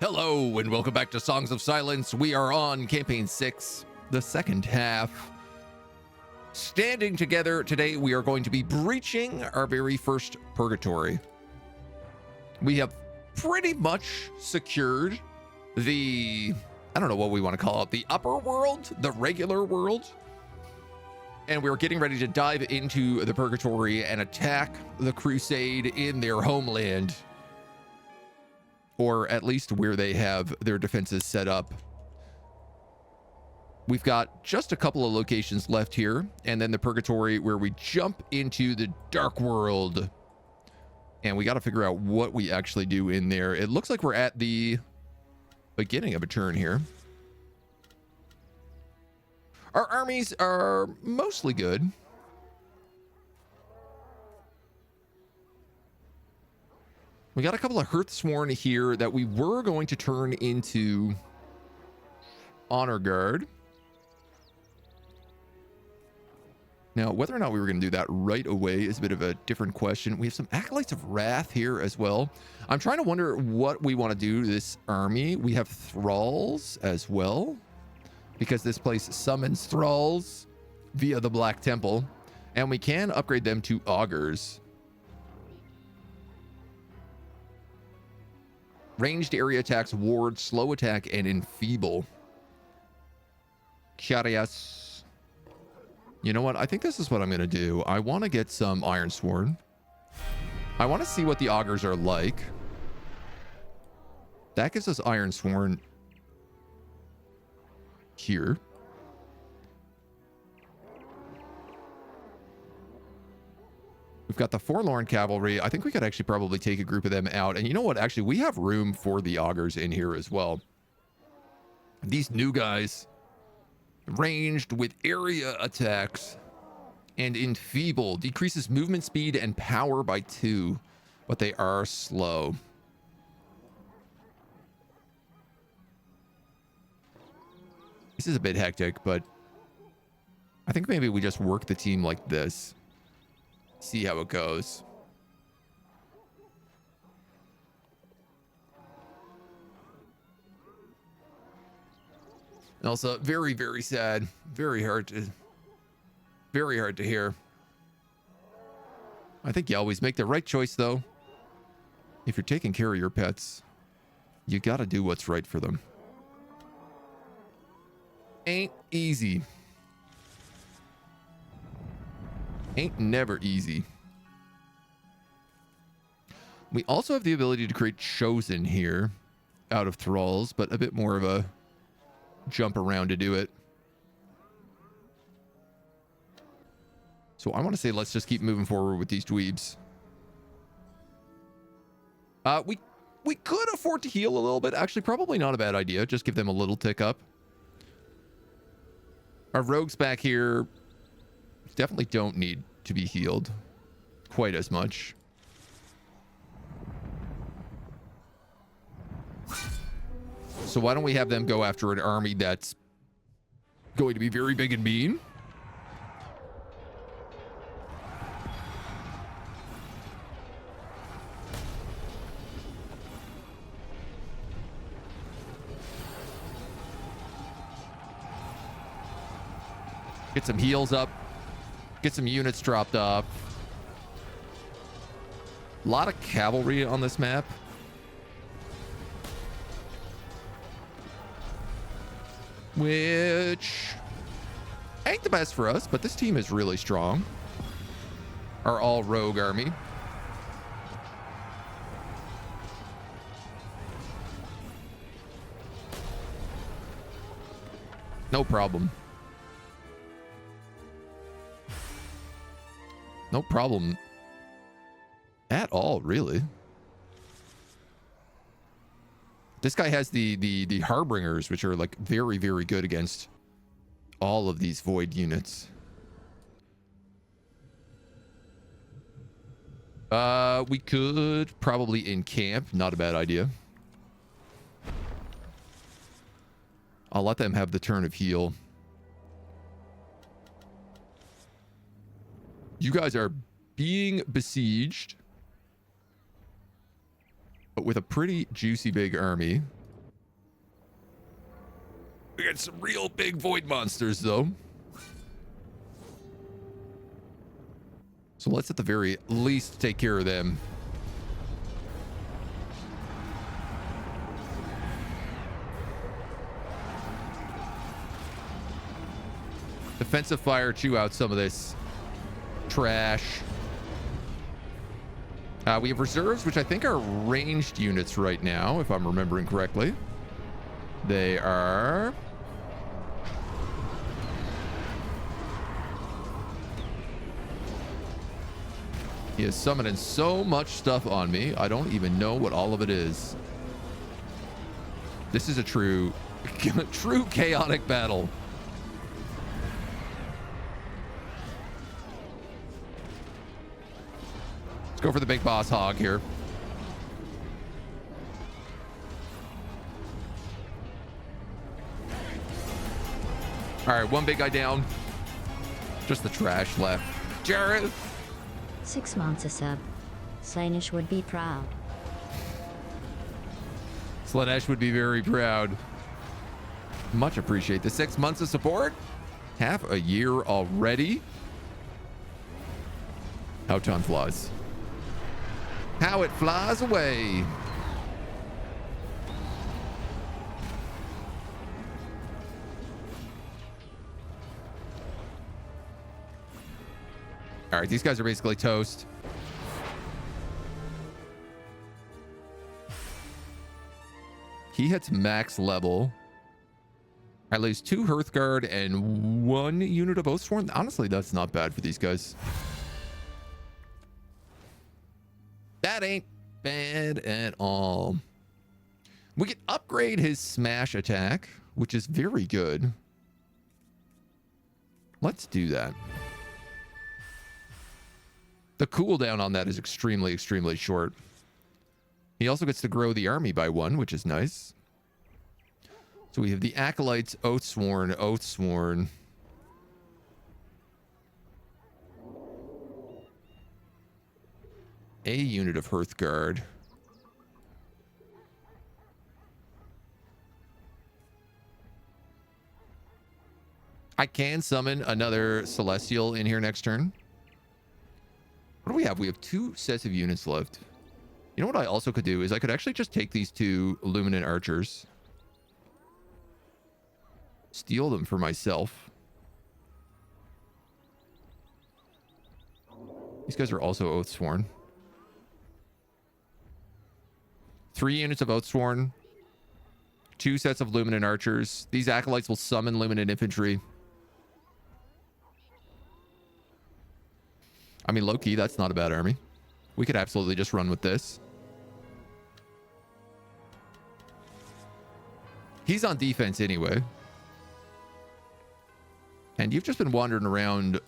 Hello and welcome back to Songs of Silence. We are on campaign 6, the second half. Standing together today, we are going to be breaching our very first Purgatory. We have pretty much secured the, I don't know what we want to call it, the upper world, the regular world. And we're getting ready to dive into the Purgatory and attack the Crusade in their homeland. Or at least where they have their defenses set up. We've got just a couple of locations left here, and then the Purgatory where we jump into the dark world. And we got to figure out what we actually do in there. It looks like we're at the beginning of a turn here. Our armies are mostly good. We got a couple of Hearthsworn here that we were going to turn into Honor Guard. Now, whether or not we were going to do that right away is a bit of a different question. We have some Acolytes of Wrath here as well. I'm trying to wonder what we want to do to this army. We have Thralls as well, because this place summons Thralls via the Black Temple, and we can upgrade them to Augurs. Ranged area attacks, ward, slow attack, and enfeeble. Curious. You know what? I think this is what I'm going to do. I want to get some Ironsworn. I want to see what the Augurs are like. That gives us Ironsworn here. We've got the Forlorn Cavalry. I think we could actually probably take a group of them out. And you know what? Actually, we have room for the Augurs in here as well. These new guys, ranged with area attacks and enfeeble, decreases movement speed and power by 2, but they are slow. This is a bit hectic, but I think maybe we just work the team like this. See how it goes. And also, very, very sad. Very hard to hear. I think you always make the right choice, though. If you're taking care of your pets, you gotta do what's right for them. Ain't easy. Ain't never easy. We also have the ability to create Chosen here out of Thralls, but a bit more of a jump around to do it. So I want to say let's just keep moving forward with these dweebs. We could afford to heal a little bit. Actually, probably not a bad idea. Just give them a little tick up. Our rogues back here definitely don't need to be healed quite as much. So why don't we have them go after an army that's going to be very big and mean? Get some heals up. Get some units dropped off. A lot of cavalry on this map. Which ain't the best for us, but this team is really strong. Our all-rogue army. No problem. No problem at all, really. This guy has the Harbingers, which are like very, very good against all of these void units. We could probably encamp. Not a bad idea. I'll let them have the turn of heal. You guys are being besieged, but with a pretty juicy big army. We got some real big void monsters, though. So let's at the very least take care of them. Defensive fire, chew out some of this trash. We have reserves, which I think are ranged units right now, if I'm remembering correctly. They are... He is summoning so much stuff on me, I don't even know what all of it is. This is a true chaotic battle. Let's go for the big boss hog here. All right, one big guy down. Just the trash left. Jared. 6 months a sub. Slaanesh would be proud. Slaanesh would be very proud. Much appreciate the 6 months of support. Half a year already. How time flies. How it flies away. All right, these guys are basically toast. He hits max level. I lose 2 Hearthguard and 1 unit of Oathsworn. Honestly, that's not bad for these guys. That ain't bad at all. We can upgrade his smash attack, which is very good. Let's do that. The cooldown on that is extremely, extremely short. He also gets to grow the army by 1, which is nice. So we have the Acolytes, Oathsworn. A unit of Hearthguard. I can summon another Celestial in here next turn. What do we have? We have 2 sets of units left. You know what I also could do is I could actually just take these 2 Luminant Archers. Steal them for myself. These guys are also Oathsworn. 3 units of Oathsworn. 2 sets of Luminant Archers. These Acolytes will summon Luminant Infantry. I mean, low-key, that's not a bad army. We could absolutely just run with this. He's on defense anyway. And you've just been wandering around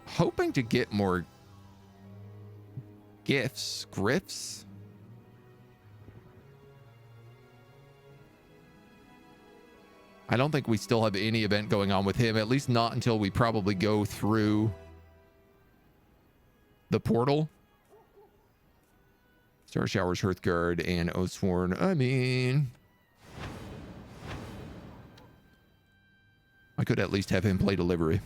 hoping to get more griffs. I don't think we still have any event going on with him, at least not until we probably go through the portal. Star Showers, Hearthguard, and Oathsworn. I mean, I could at least have him play delivery.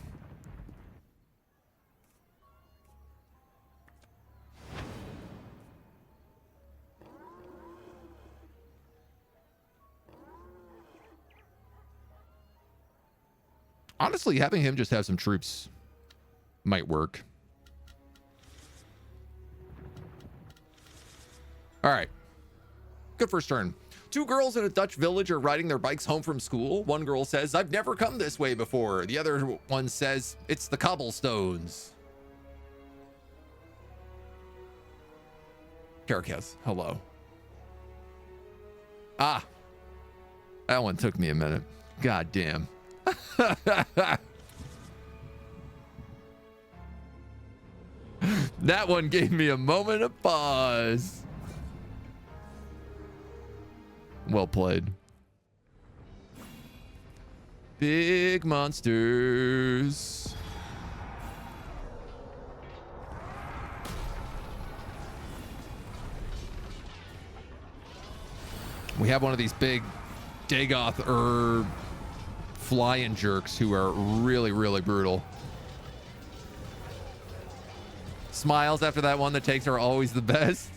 Honestly, having him just have some troops might work. All right. Good first turn. 2 girls in a Dutch village are riding their bikes home from school. One girl says, "I've never come this way before." The other one says, "It's the cobblestones." Caracas, hello. Ah. That one took me a minute. God damn. That one gave me a moment of pause. Well played. Big monsters. We have one of these big Dagoth or flying jerks who are really, really brutal. Smiles after that one. The takes are always the best.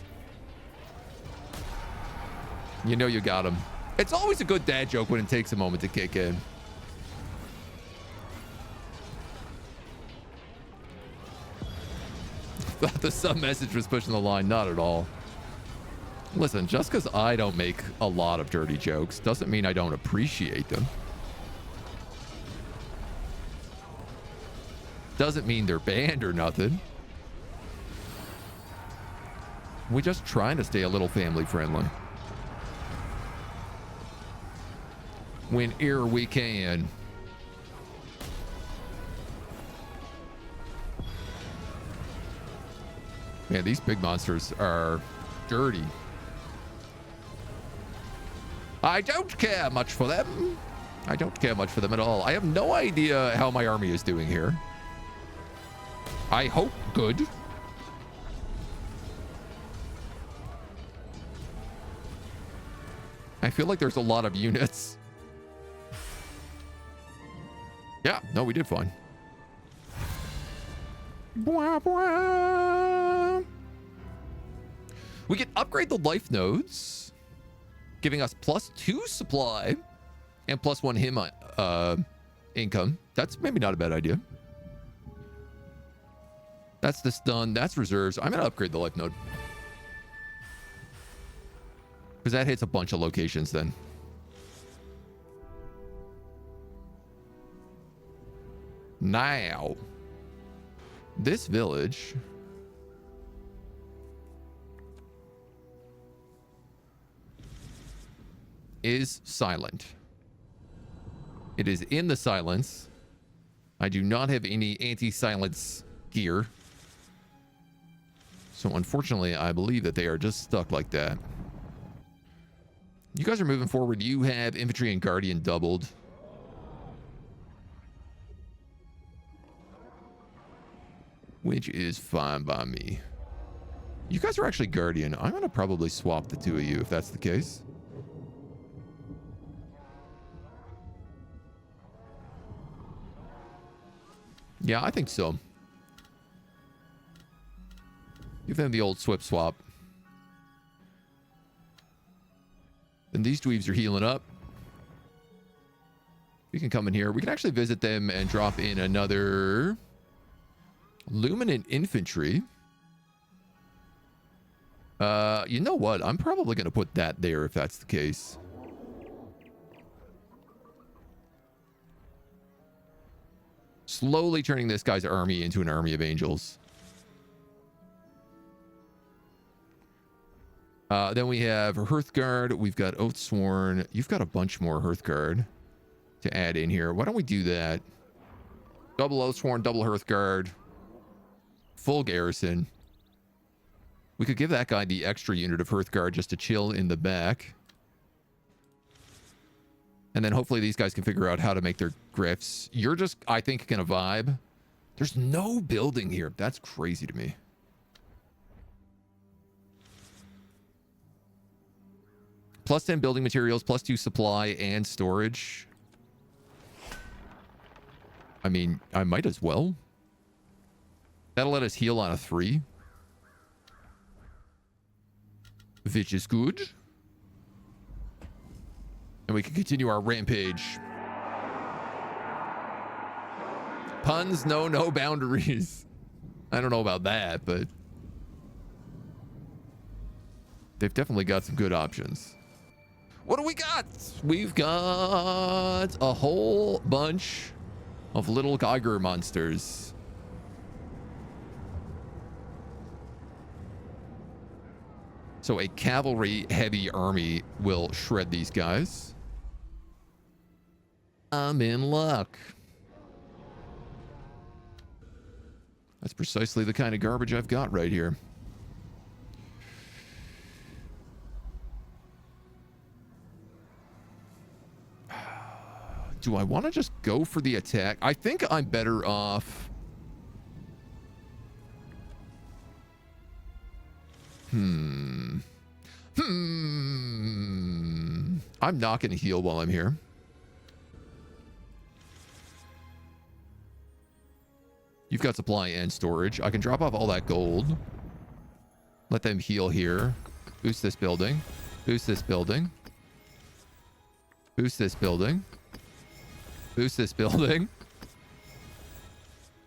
You know you got him. It's always a good dad joke when it takes a moment to kick in. Thought the sub message was pushing the line. Not at all. Listen, just because I don't make a lot of dirty jokes doesn't mean I don't appreciate them. Doesn't mean they're banned or nothing. We're just trying to stay a little family friendly. Whenever we can. Man, these big monsters are dirty. I don't care much for them. I don't care much for them at all. I have no idea how my army is doing here. I hope good. I feel like there's a lot of units. Yeah, no, we did fine. Bwah, bwah. We can upgrade the life nodes, giving us +2 supply and +1 him income. That's maybe not a bad idea. That's the stun. That's reserves. I'm going to upgrade the life node. Because that hits a bunch of locations then. Now, this village is silent. It is in the silence. I do not have any anti-silence gear. So unfortunately, I believe that they are just stuck like that. You guys are moving forward. You have infantry and guardian doubled. Which is fine by me. You guys are actually guardian. I'm going to probably swap the two of you if that's the case. Yeah, I think so. Give them the old swip swap. And these dweebs are healing up. We can come in here. We can actually visit them and drop in another Luminant Infantry. You know what? I'm probably going to put that there if that's the case. Slowly turning this guy's army into an army of angels. Then we have Hearthguard. We've got Oathsworn. You've got a bunch more Hearthguard to add in here. Why don't we do that? Double Oathsworn, double Hearthguard. Full garrison. We could give that guy the extra unit of Hearthguard just to chill in the back. And then hopefully these guys can figure out how to make their griffs. You're just, I think, gonna vibe. There's no building here. That's crazy to me. +10 building materials, +2 supply and storage. I mean, I might as well. That'll let us heal on a 3. Which is good. And we can continue our rampage. Puns know no boundaries. I don't know about that, but they've definitely got some good options. What do we got? We've got a whole bunch of little Geiger monsters. So a cavalry heavy army will shred these guys. I'm in luck. That's precisely the kind of garbage I've got right here. Do I want to just go for the attack? I think I'm better off. I'm I'm not going to heal while I'm here. You've got supply and storage. I can drop off all that gold. Let them heal here. Boost this building. Boost this building. Boost this building. Boost this building.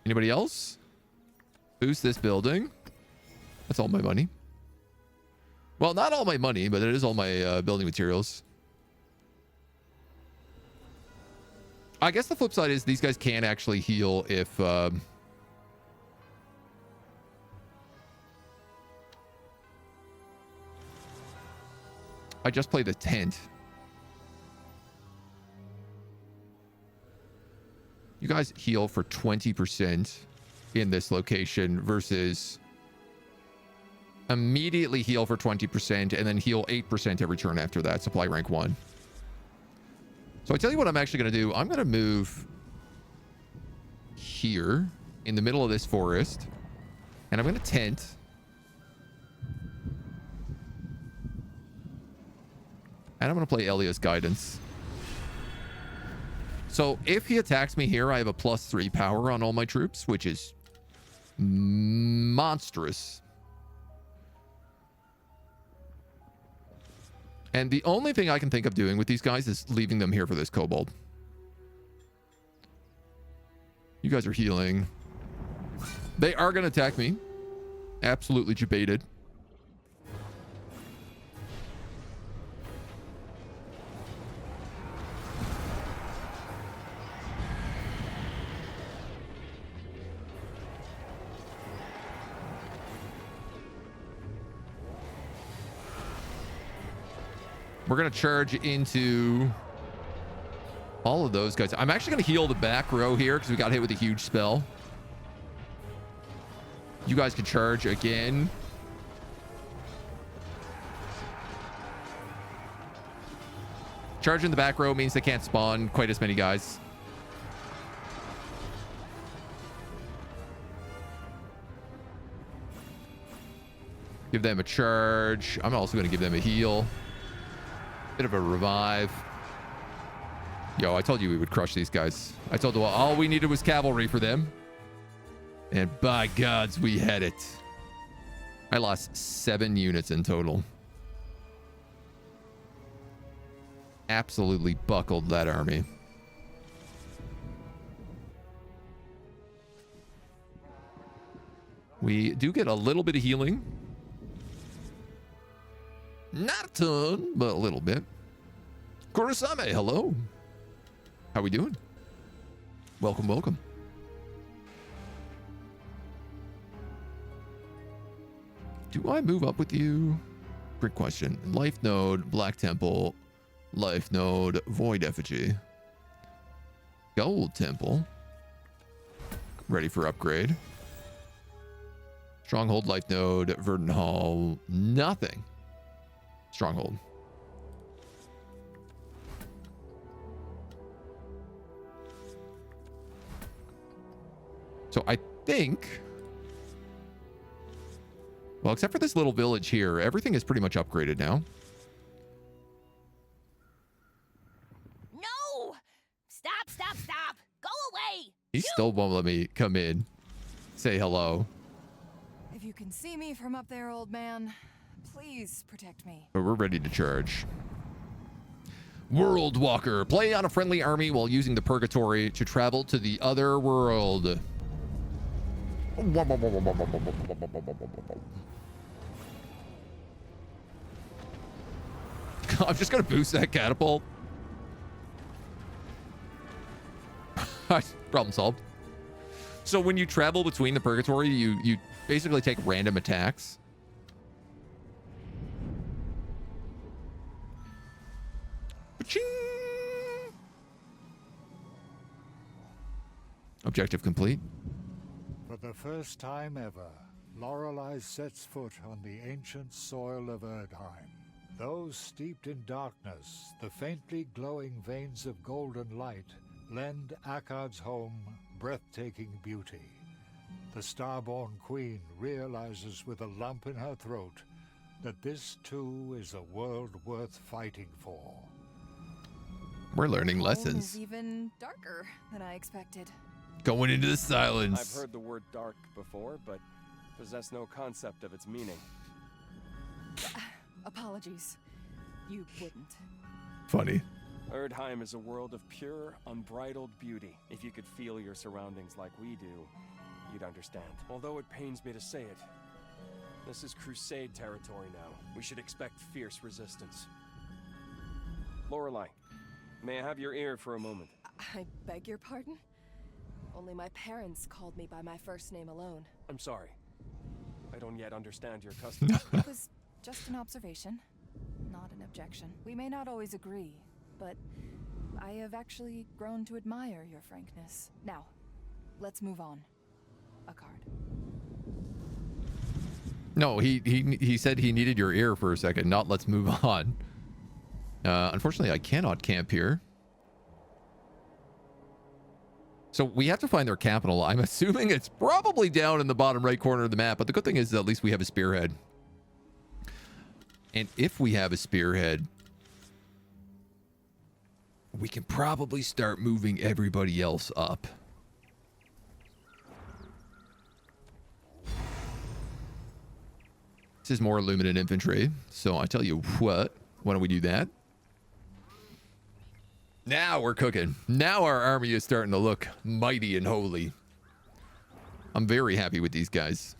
Anybody else? Boost this building. That's all my money. Well, not all my money, but it is all my building materials. I guess the flip side is these guys can actually heal if... I just played the tent. You guys heal for 20% in this location versus immediately heal for 20% and then heal 8% every turn after that. Supply rank 1. So I tell you what I'm actually going to do. I'm going to move here in the middle of this forest. And I'm going to tent. And I'm going to play Elia's Guidance. So if he attacks me here, I have a +3 power on all my troops, which is monstrous. And the only thing I can think of doing with these guys is leaving them here for this Cobalt. You guys are healing. They are going to attack me. Absolutely debated. We're going to charge into all of those guys. I'm actually going to heal the back row here because we got hit with a huge spell. You guys can charge again. Charging the back row means they can't spawn quite as many guys. Give them a charge. I'm also going to give them a heal. Bit of a revive. Yo, I told you we would crush these guys. I told you all we needed was cavalry for them. And by gods, we had it. I lost 7 units in total. Absolutely buckled that army. We do get a little bit of healing. Not a ton, but a little bit. Kurosame, hello. How we doing? Welcome, welcome. Do I move up with you? Great question. Life node, Black Temple. Life node, Void Effigy. Gold Temple. Ready for upgrade. Stronghold, Life node, Verdant Hall. Nothing. Stronghold. So I think, well, except for this little village here, everything is pretty much upgraded now. No! Stop! Go away! He still won't let me come in. Say hello. If you can see me from up there, old man, please protect me. But we're ready to charge. World Walker. Play on a friendly army while using the Purgatory to travel to the other world. I'm just going to boost that catapult. Problem solved. So when you travel between the Purgatory, you basically take random attacks. Ba-ching! Objective complete. For the first time ever, Lorelei sets foot on the ancient soil of Erdheim. Though steeped in darkness, the faintly glowing veins of golden light lend Akkad's home breathtaking beauty. The starborn queen realizes with a lump in her throat that this too is a world worth fighting for. We're learning Home lessons. is even darker than I expected. Going into the silence. I've heard the word dark before, but possess no concept of its meaning. Apologies. You wouldn't. Funny. Erdheim is a world of pure, unbridled beauty. If you could feel your surroundings like we do, you'd understand. Although it pains me to say it, this is Crusade territory now. We should expect fierce resistance. Lorelei, may I have your ear for a moment? I beg your pardon? Only my parents called me by my first name alone. I'm sorry. I don't yet understand your customs. It was just an observation, not an objection. We may not always agree, but I have actually grown to admire your frankness. Now, let's move on. A card. No, he said he needed your ear for a second, not let's move on. Unfortunately, I cannot camp here. So we have to find their capital. I'm assuming it's probably down in the bottom right corner of the map, but the good thing is at least we have a spearhead. And if we have a spearhead, we can probably start moving everybody else up. This is more Illuminate infantry, so I tell you what, why don't we do that? Now we're cooking. Now our army is starting to look mighty and holy. I'm very happy with these guys.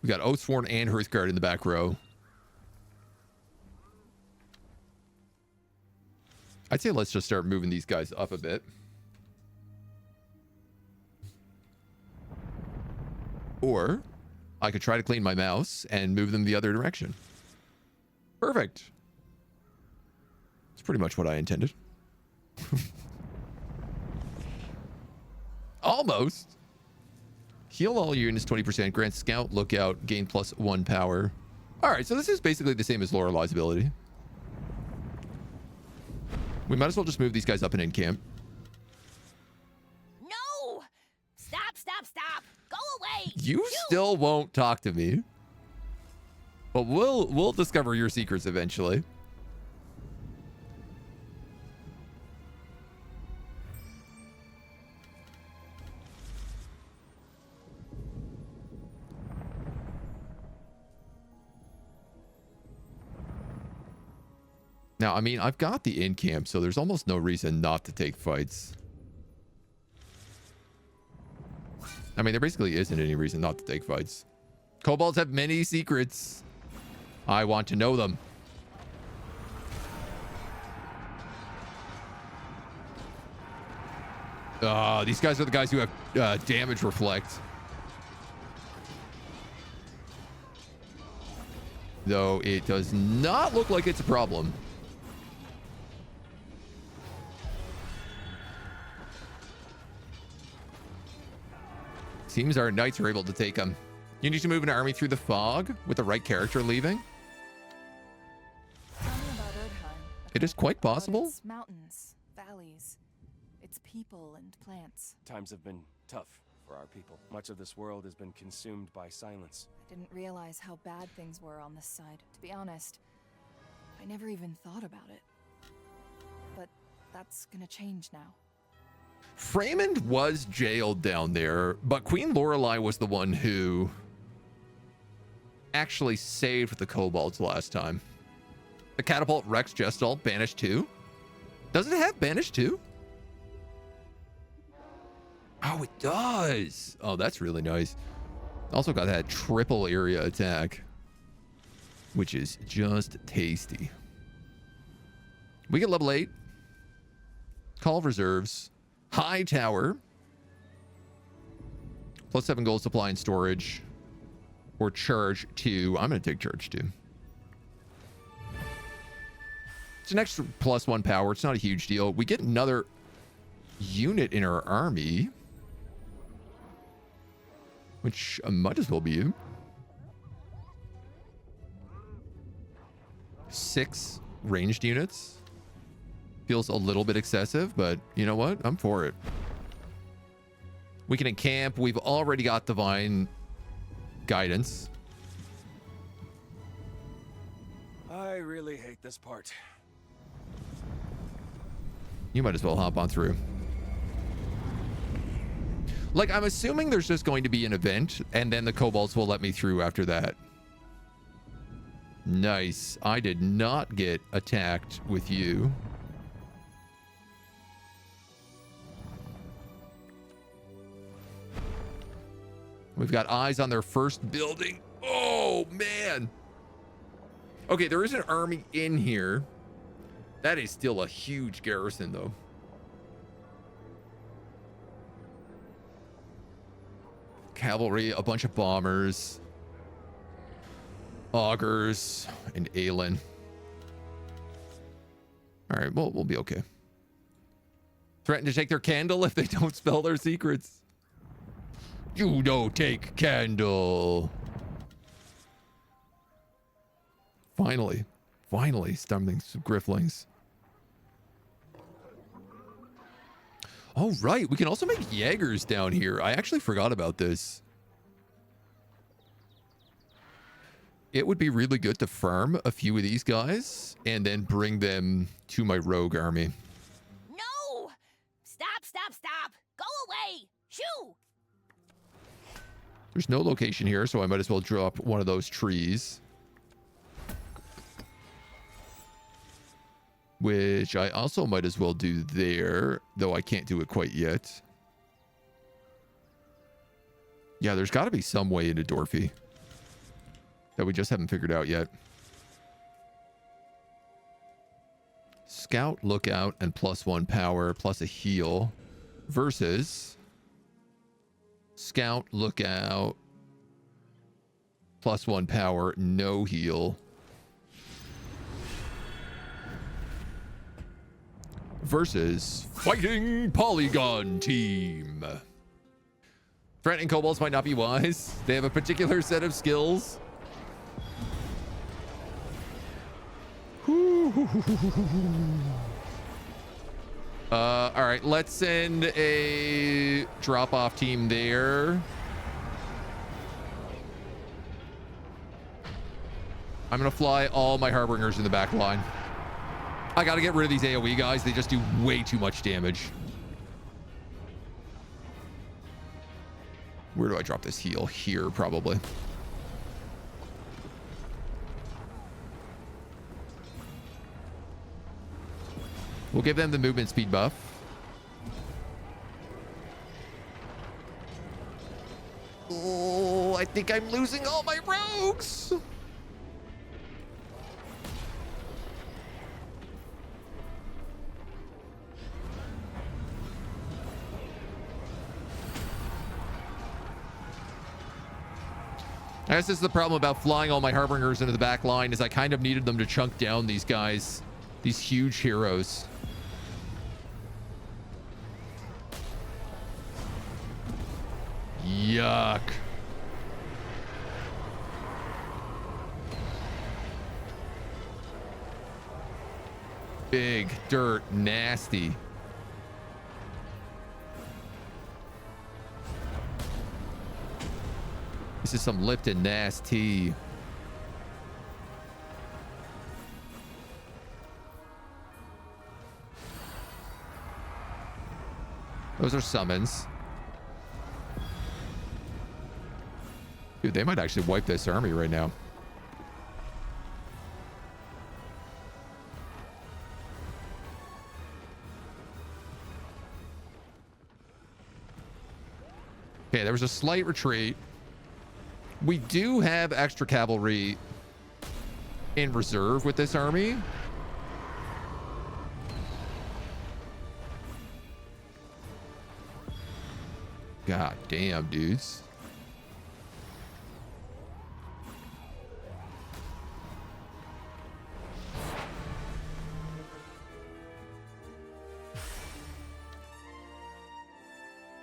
We got Oathsworn and Hearthguard in the back row. I'd say let's just start moving these guys up a bit. Or I could try to clean my mouse and move them the other direction. Perfect. It's pretty much what I intended. Almost. Heal all units 20%. Grant scout, lookout, gain +1 power. All right, so this is basically the same as Lorelei's ability. We might as well just move these guys up and in camp. No! Stop, stop, stop! Go away! You still won't talk to me. But we'll discover your secrets eventually. Now, I mean, I've got the in camp, so there's almost no reason not to take fights. I mean, there basically isn't any reason not to take fights. Kobolds have many secrets. I want to know them. These guys are the guys who have damage reflect. Though it does not look like it's a problem. Seems our knights are able to take them. You need to move an army through the fog with the right character leaving. Tell me about Erdheim. It is quite possible. It's mountains, valleys, it's people and plants. Times have been tough for our people. Much of this world has been consumed by silence. I didn't realize how bad things were on this side. To be honest, I never even thought about it. But that's gonna change now. Freymond was jailed down there, but Queen Lorelei was the one who actually saved the Cobalts last time. The Catapult Rex Gestalt banished 2. Does it have banished 2? Oh, it does. Oh, that's really nice. Also got that triple area attack, which is just tasty. We get level 8. Call of Reserves. High Tower. +7 gold supply and storage. Or charge 2. I'm going to take charge 2. It's an extra +1 power. It's not a huge deal. We get another unit in our army, which might as well be you. 6 ranged units. Feels a little bit excessive, but you know what? I'm for it. We can encamp. We've already got divine guidance. I really hate this part. You might as well hop on through. Like, I'm assuming there's just going to be an event, and then the kobolds will let me through after that. Nice. I did not get attacked with you. We've got eyes on their first building. Oh, man. Okay, there is an army in here. That is still a huge garrison, though. Cavalry, a bunch of bombers, augurs, and Aelin. All right, well, we'll be okay. Threaten to take their candle if they don't spell their secrets. You don't take candle. Finally, stumbling some grifflings. Oh, right. We can also make Jaegers down here. I actually forgot about this. It would be really good to farm a few of these guys and then bring them to my rogue army. No! Stop, stop, stop! Go away! Shoo! There's no location here, so I might as well drop one of those trees. Which I also might as well do there, though I can't do it quite yet. Yeah, there's got to be some way into Dorothy that we just haven't figured out yet. Scout, lookout, and +1 power, plus a heal versus scout, lookout, +1 power, no heal. Versus fighting polygon team. Threatening kobolds might not be wise. They have a particular set of skills. All right, let's send a drop-off team there. I'm gonna fly all my harbingers in the back line. I gotta get rid of these AoE guys. They just do way too much damage. Where do I drop this heal? Here, probably. We'll give them the movement speed buff. Oh, I think I'm losing all my rogues. I guess this is the problem about flying all my harbingers into the back line, is I kind of needed them to chunk down these guys, these huge heroes. Yuck. Big dirt, nasty. This is some Lipton nasty. Those are summons. Dude, they might actually wipe this army right now. Okay, there was a slight retreat. We do have extra cavalry in reserve with this army. God damn, dudes.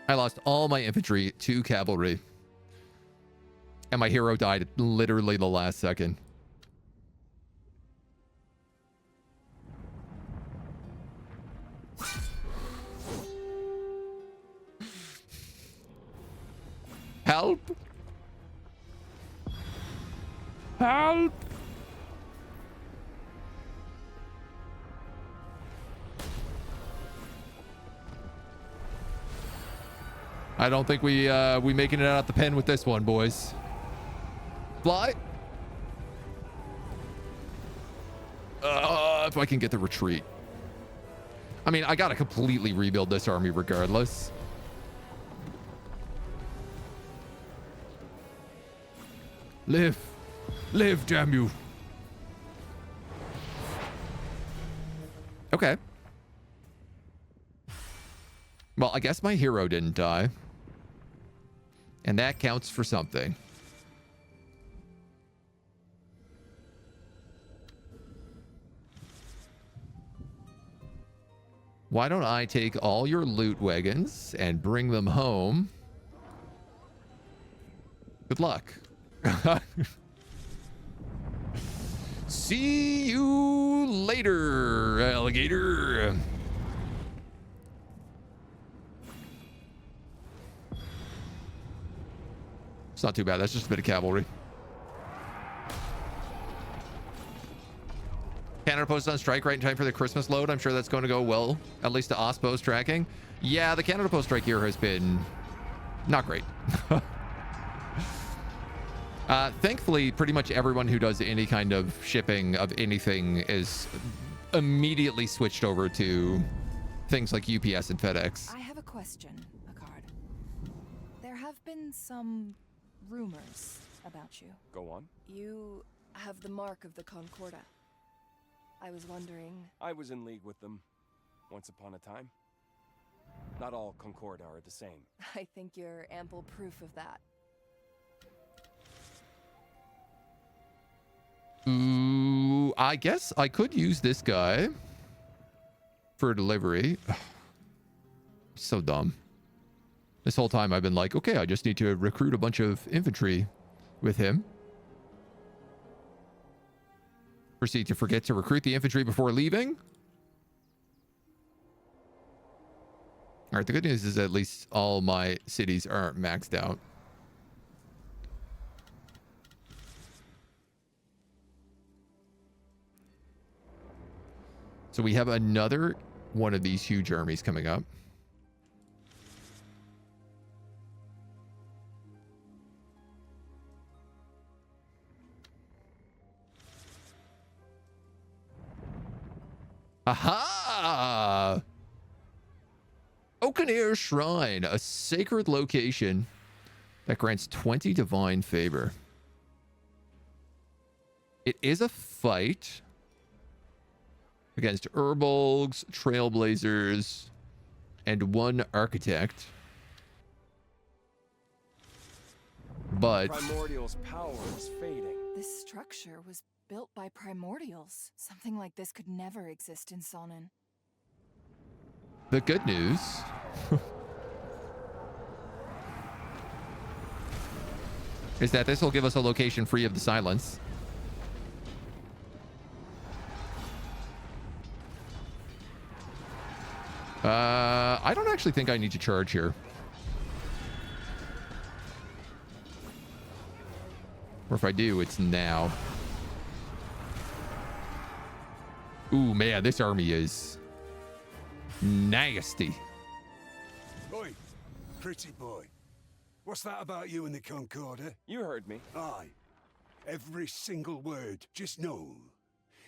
I lost all my infantry to cavalry. And my hero died literally the last second. Help! Help! I don't think we making it out the pen with this one, boys. Fly. If I can get the retreat. I mean, I gotta completely rebuild this army regardless. Live. Live, damn you. Okay. Well, I guess my hero didn't die. And that counts for something. Why don't I take all your loot wagons and bring them home? Good luck. See you later, alligator. It's not too bad. That's just a bit of cavalry. Canada Post on strike right in time for the Christmas load. I'm sure that's going to go well, at least to OSPO's tracking. Yeah, the Canada Post strike here has been not great. Thankfully, pretty much everyone who does any kind of shipping of anything is immediately switched over to things like UPS and FedEx. I have a question, Akard. There have been some rumors about you. Go on. You have the mark of the Concorda. I was wondering... I was in league with them once upon a time. Not all Concorda are the same. I think you're ample proof of that. Ooh, I guess I could use this guy for delivery. So dumb. This whole time I've been like, okay, I just need to recruit a bunch of infantry with him. Proceed to forget to recruit the infantry before leaving. All right, the good news is at least all my cities aren't maxed out. So we have another one of these huge armies coming up. Aha! Oakeneer Shrine, a sacred location that grants 20 divine favor. It is a fight against Urbolgs, Trailblazers, and one Architect. But Primordial's power is fading. This structure was built by primordials. Something like this could never exist in Sonnen. the good news is that this will give us a location free of the silence. I don't actually think I need to charge here. Or if I do, it's now. Ooh, man, this army is nasty. Oi, pretty boy. What's that about you and the Concorda? You heard me. Aye. Every single word. Just know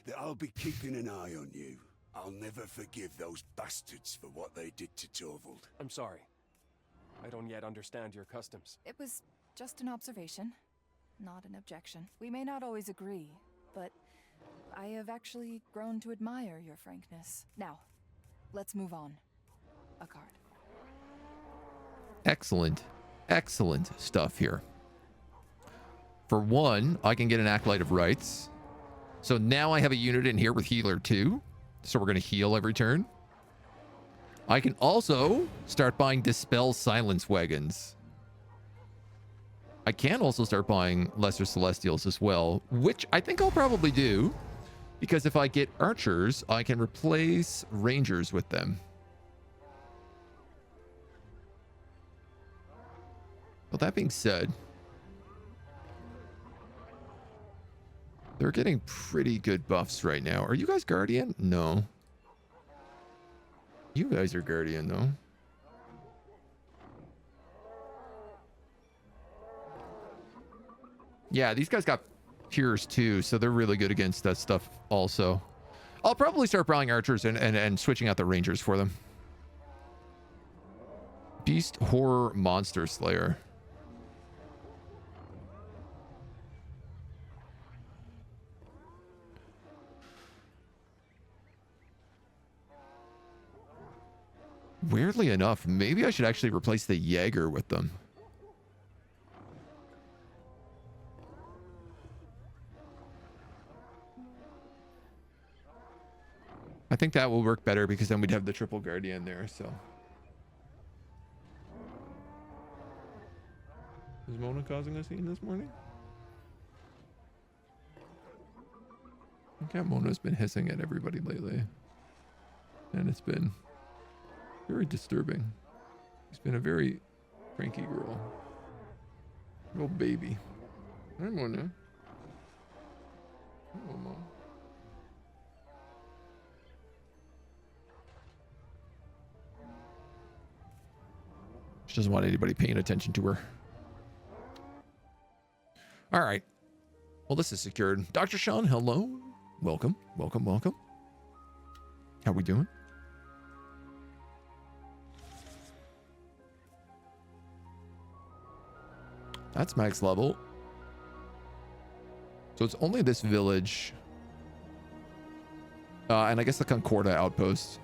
that I'll be keeping an eye on you. I'll never forgive those bastards for what they did to Torvald. I'm sorry. I don't yet understand your customs. It was just an observation, not an objection. We may not always agree, but I have actually grown to admire your frankness. Now, let's move on. A card. Excellent. Excellent stuff here. For one, I can get an Acolyte of Rights. So now I have a unit in here with Healer 2. So we're going to heal every turn. I can also start buying Dispel Silence Wagons. I can also start buying Lesser Celestials as well, which I think I'll probably do. Because if I get Archers, I can replace Rangers with them. Well, that being said, they're getting pretty good buffs right now. Are you guys Guardian? No. You guys are Guardian, though. Yeah, these guys got cures too, so they're really good against that stuff also. I'll probably start brawling archers and switching out the rangers for them. Beast Horror Monster Slayer. Weirdly enough, maybe I should actually replace the Jaeger with them. I think that will work better because then we'd have the triple guardian there, so. Is Mona causing a scene this morning? I think Mona's been hissing at everybody lately. And it's been very disturbing. She's been a very cranky girl. Real baby. Hi, Mona. Hello, Mom. She doesn't want anybody paying attention to her. All right. Well, this is secured. Dr. Sean, hello. Welcome, welcome, welcome. How we doing? That's max level. So it's only this village. And I guess the Concorda outpost.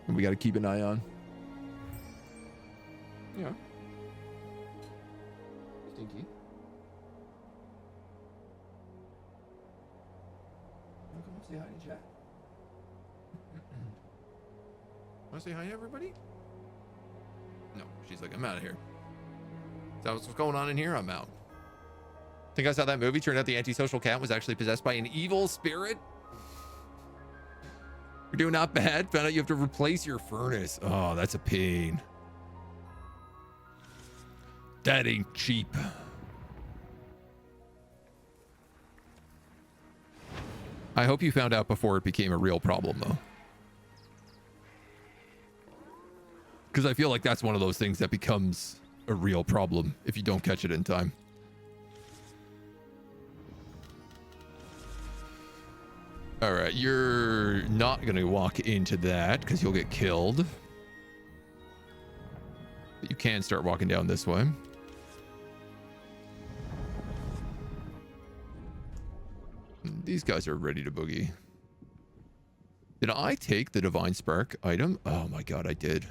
And we got to keep an eye on. Yeah. Stinky. Come up, say hi in chat. Want to say hi to everybody? No, she's like, I'm out of here. Is that what's going on in here? I'm out. Think I saw that movie? Turned out the antisocial cat was actually possessed by an evil spirit. You're doing not bad. Found out you have to replace your furnace. Oh, that's a pain. That ain't cheap. I hope you found out before it became a real problem, though. Because I feel like that's one of those things that becomes a real problem if you don't catch it in time. All right, you're not going to walk into that because you'll get killed. But you can start walking down this way. These guys are ready to boogie. Did I take the Divine Spark item? Oh my god, I did.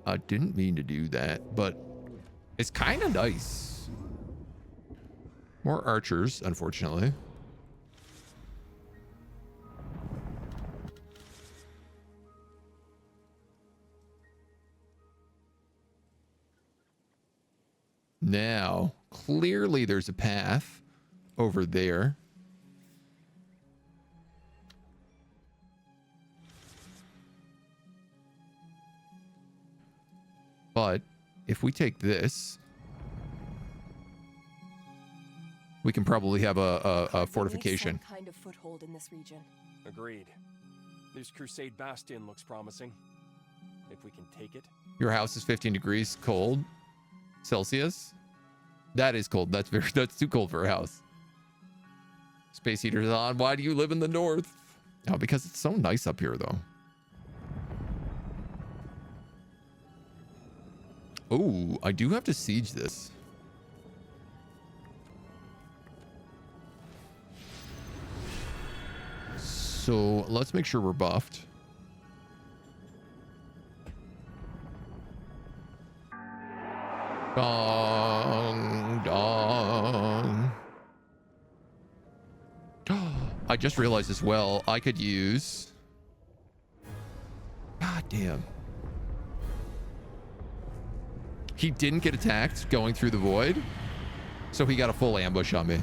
I didn't mean to do that, but it's kind of nice. More archers, unfortunately. Now, clearly there's a path over there. But if we take this, we can probably have a fortification. Some kind of foothold in this region. Agreed. This Crusade Bastion looks promising. If we can take it. Your house is 15 degrees cold Celsius. That is cold. That's too cold for a house. Space heater's on. Why do you live in the north? Oh, because it's so nice up here, though. Oh, I do have to siege this. So let's make sure we're buffed. Dong, dong. I just realized as well, I could use... God damn. He didn't get attacked going through the void, so he got a full ambush on me.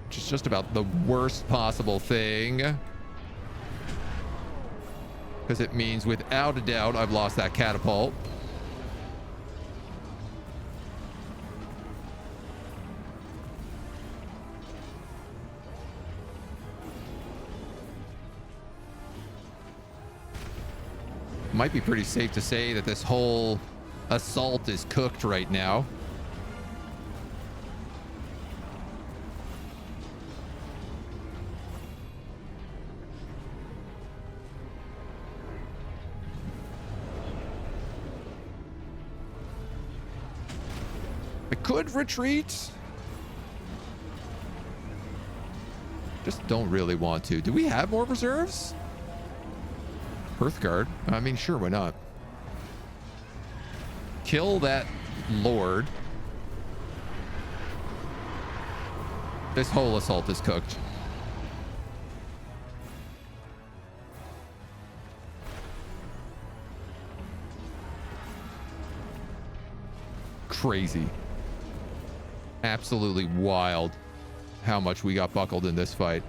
Which is just about the worst possible thing. Because it means, without a doubt, I've lost that catapult. Might be pretty safe to say that this whole assault is cooked right now. I could retreat. Just don't really want to. Do we have more reserves? Hearthguard. I mean, sure, why not? Kill that lord. This whole assault is cooked. Crazy. Absolutely wild how much we got buckled in this fight.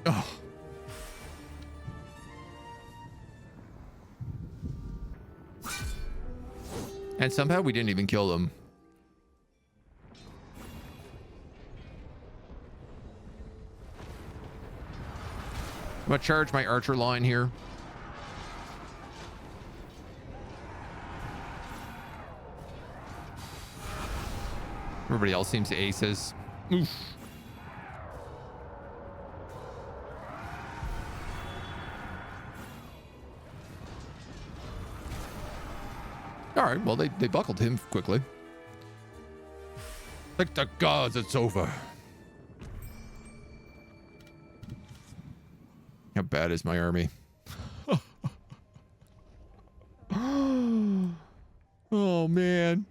Oh. And somehow we didn't even kill them. I'm gonna charge my archer line here. Everybody else seems to aces. Oof. All right, well, they buckled him quickly. Thank the gods it's over. How bad is my army? Oh, man.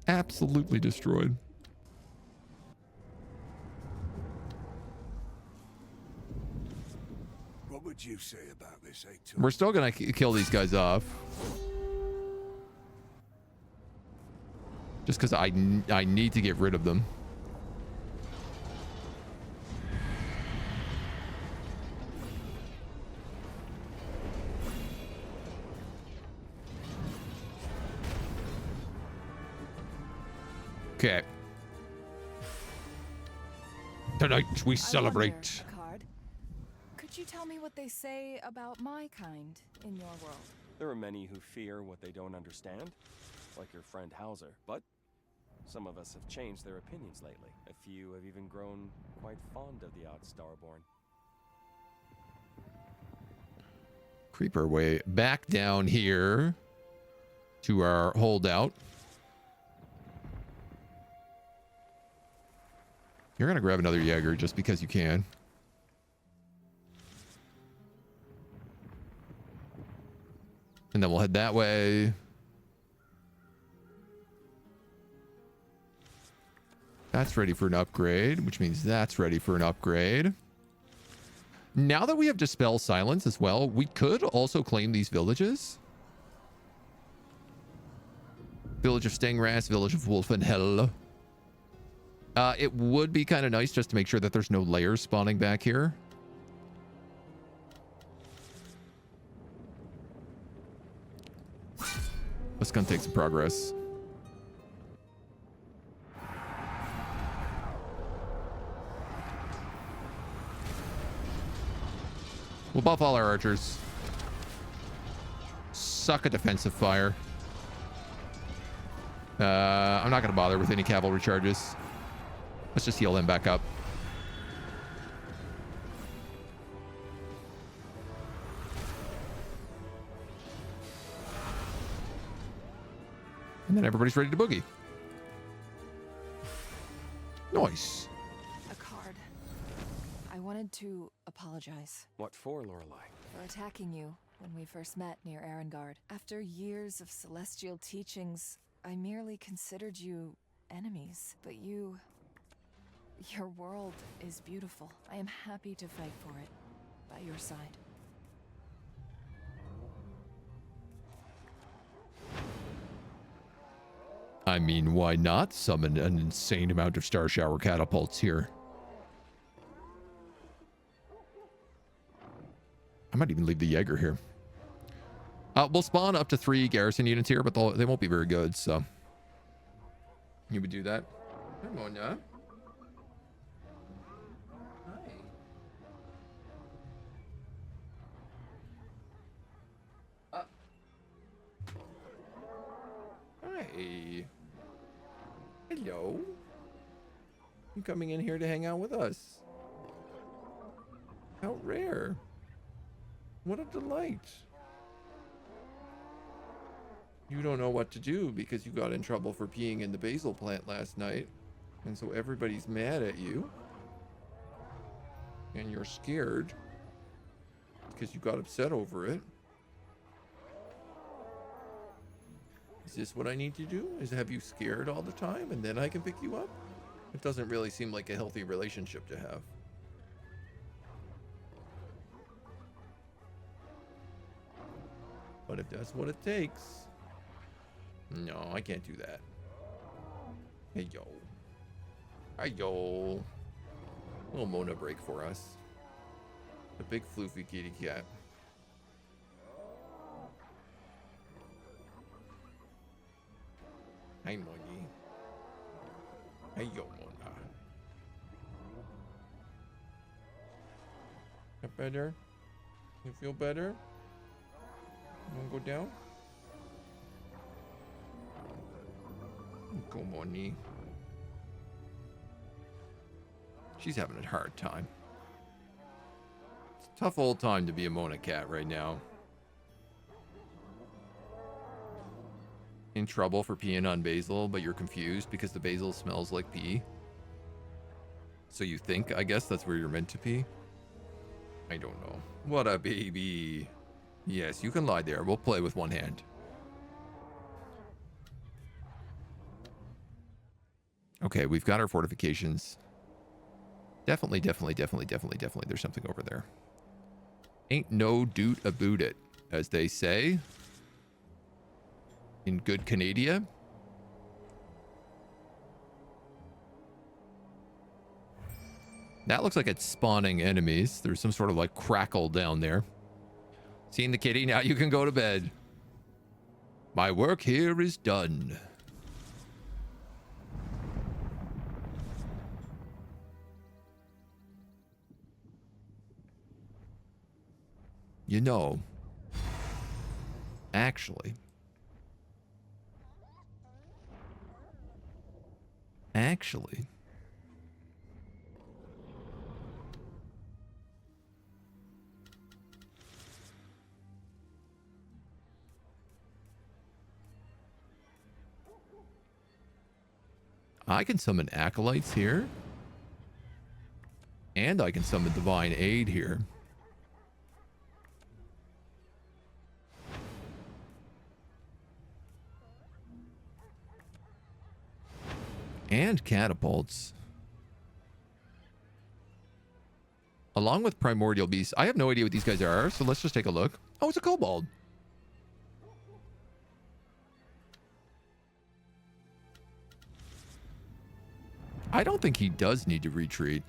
Absolutely destroyed. What would you say about this, Aitor? We're still gonna kill these guys off. Just because I need to get rid of them. Okay. Tonight we celebrate. Card. Could you tell me what they say about my kind in your world? There are many who fear what they don't understand, like your friend Hauser, but some of us have changed their opinions lately. A few have even grown quite fond of the odd starborn. Creep our way back down here to our holdout. You're gonna grab another Jaeger just because you can. And then we'll head that way. That's ready for an upgrade, which means that's ready for an upgrade. Now that we have Dispel Silence as well, we could also claim these villages. Village of Stingras, Village of Wolfenhell. It would be kind of nice just to make sure that there's no layers spawning back here. That's gonna take some progress. We'll buff all our archers. Suck a defensive fire. I'm not gonna bother with any cavalry charges. Let's just heal them back up. And then everybody's ready to boogie. Nice. A card. I wanted to apologize What for, Lorelei? for attacking you when we first met near Erengard. After years of celestial teachings, I merely considered you enemies. But your world is beautiful. I am happy to fight for it by your side. I mean, why not summon an insane amount of Star Shower catapults here? I might even leave the Jaeger here. We'll spawn up to 3 garrison units here, but they won't be very good, so. You would do that? Come on now. Hello. You coming in here to hang out with us? How rare. What a delight. You don't know what to do because you got in trouble for peeing in the basil plant last night. And so everybody's mad at you. And you're scared because you got upset over it. Is this what I need to do? Is have you scared all the time and then I can pick you up? It doesn't really seem like a healthy relationship to have. But if that's what it takes... No, I can't do that. Hey, yo. Hi, yo. Little Mona break for us. The big floofy kitty cat. Hi, Moni. Hey, yo, Mona. That better? You feel better? You wanna go down? Go, Moni. She's having a hard time. It's a tough old time to be a Mona cat right now. In trouble for peeing on basil, but you're confused because the basil smells like pee. So you think, I guess that's where you're meant to pee? I don't know. What a baby. Yes, you can lie there. We'll play with one hand. Okay, we've got our fortifications. Definitely. There's something over there. Ain't no doot about it, as they say. In good Canada. That looks like it's spawning enemies. There's some sort of like crackle down there. Seen the kitty, now you can go to bed. My work here is done. You know, actually, I can summon acolytes here, and I can summon divine aid here. And catapults. Along with primordial beasts. I have no idea what these guys are, so let's just take a look. Oh, it's a Cobalt. I don't think he does need to retreat.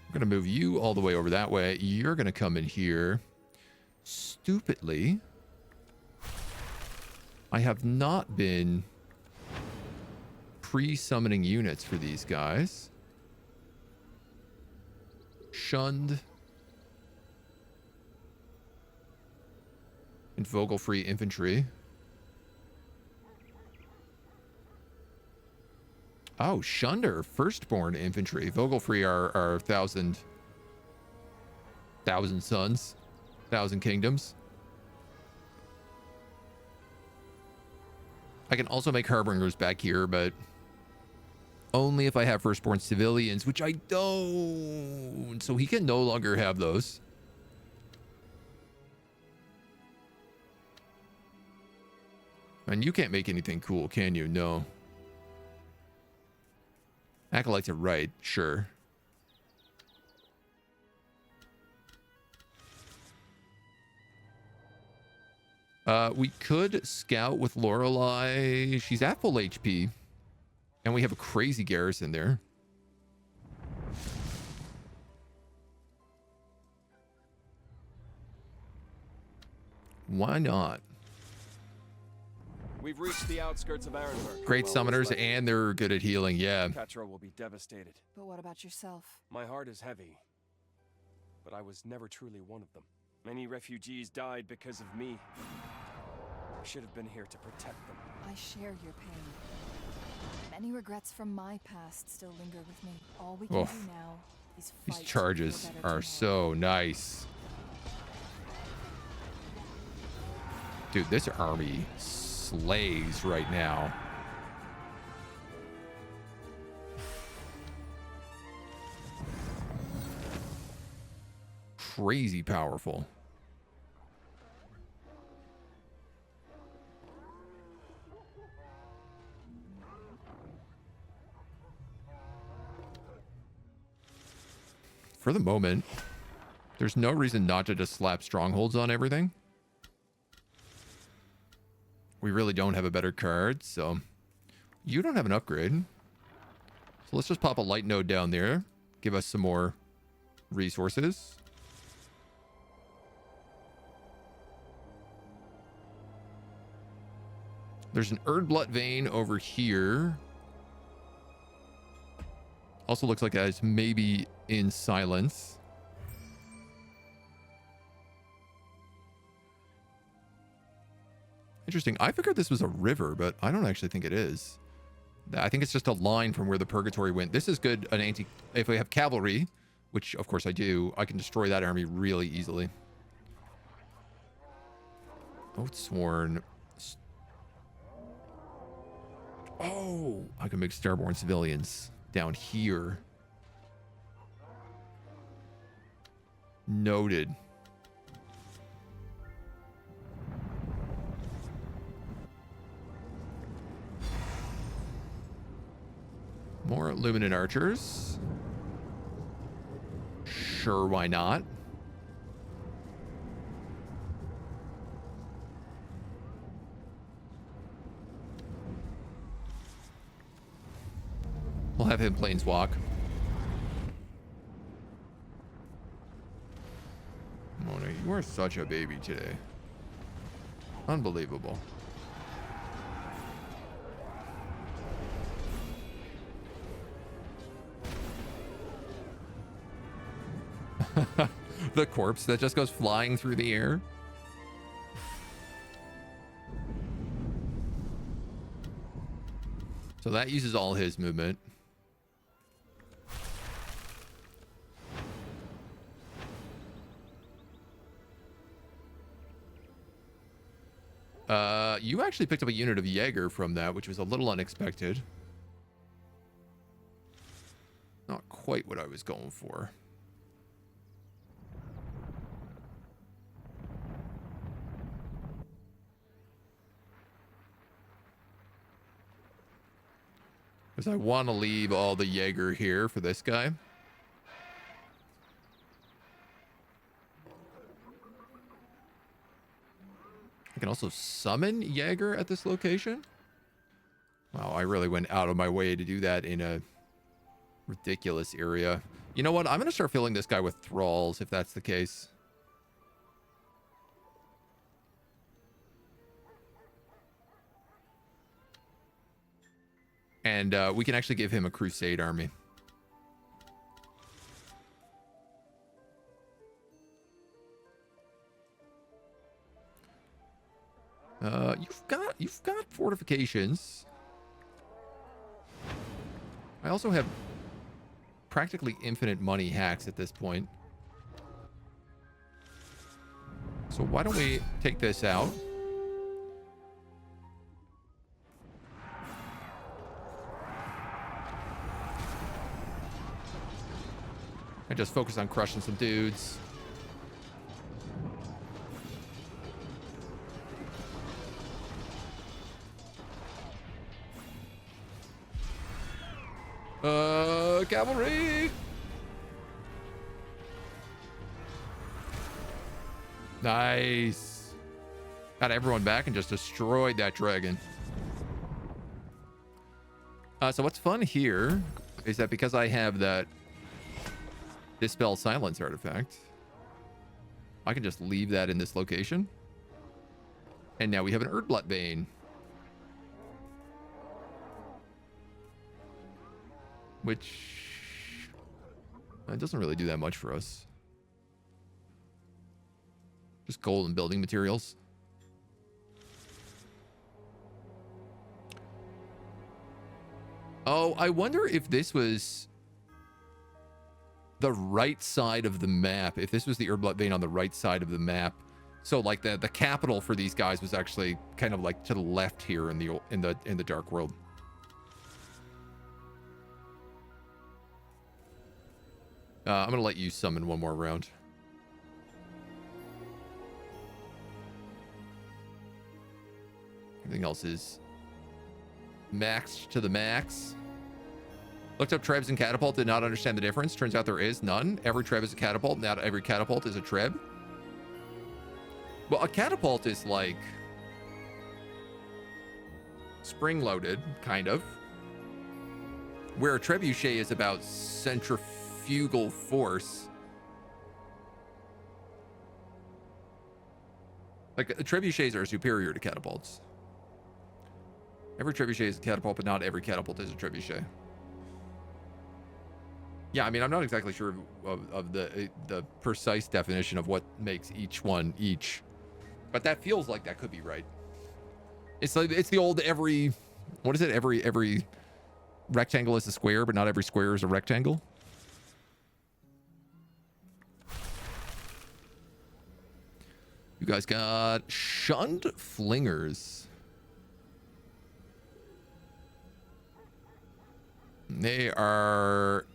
I'm going to move you all the way over that way. You're going to come in here. Stupidly, I have not been pre-summoning units for these guys. Shunned. And Vogelfree infantry. Oh, Shunder, firstborn infantry. Vogelfree are thousand sons, 1,000 kingdoms. I can also make harbingers back here, but only if I have firstborn civilians, which I don't. So he can no longer have those. And you can't make anything cool, can you? No. Acolytes are right, sure. We could scout with Lorelei. She's at full HP. And we have a crazy garrison there. Why not? We've reached the outskirts of Arenberg. Great summoners, and they're good at healing, yeah. Catra will be devastated. But what about yourself? My heart is heavy. but I was never truly one of them. Many refugees died because of me. I should have been here to protect them. I share your pain. Many regrets from my past still linger with me. All we can Oof. do now is These fight charges for a better are tomorrow. so nice. Dude, this army slays right now. Crazy powerful. For the moment, there's no reason not to just slap strongholds on everything. We really don't have a better card, so you don't have an upgrade. So let's just pop a light node down there. Give us some more resources. There's an Erdblut vein over here. Also looks like it's maybe in silence. Interesting. I figured this was a river, but I don't actually think it is. I think it's just a line from where the Purgatory went. This is good. If we have cavalry, which of course I do, I can destroy that army really easily. Oathsworn. Oh, I can make Starborn civilians down here. Noted. More Luminant archers. Sure, why not? We'll have him planeswalk. Mona, you are such a baby today. Unbelievable. The corpse that just goes flying through the air. So that uses all his movement. You actually picked up a unit of Jaeger from that, which was a little unexpected. Not quite what I was going for. Because I want to leave all the Jaeger here for this guy. I can also summon Jaeger at this location. Wow, I really went out of my way to do that in a ridiculous area. You know what? I'm going to start filling this guy with thralls if that's the case. And we can actually give him a Crusade army. You've got fortifications. I also have practically infinite money hacks at this point. So why don't we take this out? And just focus on crushing some dudes. Cavalry! Nice. Got everyone back and just destroyed that dragon. So what's fun here is that because I have that Dispel Silence artifact, I can just leave that in this location. And now we have an Erdblut Bane. Which it doesn't really do that much for us. Just gold and building materials. Oh, I wonder if this was the right side of the map. If this was the Urblood vein on the right side of the map. So like the capital for these guys was actually kind of like to the left here in the Dark World. I'm gonna let you summon one more round. Everything else is maxed to the max. Looked up trebs and catapult, did not understand the difference. Turns out there is none. Every treb is a catapult, not every catapult is a treb. Well, a catapult is like spring-loaded, kind of. Where a trebuchet is about centrifugal force. Like, trebuchets are superior to catapults. Every trebuchet is a catapult, but not every catapult is a trebuchet. Yeah, I mean, I'm not exactly sure of the precise definition of what makes each one each. But that feels like that could be right. It's like, it's the old what is it? Every rectangle is a square, but not every square is a rectangle. You guys got shunned flingers. They are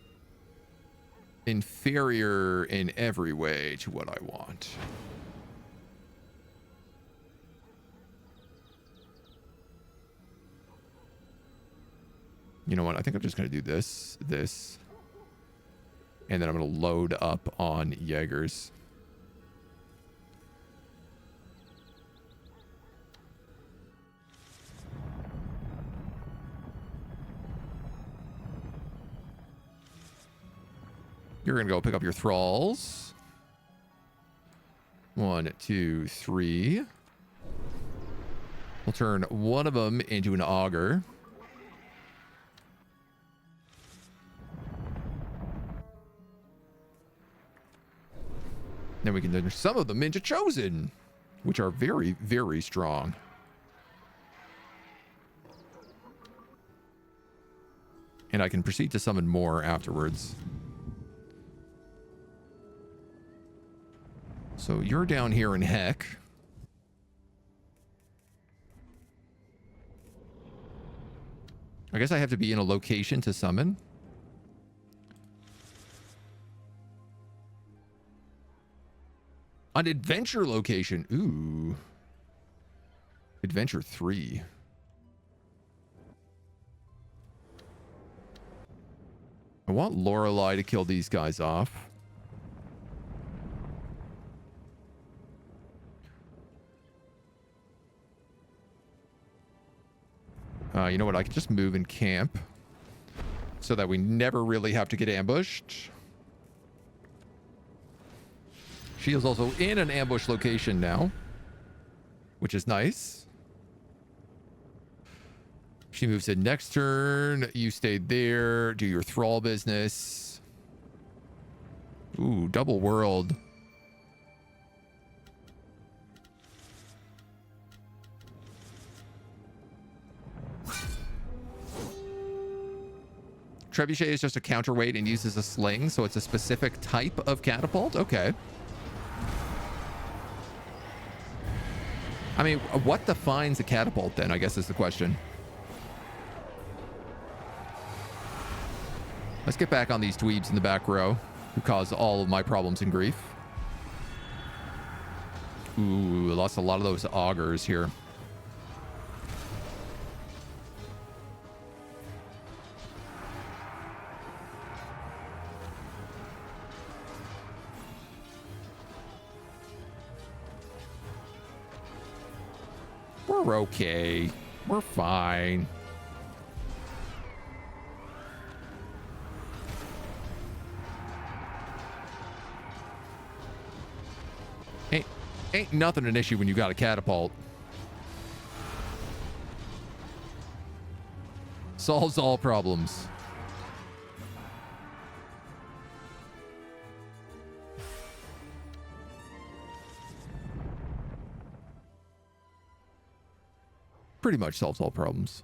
inferior in every way to what I want. You know what? I think I'm just going to do this, and then I'm going to load up on Jaegers. You're going to go pick up your thralls. 1, 2, 3. We'll turn one of them into an augur. Then we can turn some of them into chosen, which are very, very strong. And I can proceed to summon more afterwards. So you're down here in Heck. I guess I have to be in a location to summon. An adventure location. Ooh. Adventure 3. I want Lorelei to kill these guys off. You know what? I can just move and camp so that we never really have to get ambushed. She is also in an ambush location now, which is nice. She moves in next turn. You stay there. Do your thrall business. Ooh, double world. Trebuchet is just a counterweight and uses a sling, so it's a specific type of catapult? Okay. I mean, what defines a catapult then, I guess is the question. Let's get back on these dweebs in the back row who caused all of my problems and grief. Ooh, lost a lot of those augurs here. We're okay. We're fine. Ain't nothing an issue when you got a catapult. Solves all problems. pretty much solves all problems.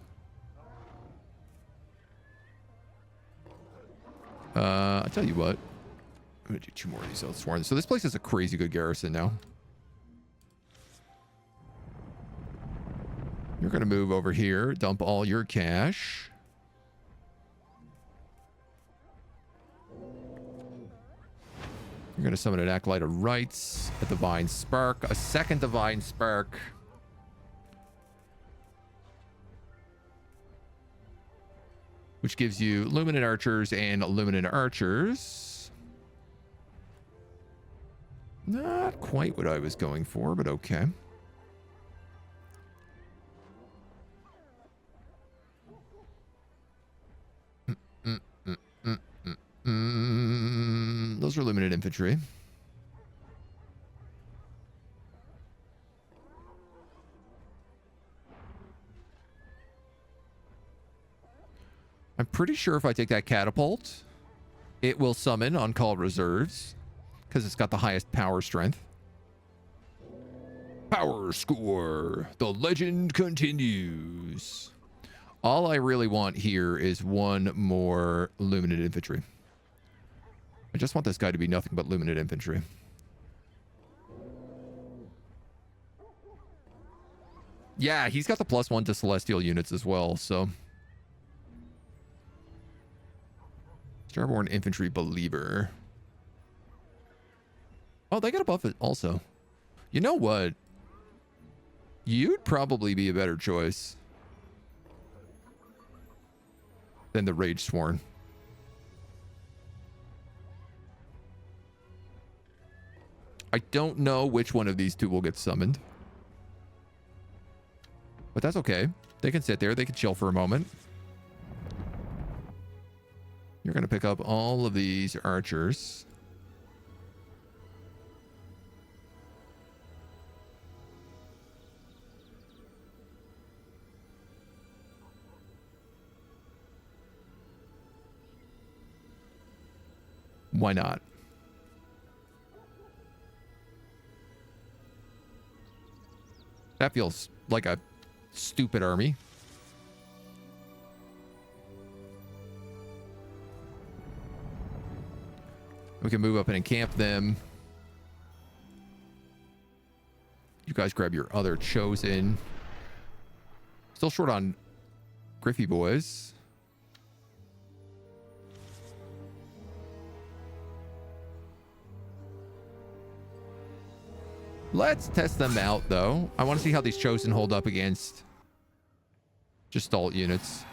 I'll tell you what. I'm going to do 2 more of these Oathsworn. So this place is a crazy good garrison now. You're going to move over here, dump all your cash. You're going to summon an Acolyte of Rights, a Divine Spark, a second Divine Spark. Which gives you Luminant Archers and Luminant Archers. Not quite what I was going for, but okay. Those are Luminant Infantry. I'm pretty sure if I take that catapult, it will summon on call reserves because it's got the highest power strength. Power score. The legend continues. All I really want here is 1 more Luminant Infantry. I just want this guy to be nothing but Luminant Infantry. Yeah, he's got the +1 to Celestial units as well, so... Starborn Infantry Believer. Oh, they got a buff it also. You know what? You'd probably be a better choice than the Rage Sworn. I don't know which one of these 2 will get summoned. But that's okay. They can sit there. They can chill for a moment. You're going to pick up all of these archers. Why not? That feels like a stupid army. We can move up and encamp them. You guys grab your other chosen. Still short on Griffy boys. Let's test them out, though. I want to see how these chosen hold up against just alt units.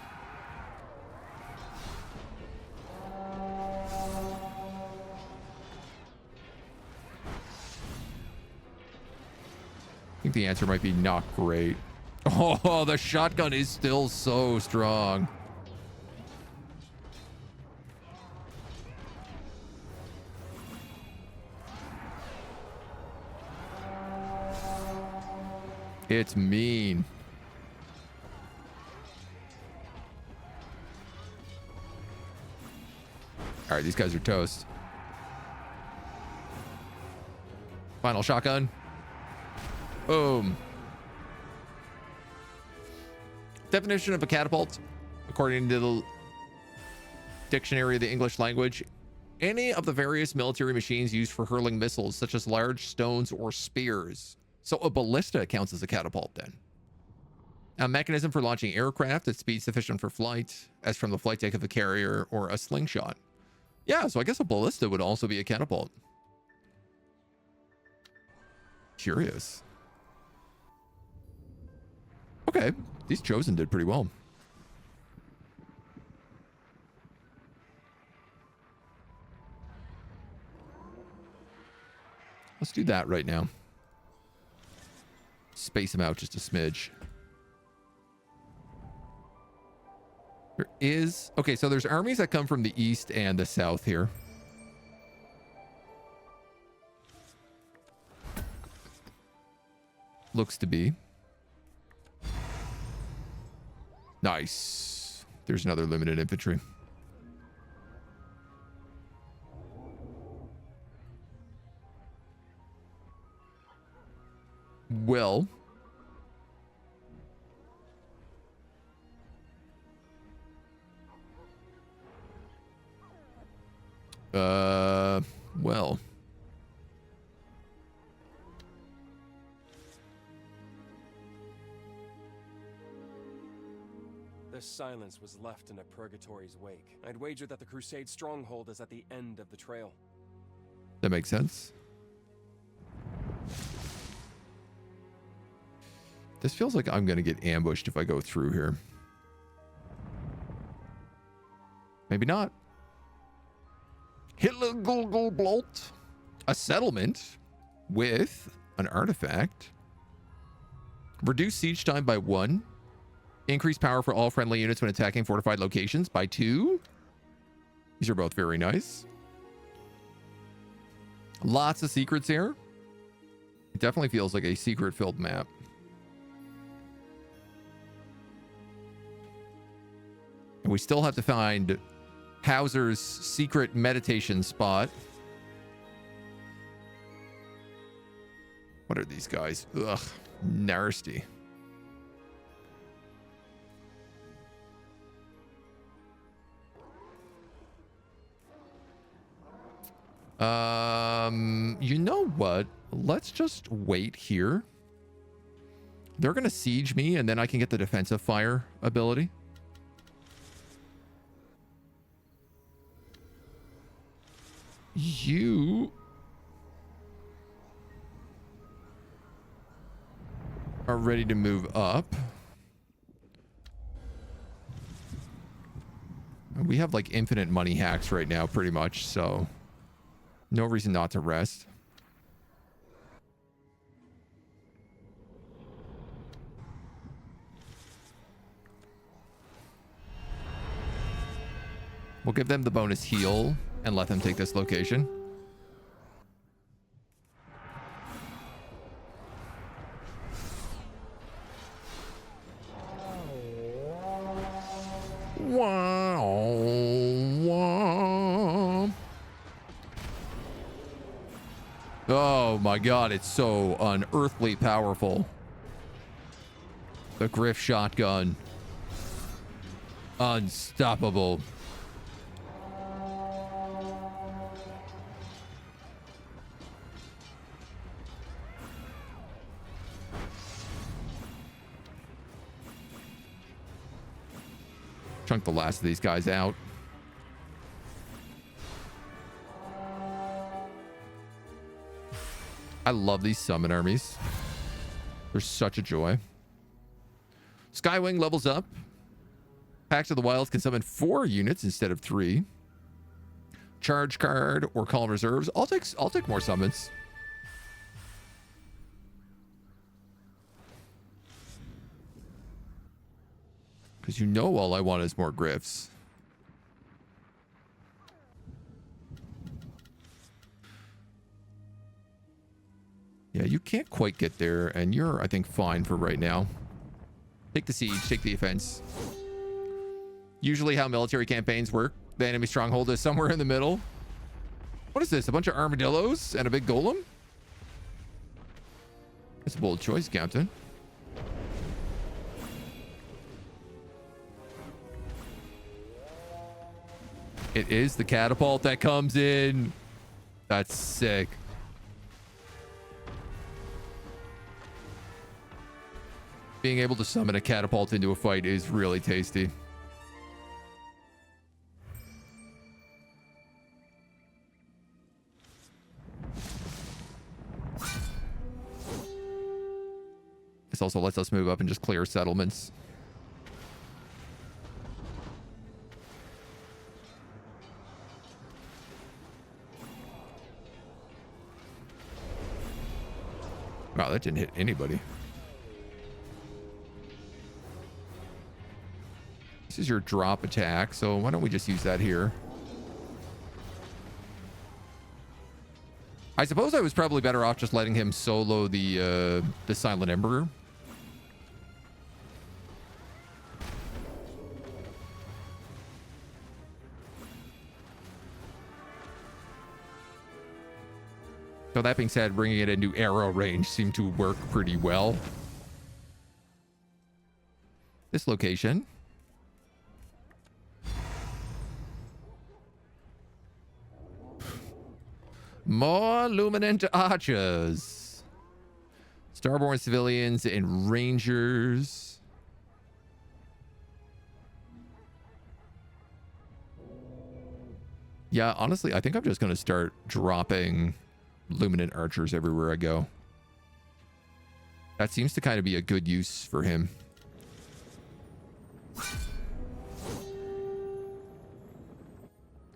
I think the answer might be not great. Oh, the shotgun is still so strong. It's mean. All right, these guys are toast. Final shotgun. Boom. Definition of a catapult, according to the dictionary of the English language: any of the various military machines used for hurling missiles, such as large stones or spears. So a ballista counts as a catapult then. A mechanism for launching aircraft at speed sufficient for flight, as from the flight deck of a carrier or a slingshot. Yeah, so I guess a ballista would also be a catapult. Curious. Okay, these chosen did pretty well. Let's do that right now. Space them out just a smidge. There is... Okay, so there's armies that come from the east and the south here. Looks to be. Nice. There's another limited infantry. Well, Well. This silence was left in a Purgatory's wake. I'd wager that the Crusade stronghold is at the end of the trail. That makes sense. This feels like I'm going to get ambushed if I go through here. Maybe not. Hitler Gulgulblolt. A settlement with an artifact. Reduce siege time by 1. Increase power for all friendly units when attacking fortified locations by 2. These are both very nice. Lots of secrets here. It definitely feels like a secret-filled map. And we still have to find Hauser's secret meditation spot. What are these guys? Ugh, nasty. You know what? Let's just wait here. They're gonna siege me, and then I can get the defensive fire ability. You are ready to move up. We have like infinite money hacks right now, pretty much, so no reason not to rest. We'll give them the bonus heal and let them take this location. Wow. Wow. Oh my god, it's so unearthly powerful. The Griff shotgun. Unstoppable. Chunk the last of these guys out. I love these summon armies. They're such a joy. Skywing levels up. Pact of the Wilds can summon 4 units instead of 3. Charge card or call reserves. I'll take more summons. Because you know all I want is more Griffs. Yeah, you can't quite get there, and you're, I think, fine for right now. Take the siege, take the offense. Usually how military campaigns work, the enemy stronghold is somewhere in the middle. What is this, a bunch of armadillos and a big golem? It's a bold choice, Captain. It is the catapult that comes in. That's sick. Being able to summon a catapult into a fight is really tasty. This also lets us move up and just clear settlements. Wow, that didn't hit anybody. This is your drop attack, so why don't we just use that here? I suppose I was probably better off just letting him solo the Silent Emperor. So that being said, bringing it into arrow range seemed to work pretty well. This location. More luminant archers. Starborn civilians and rangers. Yeah, honestly, I think I'm just going to start dropping luminant archers everywhere I go. That seems to kind of be a good use for him.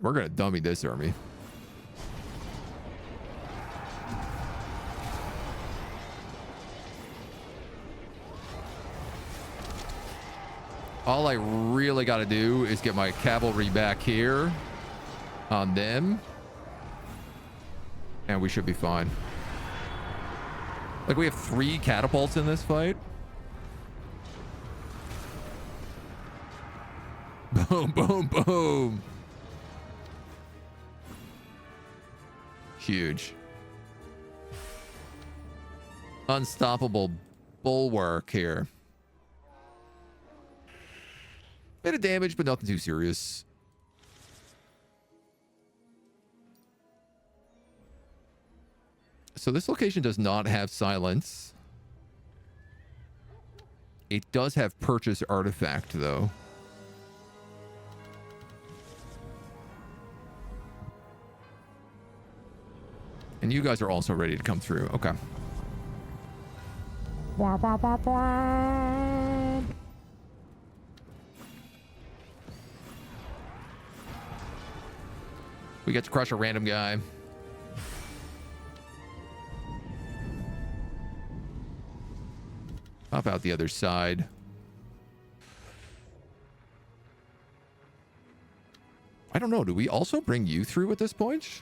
We're going to dummy this army. All I really got to do is get my cavalry back here on them. And we should be fine. Like, we have 3 catapults in this fight. Boom, boom, boom. Huge. Unstoppable bulwark here. Bit of damage, but nothing too serious. So this location does not have silence. It does have purchase artifact, though. And you guys are also ready to come through. Okay. We get to crush a random guy. Pop out the other side. I don't know. Do we also bring you through at this point?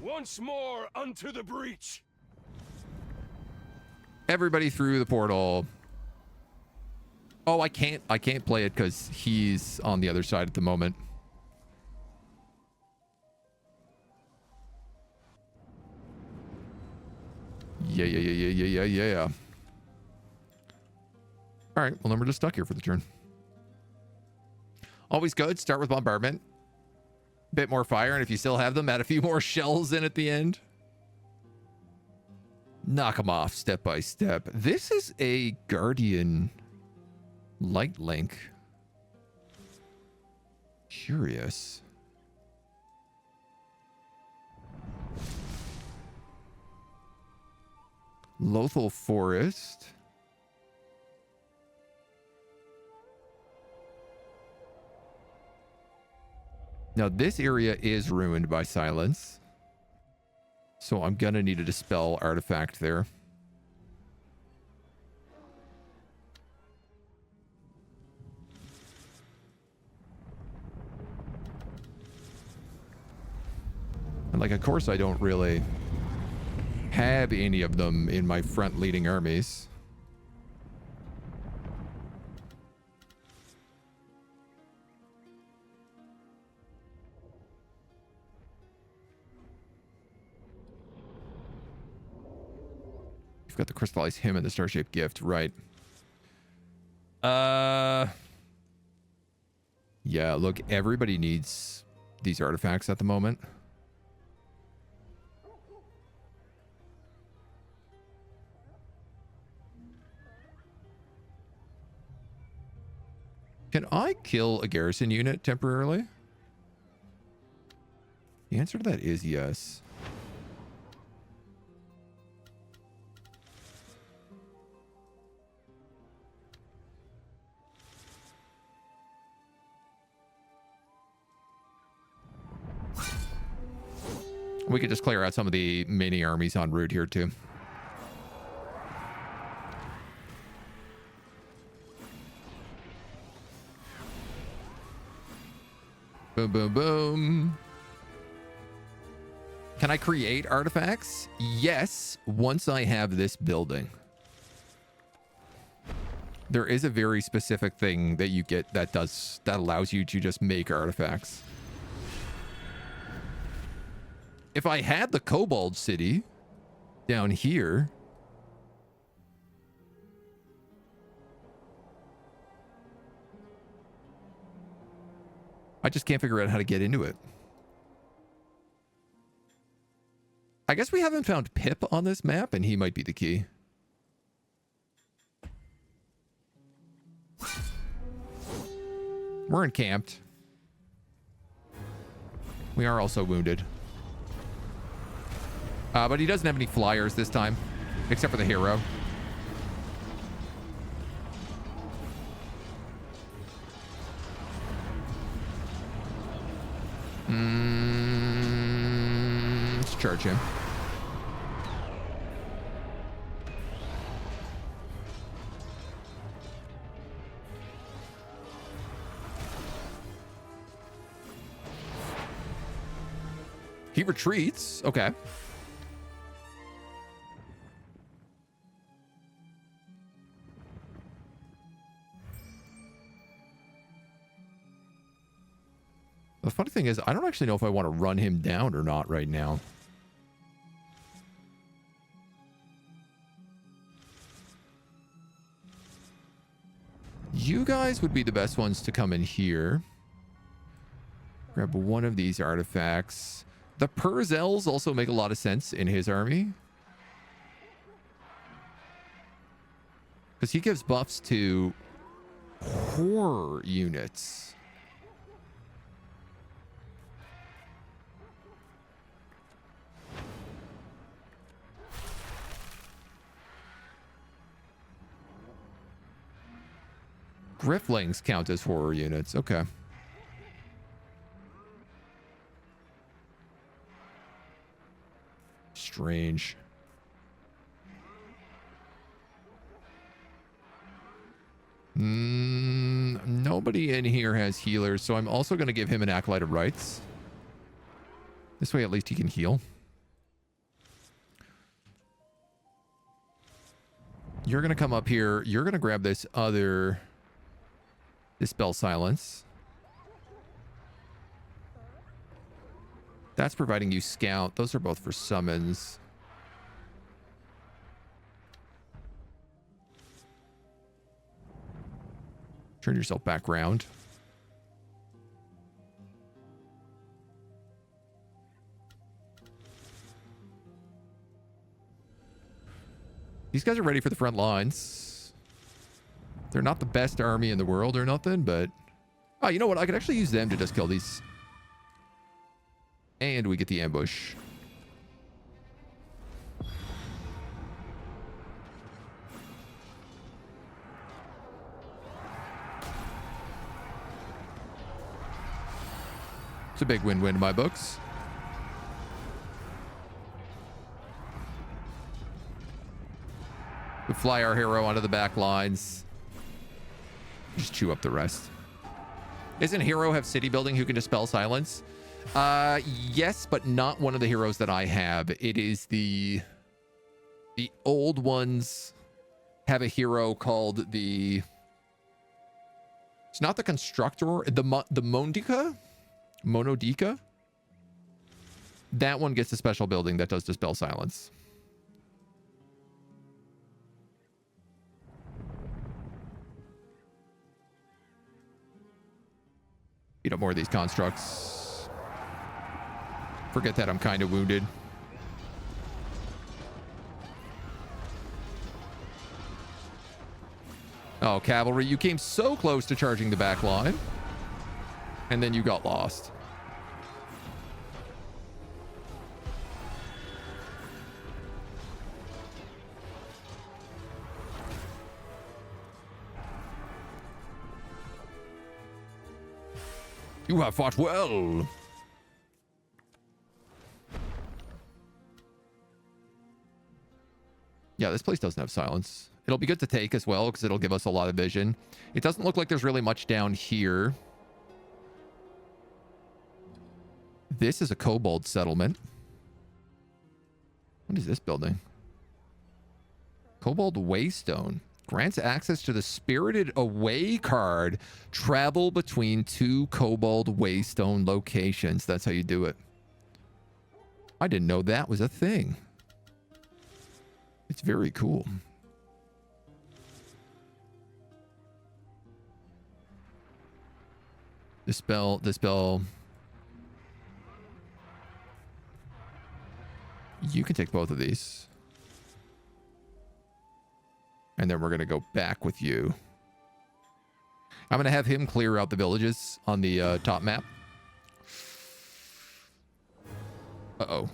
Once more unto the breach. Everybody through the portal. Oh, I can't play it because he's on the other side at the moment. Yeah. All right, well, then we're just stuck here for the turn. Always good. Start with bombardment. Bit more fire, and if you still have them, add a few more shells in at the end. Knock them off step by step. This is a Guardian light link. Curious. Lothal Forest. Now, this area is ruined by silence. So I'm going to need a dispel artifact there. And like, of course, I don't really have any of them in my front leading armies. You've got the crystallized hymn and the star-shaped gift, right? Yeah, look, everybody needs these artifacts at the moment. Can I kill a garrison unit temporarily? The answer to that is yes. We could just clear out some of the mini armies en route here too. Boom, boom, boom. Can I create artifacts? Yes, once I have this building. There is a very specific thing that you get that allows you to just make artifacts. If I had the Cobalt City down here, I just can't figure out how to get into it. I guess we haven't found Pip on this map, and he might be the key. We're encamped. We are also wounded. But he doesn't have any flyers this time, except for the hero. Let's charge him. He retreats. Okay. The funny thing is, I don't actually know if I want to run him down or not right now. You guys would be the best ones to come in here. Grab one of these artifacts. The Purzels also make a lot of sense in his army, because he gives buffs to horror units. Grifflings count as horror units. Okay. Strange. Nobody in here has healers, so I'm also going to give him an Acolyte of Rights. This way, at least he can heal. You're going to come up here. You're going to grab this other... Dispel Silence. That's providing you Scout. Those are both for summons. Turn yourself back around. These guys are ready for the front lines. They're not the best army in the world or nothing, but... Oh, you know what? I could actually use them to just kill these. And we get the ambush. It's a big win-win in my books. We fly our hero onto the back lines. Just chew up the rest. Isn't Hero have city building who can dispel silence? Yes, but not one of the heroes that I have. It is the old ones have a hero called the... It's not the Constructor. The Monodica? Monodica? That one gets a special building that does dispel silence. Beat up more of these constructs. Forget that I'm kind of wounded. Oh, cavalry, you came so close to charging the back line. And then you got lost. You have fought well. Yeah, this place doesn't have silence. It'll be good to take as well, because it'll give us a lot of vision. It doesn't look like there's really much down here. This is a Cobalt settlement. What is this building? Cobalt Waystone. Grants access to the Spirited Away card. Travel between 2 Cobalt Waystone locations. That's how you do it. I didn't know that was a thing. It's very cool. Dispel. You can take both of these. And then we're going to go back with you. I'm going to have him clear out the villages on the top map. Uh-oh.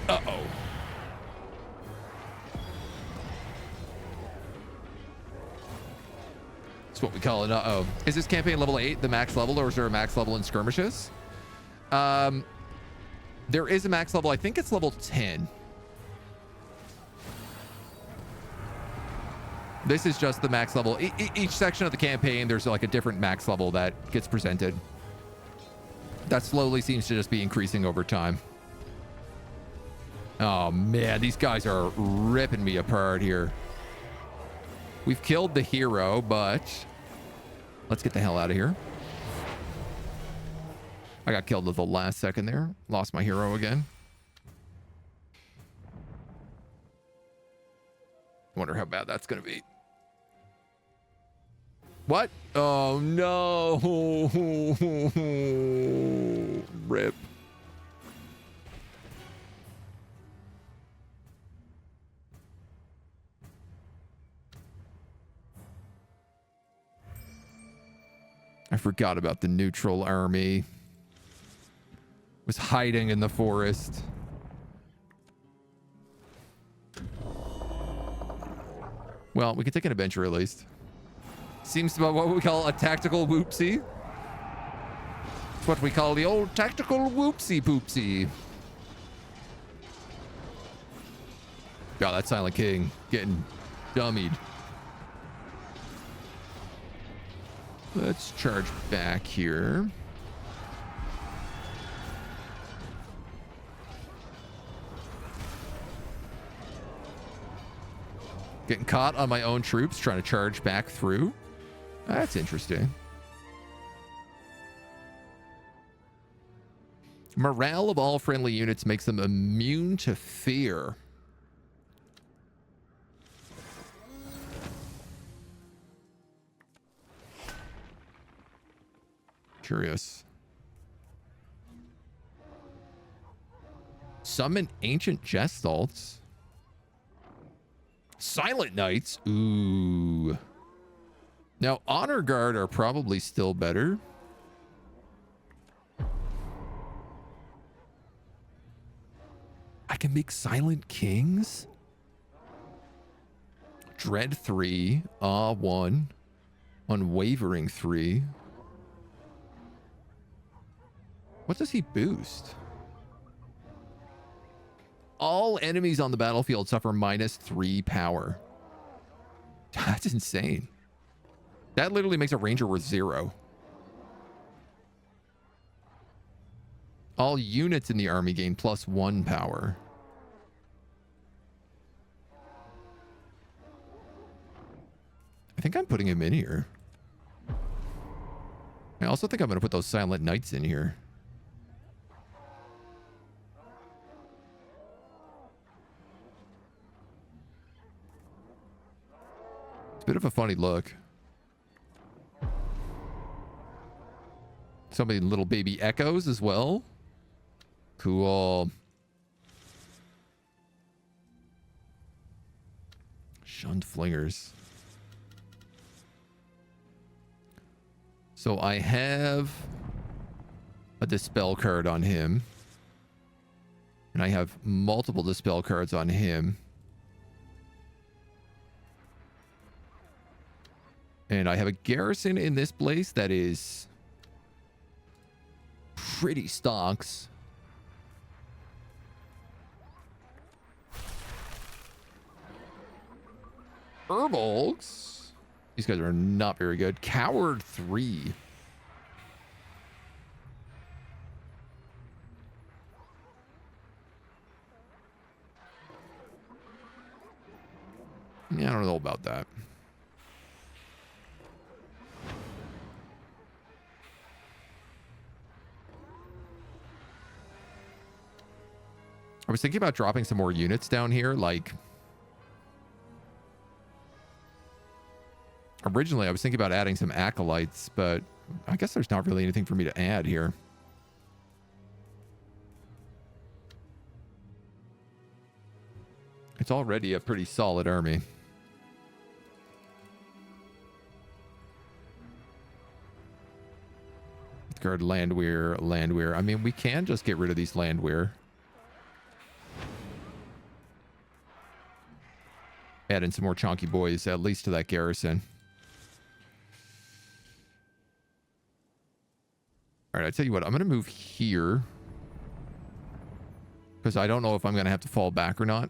Uh-oh. That's what we call it. Uh-oh. Is this campaign level 8, the max level, or is there a max level in skirmishes? There is a max level. I think it's level 10. This is just the max level. Each section of the campaign, there's like a different max level that gets presented. That slowly seems to just be increasing over time. Oh man, these guys are ripping me apart here. We've killed the hero, but let's get the hell out of here. I got killed at the last second there. Lost my hero again. Wonder how bad that's going to be. What? Oh, no. Rip. I forgot about the neutral army. Was hiding in the forest. Well, we can take an adventure at least. Seems about what we call a tactical whoopsie. It's what we call the old tactical whoopsie poopsie. God, that Silent King getting dummied. Let's charge back here. Getting caught on my own troops trying to charge back through. That's interesting. Morale of all friendly units makes them immune to fear. Curious. Summon ancient gestalts. Silent Knights. Ooh. Now, Honor Guard are probably still better. I can make Silent Kings. Dread 3. Awe 1. Unwavering 3. What does he boost? All enemies on the battlefield suffer -3 power. That's insane. That literally makes a ranger worth 0. All units in the army gain +1 power. I think I'm putting him in here. I also think I'm going to put those Silent Knights in here. Bit of a funny look. So many little baby echoes as well. Cool. Shunned flingers. So I have a dispel card on him. And I have multiple dispel cards on him. And I have a garrison in this place that is pretty stonks. Urbolgs. These guys are not very good. Coward 3. Yeah, I don't know about that. I was thinking about dropping some more units down here, like Originally, I was thinking about adding some acolytes, but I guess there's not really anything for me to add here. It's already a pretty solid army. Guard landwehr, landwehr. I mean, we can just get rid of these landwehr. Add in some more chonky boys, at least to that garrison. All right, I tell you what, I'm going to move here. Because I don't know if I'm going to have to fall back or not.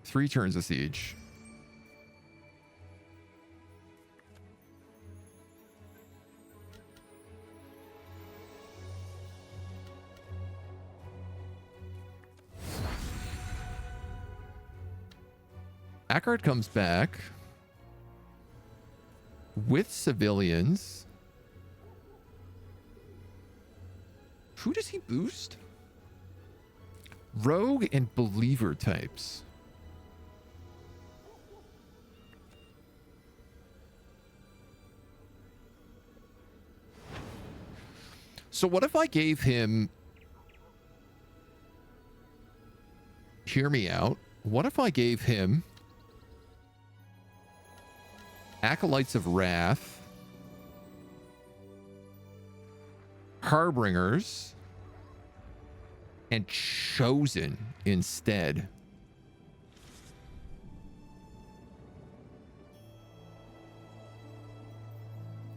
3 turns of siege. Ackard comes back with civilians. Who does he boost? Rogue and believer types. So what if I gave him... Hear me out. What if I gave him... Acolytes of Wrath, Harbingers, and Chosen instead?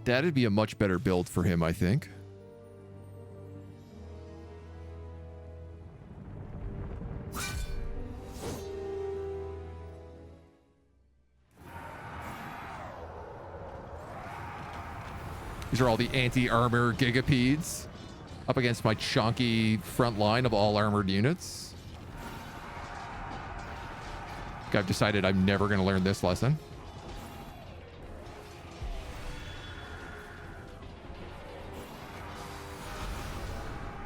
That'd be a much better build for him, I think. These are all the anti-armor gigapedes up against my chonky front line of all armored units. I've decided I'm never going to learn this lesson.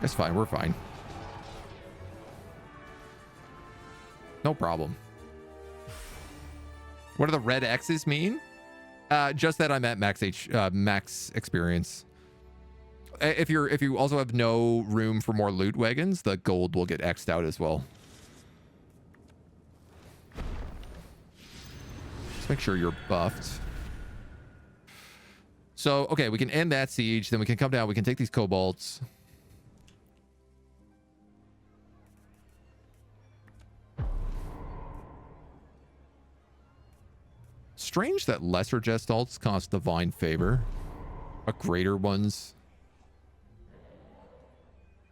That's fine. We're fine. No problem. What do the red X's mean? Just that I'm at max experience. If you also have no room for more loot wagons, the gold will get X'd out as well. Just make sure you're buffed. So, okay, we can end that siege. Then we can come down. We can take these Cobalts. Strange that lesser gestalts cost divine favor, but greater ones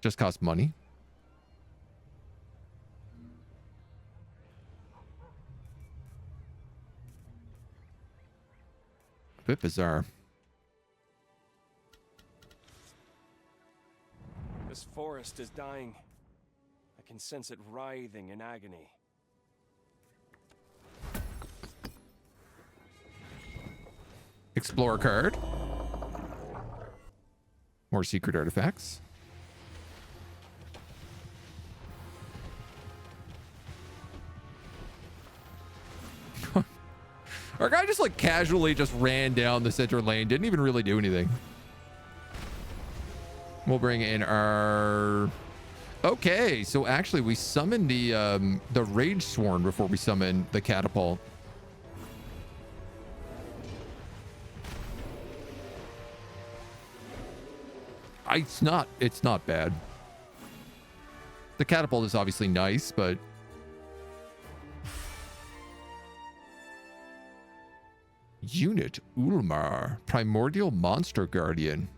just cost money. A bit bizarre. This forest is dying. I can sense it writhing in agony. Explorer card. More secret artifacts. Our guy just like casually just ran down the center lane. Didn't even really do anything. We'll bring in our... Okay, so actually we summoned the Rage Sworn before we summoned the Catapult. It's not bad. The Catapult is obviously nice, but Unit Ulmar, Primordial Monster Guardian.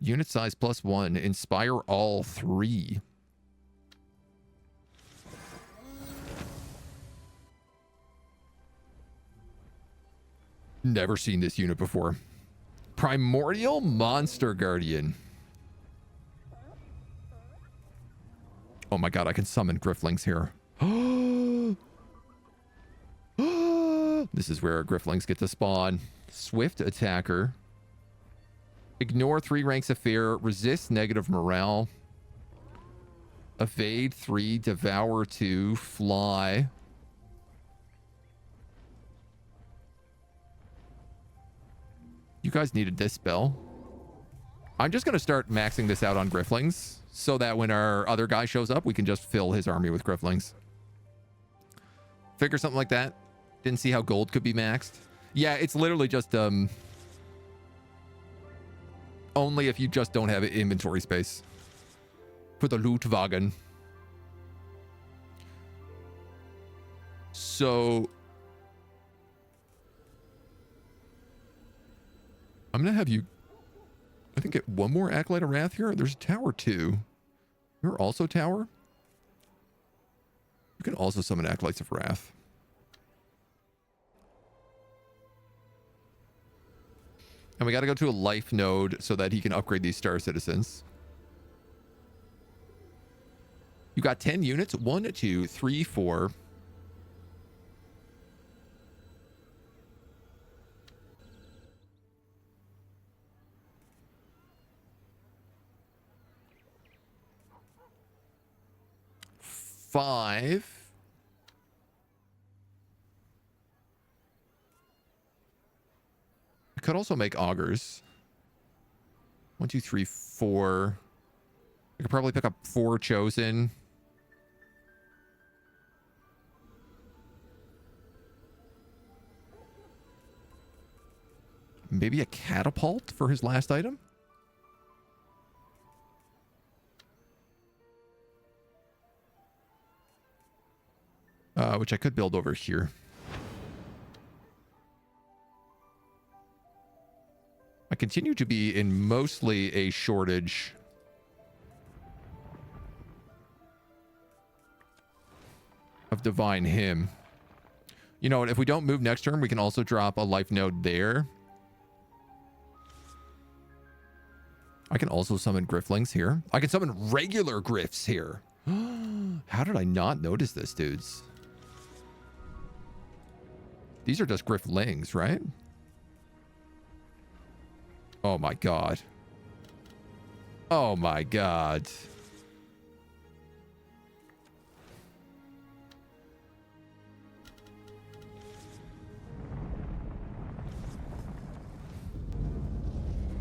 Unit size +1, inspire all 3. Never seen this unit before. Primordial Monster Guardian. Oh my god, I can summon Grifflings here. This is where Grifflings get to spawn. Swift attacker. Ignore 3 ranks of fear. Resist negative morale. Evade 3. Devour 2. Fly. guys needed this spell. I'm just going to start maxing this out on Grifflings so that when our other guy shows up, we can just fill his army with Grifflings. Figure something like that. Didn't see how gold could be maxed. Yeah, it's literally just only if you just don't have inventory space for the loot wagon. So I'm gonna have you, I think, get one more Acolyte of Wrath here. There's a tower too. You're also tower. You can also summon Acolytes of Wrath. And we got to go to a life node so that he can upgrade these Star Citizens. You got 10 units. 1, 2, 3, 4. Five. I could also make augers. 1, 2, 3, 4. I could probably pick up 4 chosen. Maybe a catapult for his last item. Which I could build over here. I continue to be in mostly a shortage of Divine Hymn. You know what? If we don't move next turn, we can also drop a life node there. I can also summon Grifflings here. I can summon regular Griffs here. How did I not notice this, dudes? These are just Grifflings, right? Oh my god. Oh my god.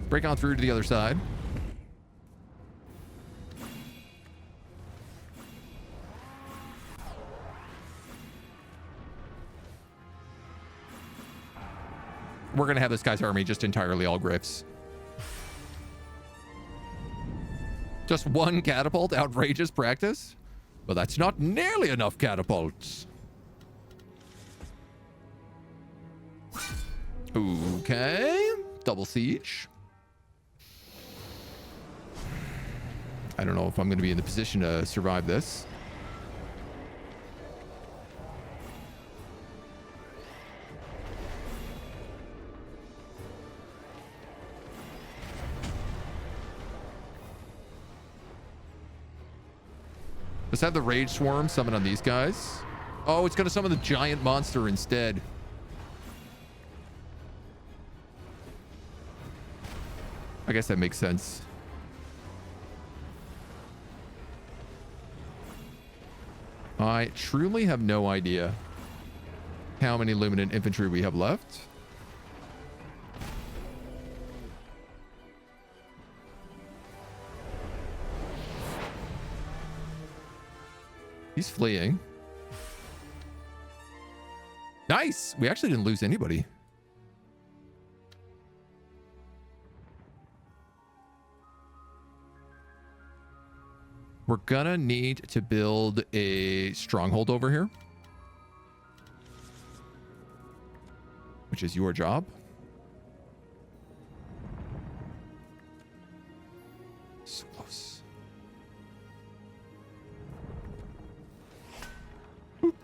Break on through to the other side. We're going to have this guy's army just entirely all Griffs. Just 1 catapult? Outrageous practice? Well, that's not nearly enough catapults. Okay. Double siege. I don't know if I'm going to be in the position to survive this. Let's have the Rage Swarm summon on these guys. Oh, it's going to summon the giant monster instead. I guess that makes sense. I truly have no idea how many Luminant infantry we have left. He's fleeing. Nice! We actually didn't lose anybody. We're gonna need to build a stronghold over here, which is your job. So close. Boop.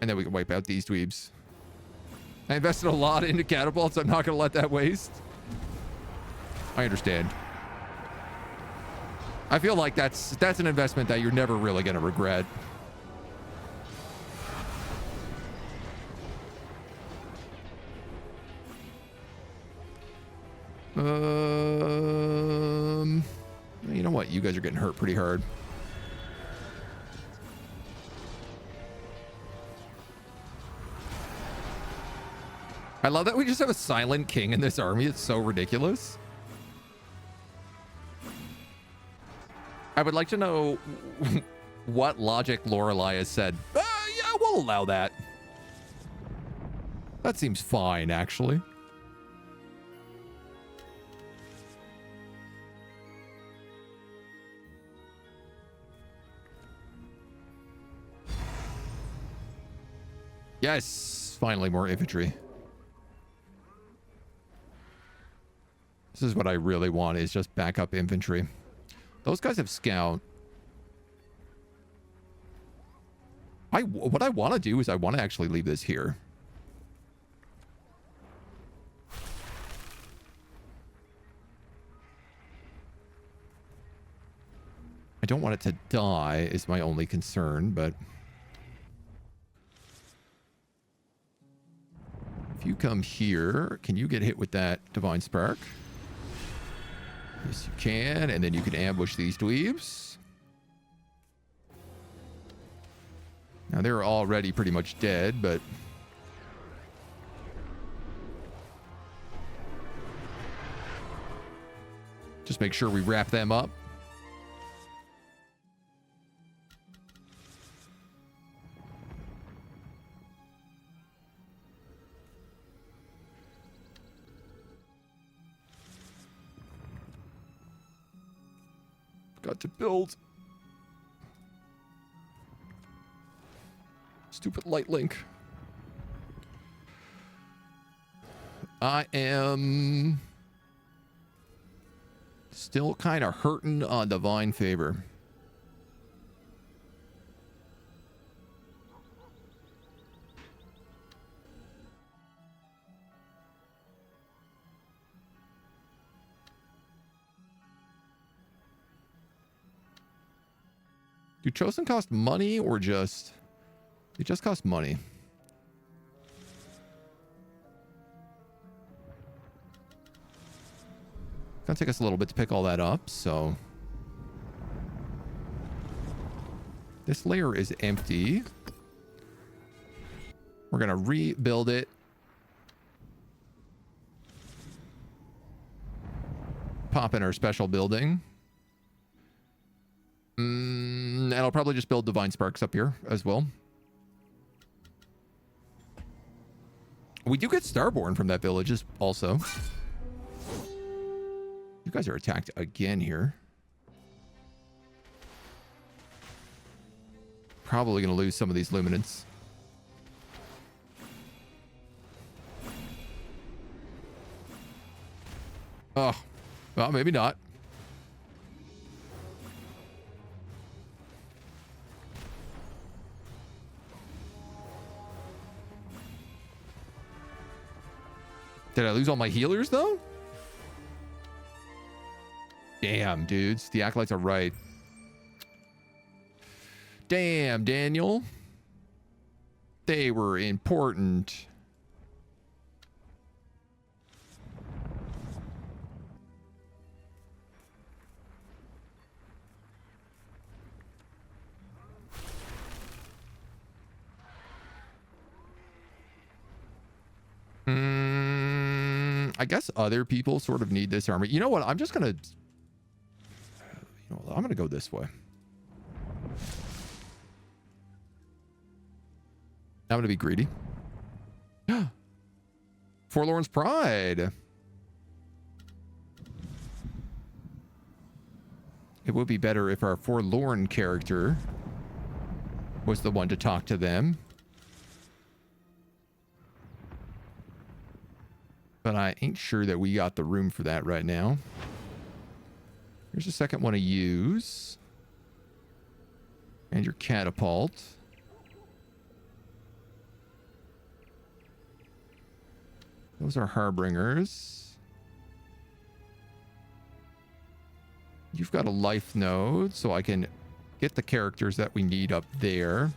And then we can wipe out these dweebs. I invested a lot into catapults. I'm not gonna let that waste. I understand. I feel like that's an investment that you're never really going to regret. You know what? You guys are getting hurt pretty hard. I love that we just have a silent king in this army. It's so ridiculous. I would like to know what logic Lorelei has said. Yeah, we'll allow that. That seems fine, actually. Yes, finally more infantry. This is what I really want, is just backup infantry. Those guys have scout. What I want to do is I want to actually leave this here. I don't want it to die is my only concern, but if you come here, can you get hit with that Divine Spark? Yes, you can, and then you can ambush these dweebs. Now, they're already pretty much dead, but just make sure we wrap them up. Got to build. Stupid light link. I am still kind of hurting on divine favor. Do chosen cost money or just... They just cost money. Gonna take us a little bit to pick all that up, so... This layer is empty. We're gonna rebuild it. Pop in our special building. And I'll probably just build Divine Sparks up here as well. We do get Starborn from that village also. You guys are attacked again here. Probably going to lose some of these Luminants. Oh, well, maybe not. Did I lose all my healers, though? Damn, dudes. The Acolytes are right. Damn, Daniel. They were important. I guess other people sort of need this army. You know what? I'm just gonna... I'm gonna go this way. I'm gonna be greedy. Forlorn's Pride. It would be better if our forlorn character was the one to talk to them. But I ain't sure that we got the room for that right now. Here's a second one to use. And your catapult. Those are harbingers. You've got a life node, so I can get the characters that we need up there.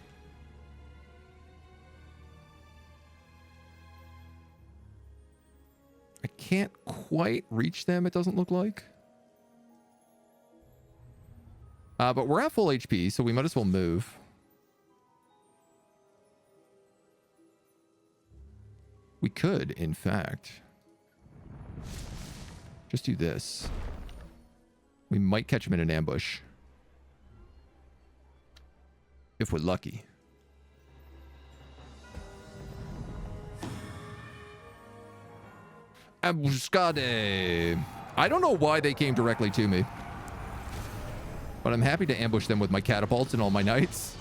I can't quite reach them, it doesn't look like. But we're at full HP, so we might as well move. We could, in fact, just do this. We might catch him in an ambush. If we're lucky. Ambuscade. I don't know why they came directly to me, but I'm happy to ambush them with my catapults and all my knights.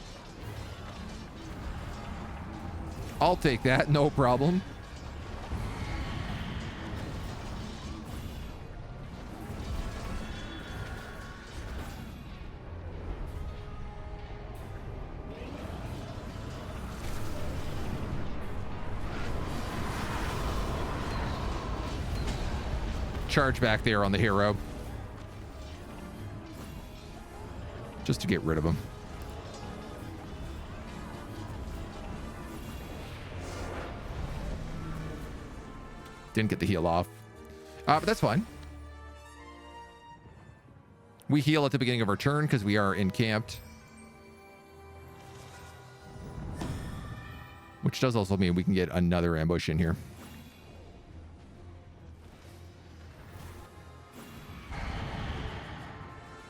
I'll take that, no problem. Charge back there on the hero. Just to get rid of him. Didn't get the heal off. But that's fine. We heal at the beginning of our turn because we are encamped. Which does also mean we can get another ambush in here.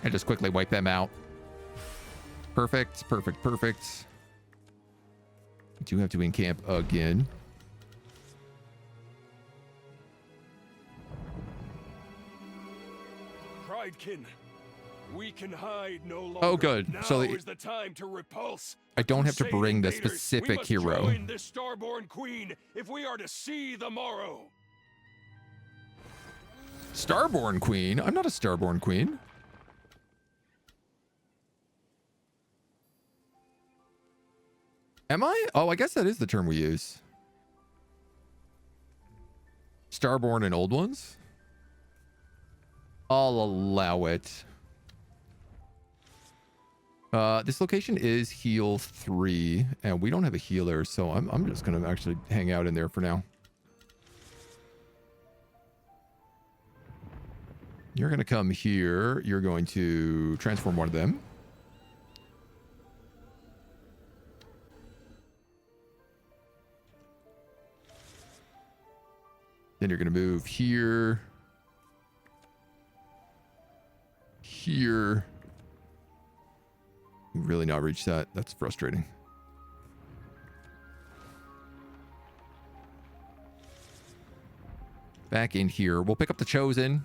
And just quickly wipe them out. Perfect, perfect, perfect. We do have to encamp again. Pridekin, we can hide no longer. Oh, good. Now So is the time to repulse. I don't have to Crusade bring the invaders. specific we must hero. Join this starborn queen if we are to see the morrow. Starborn Queen? I'm not a Starborn Queen. Am I? Oh, I guess that is the term we use. Starborn and old ones? I'll allow it. This location is heal 3, and we don't have a healer, so I'm just going to actually hang out in there for now. You're going to come here. You're going to transform one of them. Then you're going to move here. Here. You really not reach that. That's frustrating. Back in here. We'll pick up the Chosen.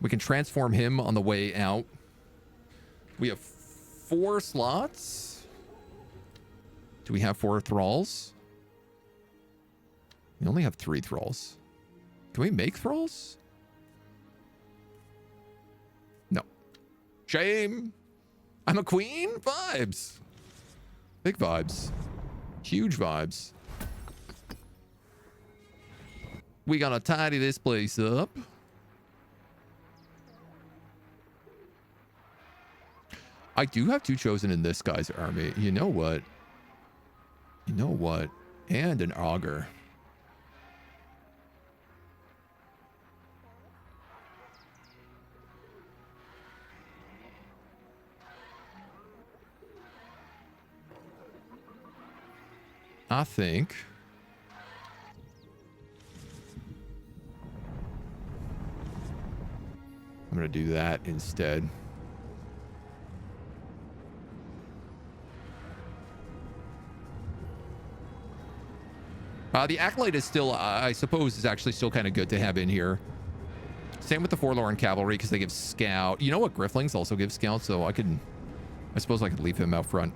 We can transform him on the way out. We have 4 slots. Do we have 4 thralls? We only have 3 thralls. Can we make thralls? No. Shame. I'm a queen? Vibes. Big vibes. Huge vibes. We gotta tidy this place up. I do have 2 chosen in this guy's army. You know what? You know what? And an augur. I think I'm going to do that instead. The Acolyte is still, I suppose, is actually still kind of good to have in here. Same with the Forlorn Cavalry, because they give Scout. You know what? Grifflings also give Scout, so I suppose I could leave him out front.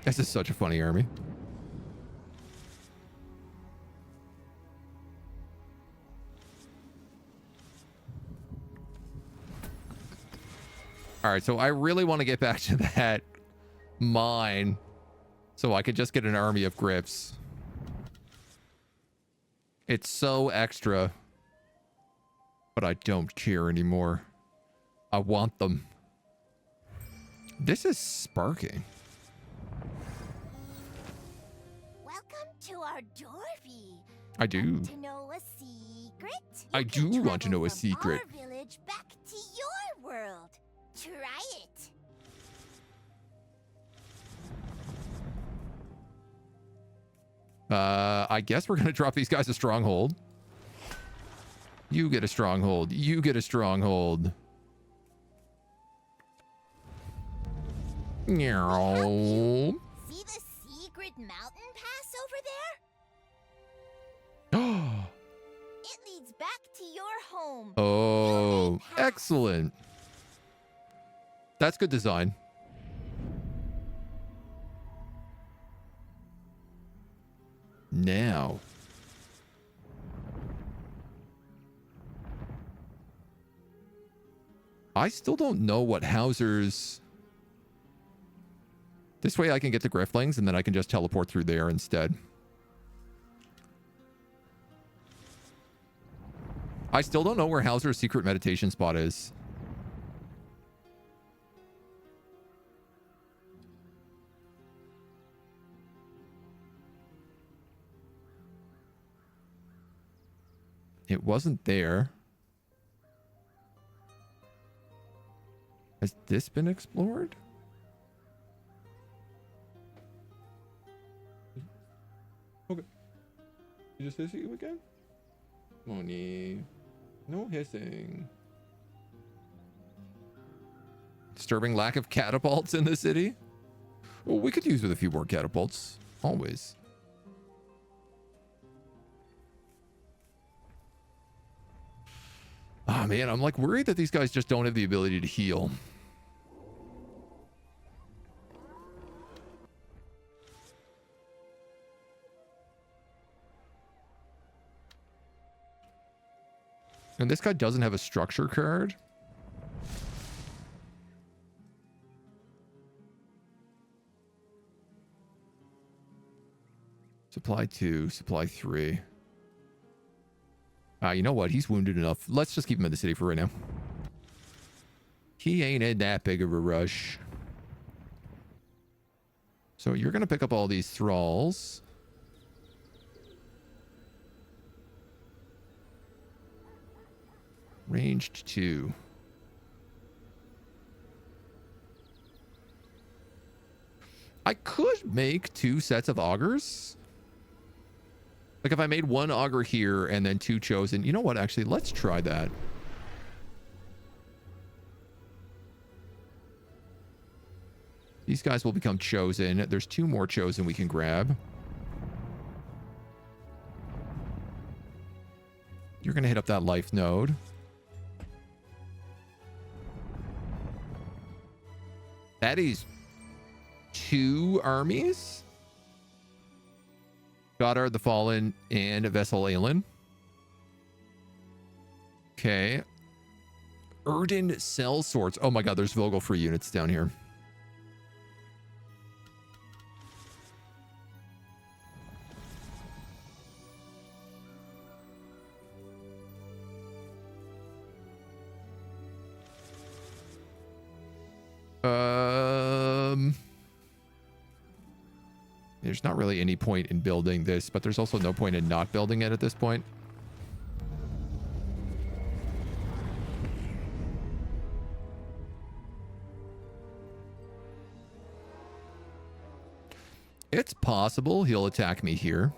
This is such a funny army. All right, so I really want to get back to that mine so I could just get an army of grips. It's so extra, but I don't care anymore. I want them. This is sparking. Welcome to our Dorby. I do. Want to know a secret? I You can do want to travel know a from secret. Our village back to your world. Try it. I guess we're going to drop these guys a stronghold. You get a stronghold. You get a stronghold. Meow. See the secret mountain pass over there? It leads back to your home. Oh, excellent. That's good design. Now. I still don't know what Hauser's... This way I can get the Grifflings and then I can just teleport through there instead. I still don't know where Hauser's secret meditation spot is. It wasn't there. Has this been explored? Okay. You just hissing you again? Moni. No hissing. Disturbing lack of catapults in the city? Well, we could use with a few more catapults. Always. Oh man, I'm like worried that these guys just don't have the ability to heal. And this guy doesn't have a structure card. Supply 2, supply 3. You know what? He's wounded enough. Let's just keep him in the city for right now. He ain't in that big of a rush. So you're going to pick up all these thralls. Ranged 2. I could make 2 sets of augurs. Like if I made 1 augur here and then 2 chosen. You know what? Actually, let's try that. These guys will become chosen. There's 2 more chosen we can grab. You're going to hit up that life node. That is 2 armies. Goddard the Fallen and Vessel Aelin. Okay. Erden Cell Swords. Oh my god, there's Vogel free units down here. There's not really any point in building this, but there's also no point in not building it at this point. It's possible he'll attack me here.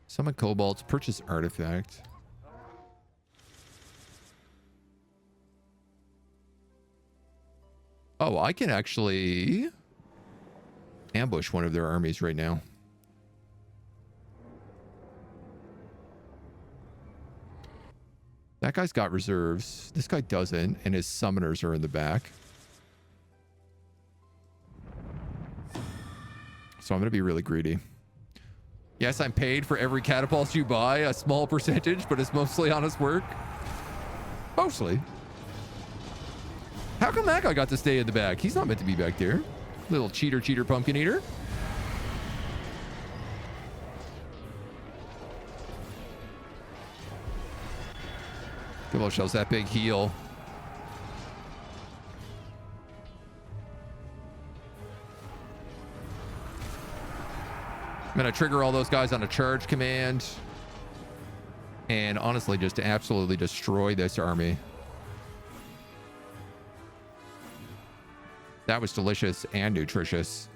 Summon Cobalt's purchase artifact. Oh, I can actually ambush one of their armies right now. That guy's got reserves. This guy doesn't, and his summoners are in the back. So I'm going to be really greedy. Yes, I'm paid for every catapult you buy, a small percentage, but it's mostly honest work. Mostly. How come that guy got to stay in the back? He's not meant to be back there. Little cheater pumpkin eater. Cobalt shows that big heal. I'm going to trigger all those guys on a charge command. And honestly, just to absolutely destroy this army. That was delicious and nutritious.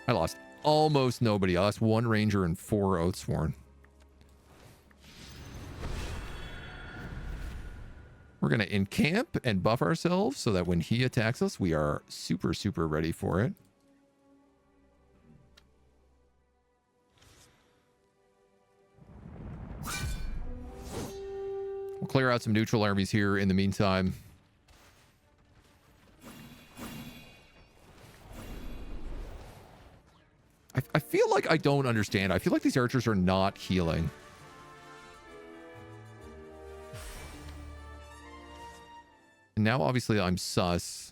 I lost almost nobody. I lost 1 ranger and 4 oathsworn. We're going to encamp and buff ourselves so that when he attacks us, we are super, super ready for it. We'll clear out some neutral armies here in the meantime. I feel like I don't understand. I feel like these archers are not healing. And now, obviously, I'm sus.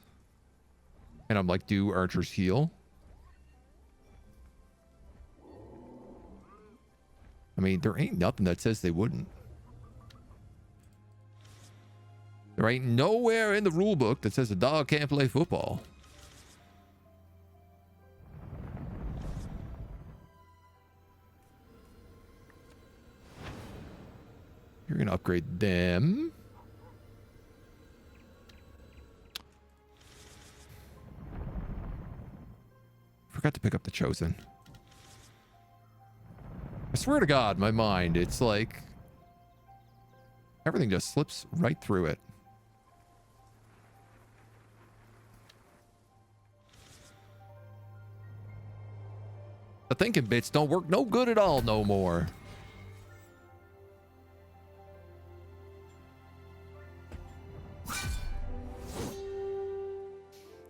And I'm like, do archers heal? I mean, there ain't nothing that says they wouldn't. There ain't nowhere in the rule book that says a dog can't play football. You're going to upgrade them. Forgot to pick up the Chosen. I swear to God, my mind, it's like everything just slips right through it. The thinking bits don't work no good at all no more.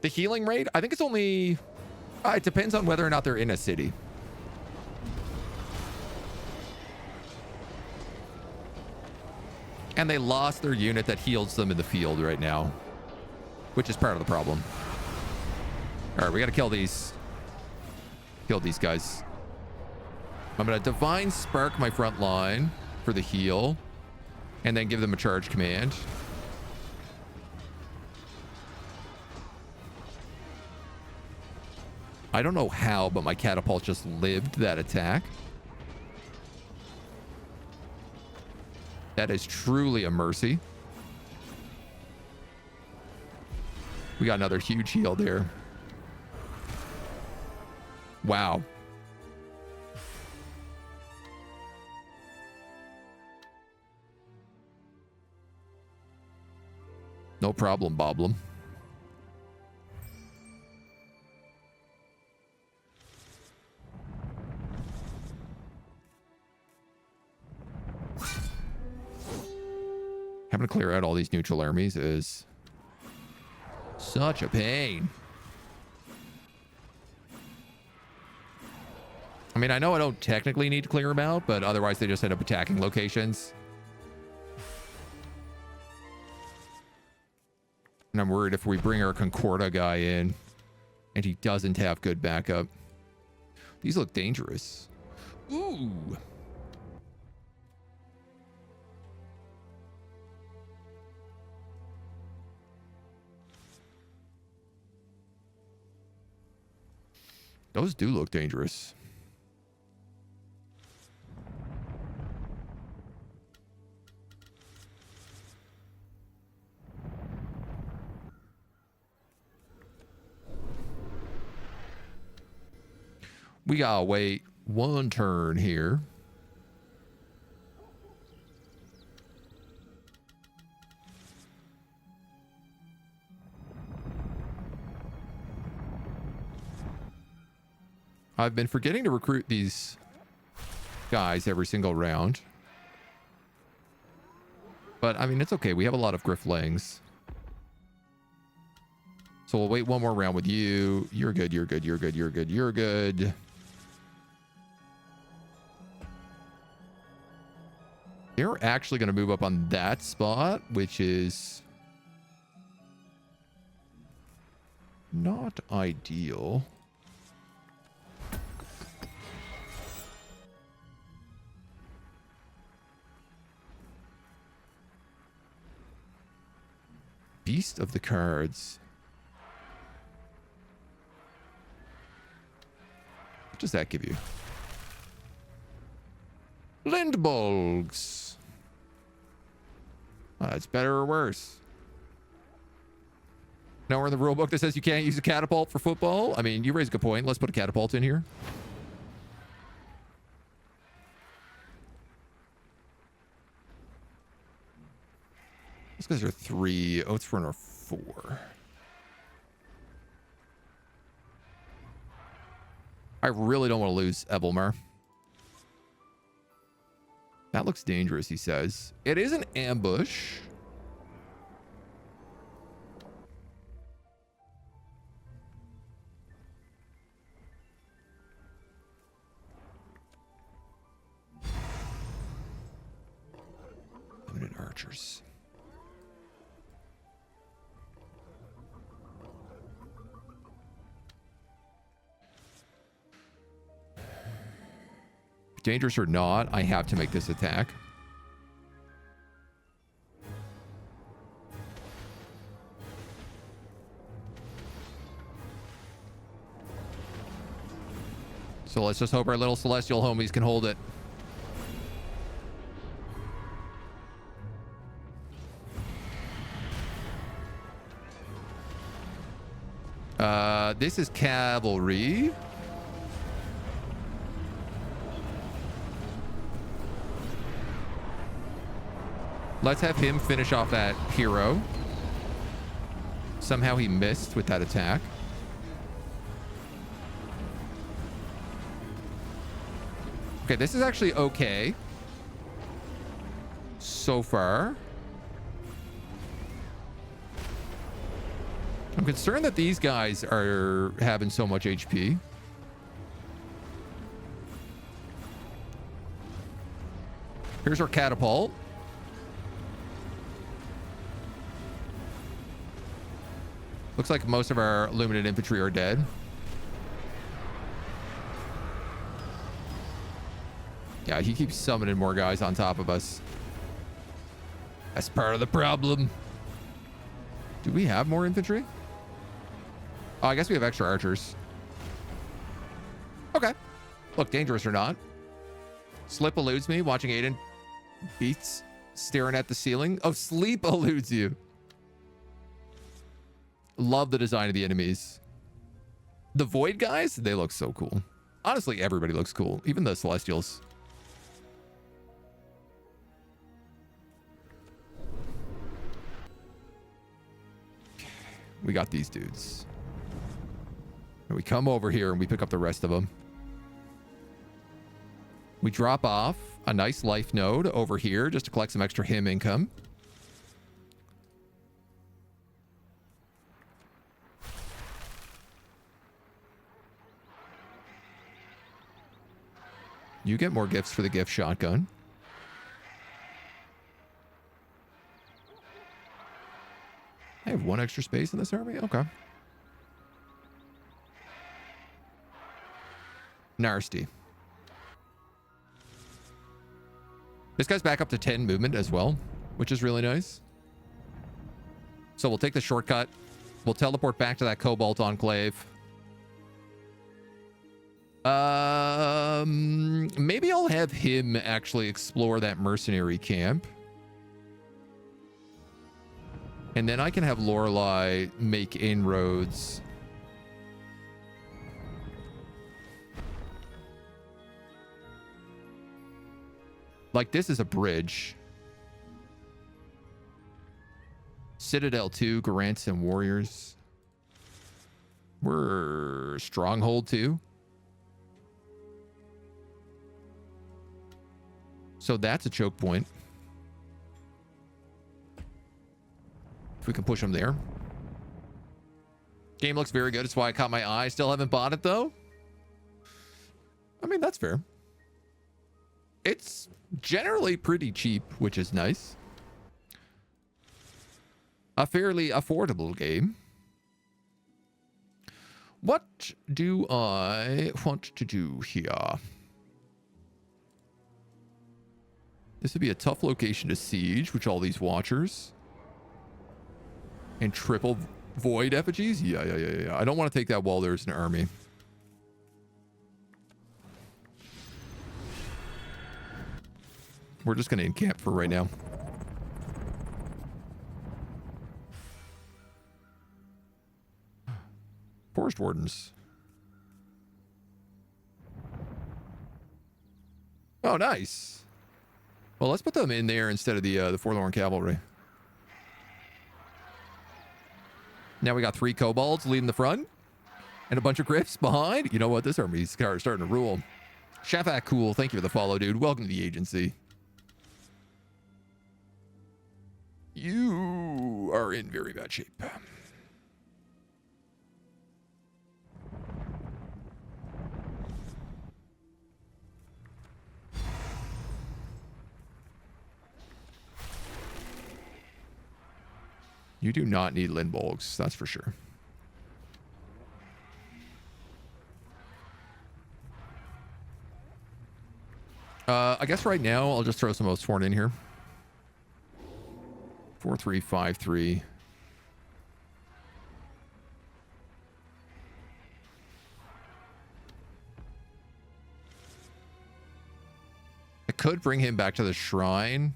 The healing rate, I think it's only... it depends on whether or not they're in a city. And they lost their unit that heals them in the field right now, which is part of the problem. All right, we got to kill these. Kill these guys. I'm going to Divine Spark my front line for the heal, and then give them a charge command. I don't know how, but my catapult just lived that attack. That is truly a mercy. We got another huge heal there. Wow. No problem, Boblem. Having to clear out all these neutral armies is such a pain. I mean, I know I don't technically need to clear them out, but otherwise they just end up attacking locations. And I'm worried if we bring our Concorda guy in and he doesn't have good backup. These look dangerous. Ooh. Those do look dangerous. We gotta wait one turn here. I've been forgetting to recruit these guys every single round. But, I mean, it's okay. We have a lot of Grifflings. So we'll wait one more round with you. You're good, you're good, you're good, you're good, you're good. They're actually going to move up on that spot, which is not ideal. Beast of the Cards. What does that give you? Lindbolgs. It's better or worse? Nowhere in the rule book that says you can't use a catapult for football. I mean, you raise a good point. Let's put a catapult in here. These guys are 3. Oath's Run are 4. I really don't want to lose Ebelmar. That looks dangerous, he says. It is an ambush. Limited archers. Dangerous or not, I have to make this attack. So let's just hope our little celestial homies can hold it. This is cavalry. Let's have him finish off that hero. Somehow he missed with that attack. Okay, this is actually okay so far. I'm concerned that these guys are having so much HP. Here's our catapult. Looks like most of our illuminated infantry are dead. Yeah, he keeps summoning more guys on top of us. That's part of the problem. Do we have more infantry? Oh, I guess we have extra archers. Okay. Look, dangerous or not. Slip eludes me, watching Aiden beats, staring at the ceiling. Oh, sleep eludes you. Love the design of the enemies. The Void guys, they look so cool. Honestly, everybody looks cool. Even the Celestials. We got these dudes. And we come over here and we pick up the rest of them. We drop off a nice life node over here just to collect some extra him income. You get more gifts for the gift shotgun. I have 1 extra space in this army? Okay. Nasty. This guy's back up to 10 movement as well, which is really nice. So we'll take the shortcut. We'll teleport back to that Cobalt Enclave. Maybe I'll have him actually explore that mercenary camp. And then I can have Lorelei make inroads. Like, this is a bridge. Citadel 2, Garants and Warriors. We're Stronghold 2. So that's a choke point. If we can push them there. Game looks very good. It's why I caught my eye. Still haven't bought it, though. I mean, that's fair. It's generally pretty cheap, which is nice. A fairly affordable game. What do I want to do here? This would be a tough location to siege, which all these watchers. And triple void effigies? Yeah. I don't want to take that while there's an army. We're just going to encamp for right now. forest wardens. Oh, nice. Well, let's put them in there instead of the Forlorn Cavalry. Now we got 3 Cobalts leading the front and a bunch of Griffs behind. You know what? This army's starting to rule. Shafak Cool, thank you for the follow, dude. Welcome to the agency. You are in very bad shape. You do not need Lindbolgs, that's for sure. I guess right now I'll just throw some Oathsworn in here. 4-3-5-3. I could bring him back to the shrine.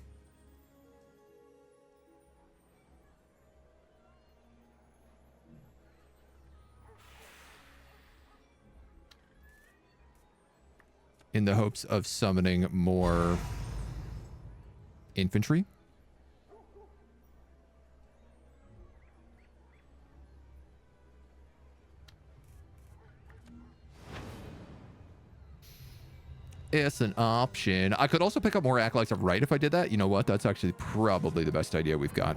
In the hopes of summoning more infantry. It's an option. I could also pick up more Acolytes of Right if I did that. You know what? That's actually probably the best idea we've got.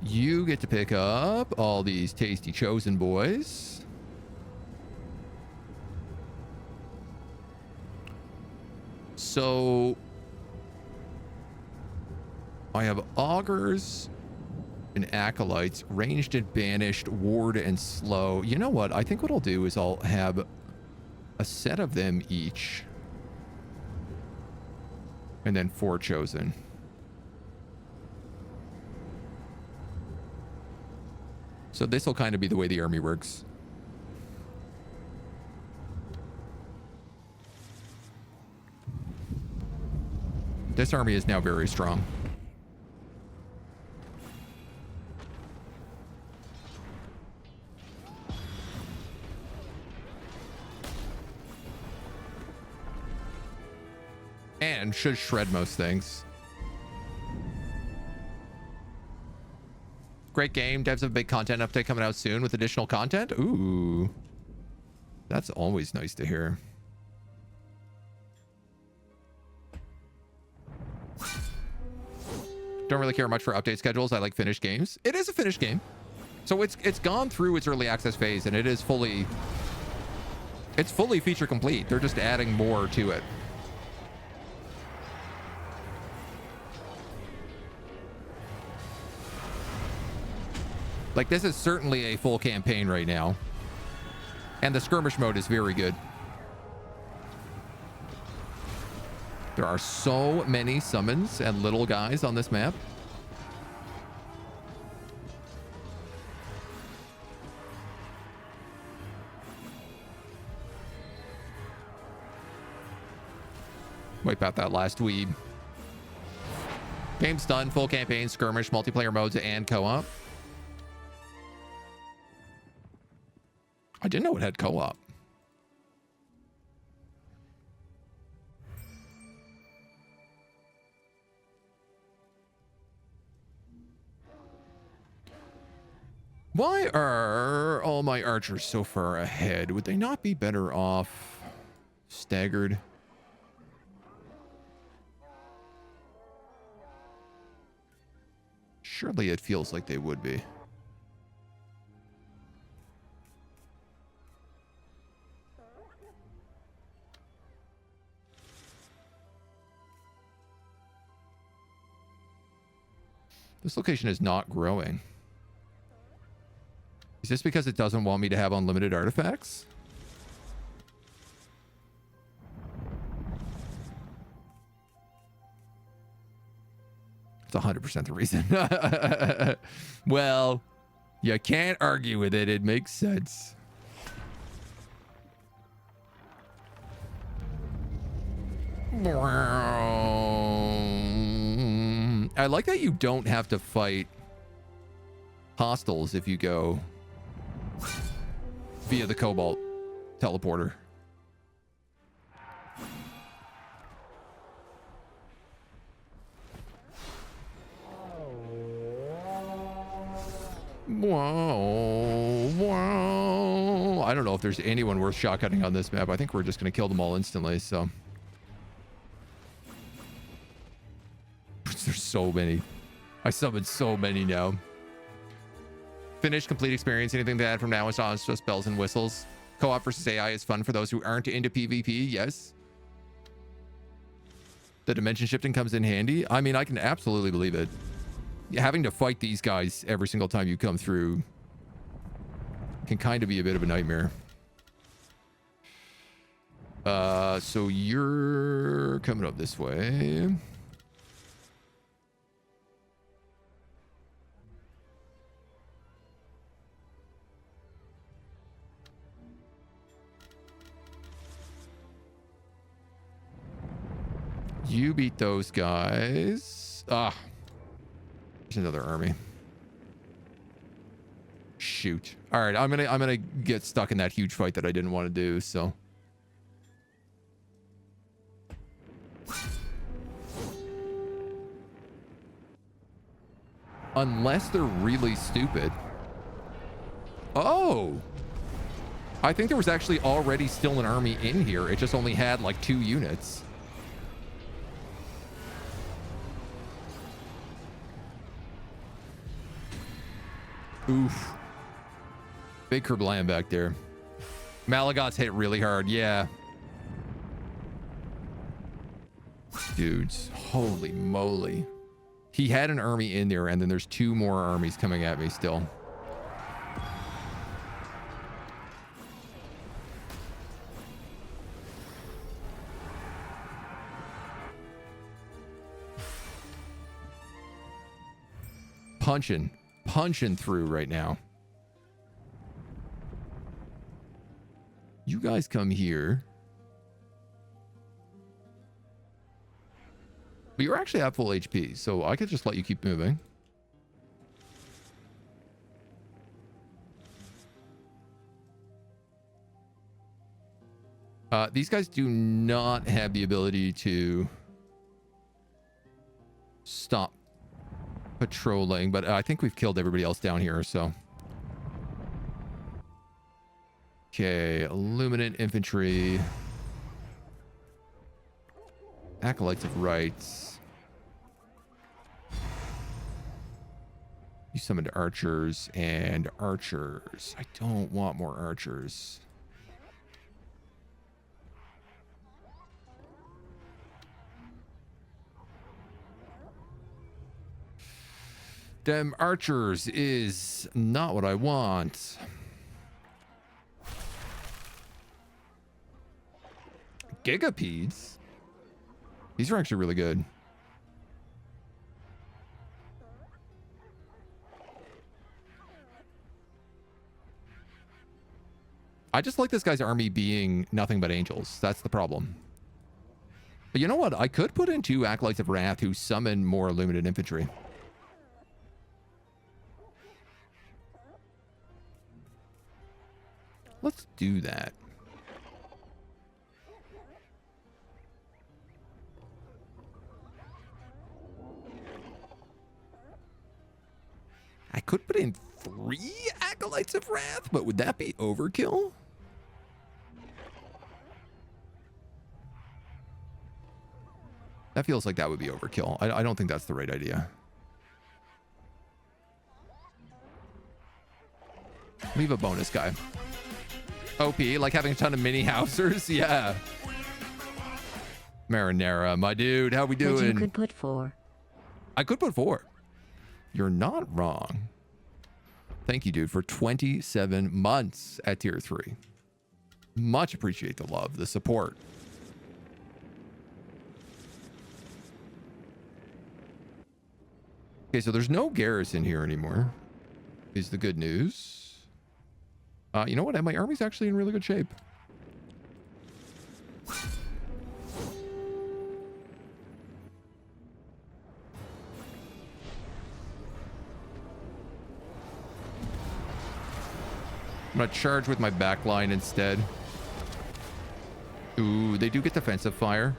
You get to pick up all these tasty chosen boys. So I have augurs and acolytes, ranged and banished, ward and slow. You know what? I think what I'll do is I'll have a set of them each. And then 4 chosen. So this will kind of be the way the army works. This army is now very strong. And should shred most things. Great game. Devs have a big content update coming out soon with additional content. Ooh. That's always nice to hear. Don't really care much for update schedules. I like finished games. It is a finished game. So it's gone through its early access phase and it is fully feature complete. They're just adding more to it. Like, this is certainly a full campaign right now. And the skirmish mode is very good. There are so many summons and little guys on this map. Wipe out that last weeb. Game's done. Full campaign, skirmish, multiplayer modes, and co-op. I didn't know it had co-op. Why are all my archers so far ahead? Would they not be better off staggered? Surely it feels like they would be. This location is not growing. Is this because it doesn't want me to have unlimited artifacts? It's 100% the reason. Well, you can't argue with it. It makes sense. I like that you don't have to fight hostiles if you go via the Cobalt teleporter. Whoa, whoa. I don't know if there's anyone worth shotgunning on this map. I think we're just going to kill them all instantly, so. There's so many. I summoned so many now. Finish, complete experience. Anything to add from now on? It's just bells and whistles. Co-op versus AI is fun for those who aren't into PvP. Yes. The dimension shifting comes in handy. I mean, I can absolutely believe it. Having to fight these guys every single time you come through can kind of be a bit of a nightmare. So you're coming up this way. You beat those guys. Ah. There's another army. Shoot. All right, I'm gonna get stuck in that huge fight that I didn't want to do, so. Unless they're really stupid. Oh. I think there was actually already still an army in here. It just only had like 2 units. Oof. Big Kerblam back there. Malagot's hit really hard. Yeah. Dudes. Holy moly. He had an army in there, and then there's 2 more armies coming at me still. Punching through right now. You guys come here. But you're actually at full HP, so I could just let you keep moving. These guys do not have the ability to stop patrolling, but I think we've killed everybody else down here, so. Okay, Illuminate Infantry. Acolytes of Rights. You summoned archers and archers. I don't want more archers. Them archers is not what I want. Gigapeds? These are actually really good. I just like this guy's army being nothing but angels. That's the problem. But you know what? I could put in 2 Acolytes of Wrath who summon more Illuminated Infantry. Let's do that. I could put in 3 Acolytes of Wrath, but would that be overkill? That feels like that would be overkill. I don't think that's the right idea. Leave a bonus guy. OP, like having a ton of mini housers? Yeah. Marinara, my dude, how we doing? But you could put 4. I could put 4. You're not wrong. Thank you, dude, for 27 months at tier 3. Much appreciate the love, the support. Okay, so there's no garrison here anymore, is the good news. You know what? My army's actually in really good shape. I'm gonna charge with my back line instead. Ooh, they do get defensive fire.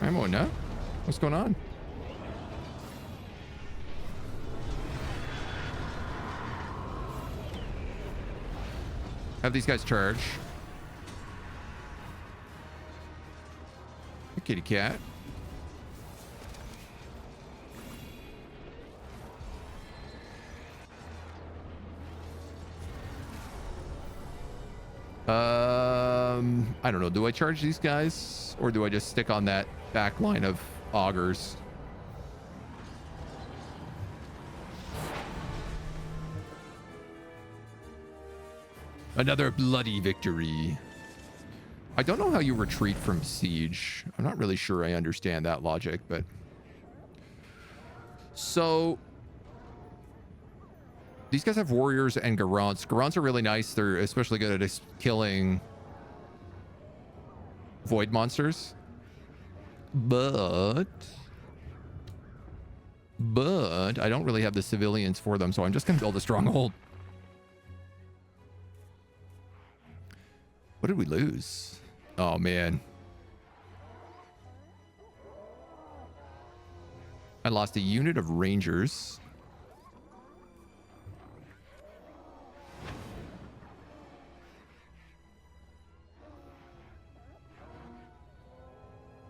I'm on now. What's going on? Have these guys charge. Kitty cat. I don't know. Do I charge these guys or do I just stick on that back line of augers? Another bloody victory. I don't know how you retreat from siege. I'm not really sure I understand that logic, but... So... These guys have warriors and Garants. Garants are really nice. They're especially good at killing void monsters. But I don't really have the civilians for them, so I'm just going to build a stronghold. What did we lose? Oh, man. I lost a unit of rangers.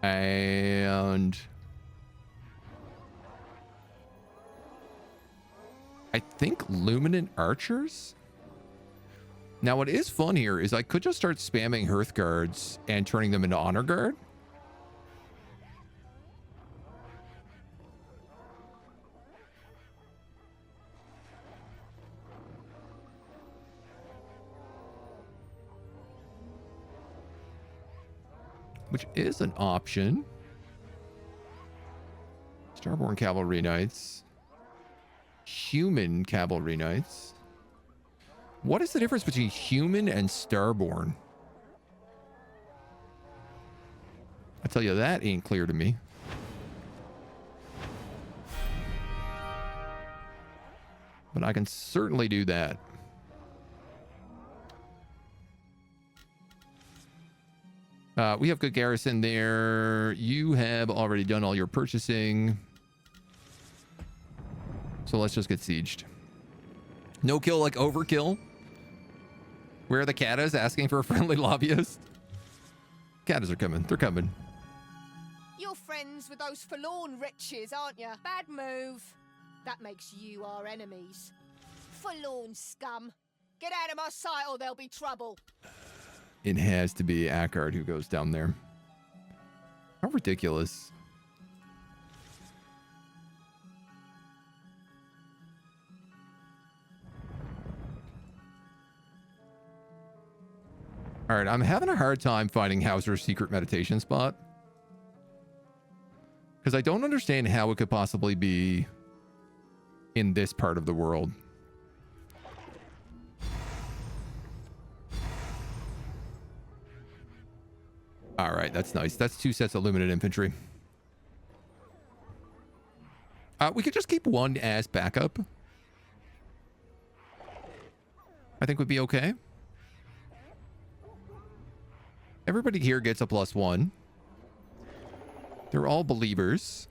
And I think luminant archers. Now what is fun here is I could just start spamming hearth guards and turning them into honor guard. Which is an option. Starborn Cavalry Knights. Human Cavalry Knights. What is the difference between human and starborn? I tell you, that ain't clear to me. But I can certainly do that. We have good garrison there. You have already done all your purchasing. So let's just get sieged. No kill like overkill. Where are the Katas asking for a friendly lobbyist? Katas are coming. They're coming. You're friends with those forlorn wretches, aren't you? Bad move. That makes you our enemies. Forlorn scum. Get out of my sight or there'll be trouble. It has to be Akkard who goes down there. How ridiculous. All right, I'm having a hard time finding Hauser's secret meditation spot. Because I don't understand how it could possibly be in this part of the world. All right, that's nice. That's 2 sets of luminant infantry. We could just keep one as backup. I think would be okay. Everybody here gets a +1. They're all believers.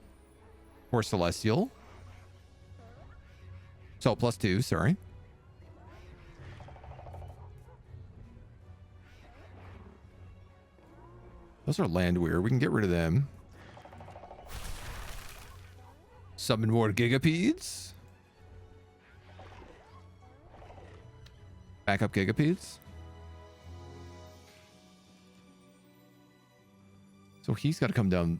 Or celestial. So +2, sorry. Those are landwehr. We can get rid of them. Summon more gigapedes. Backup gigapedes. So he's got to come down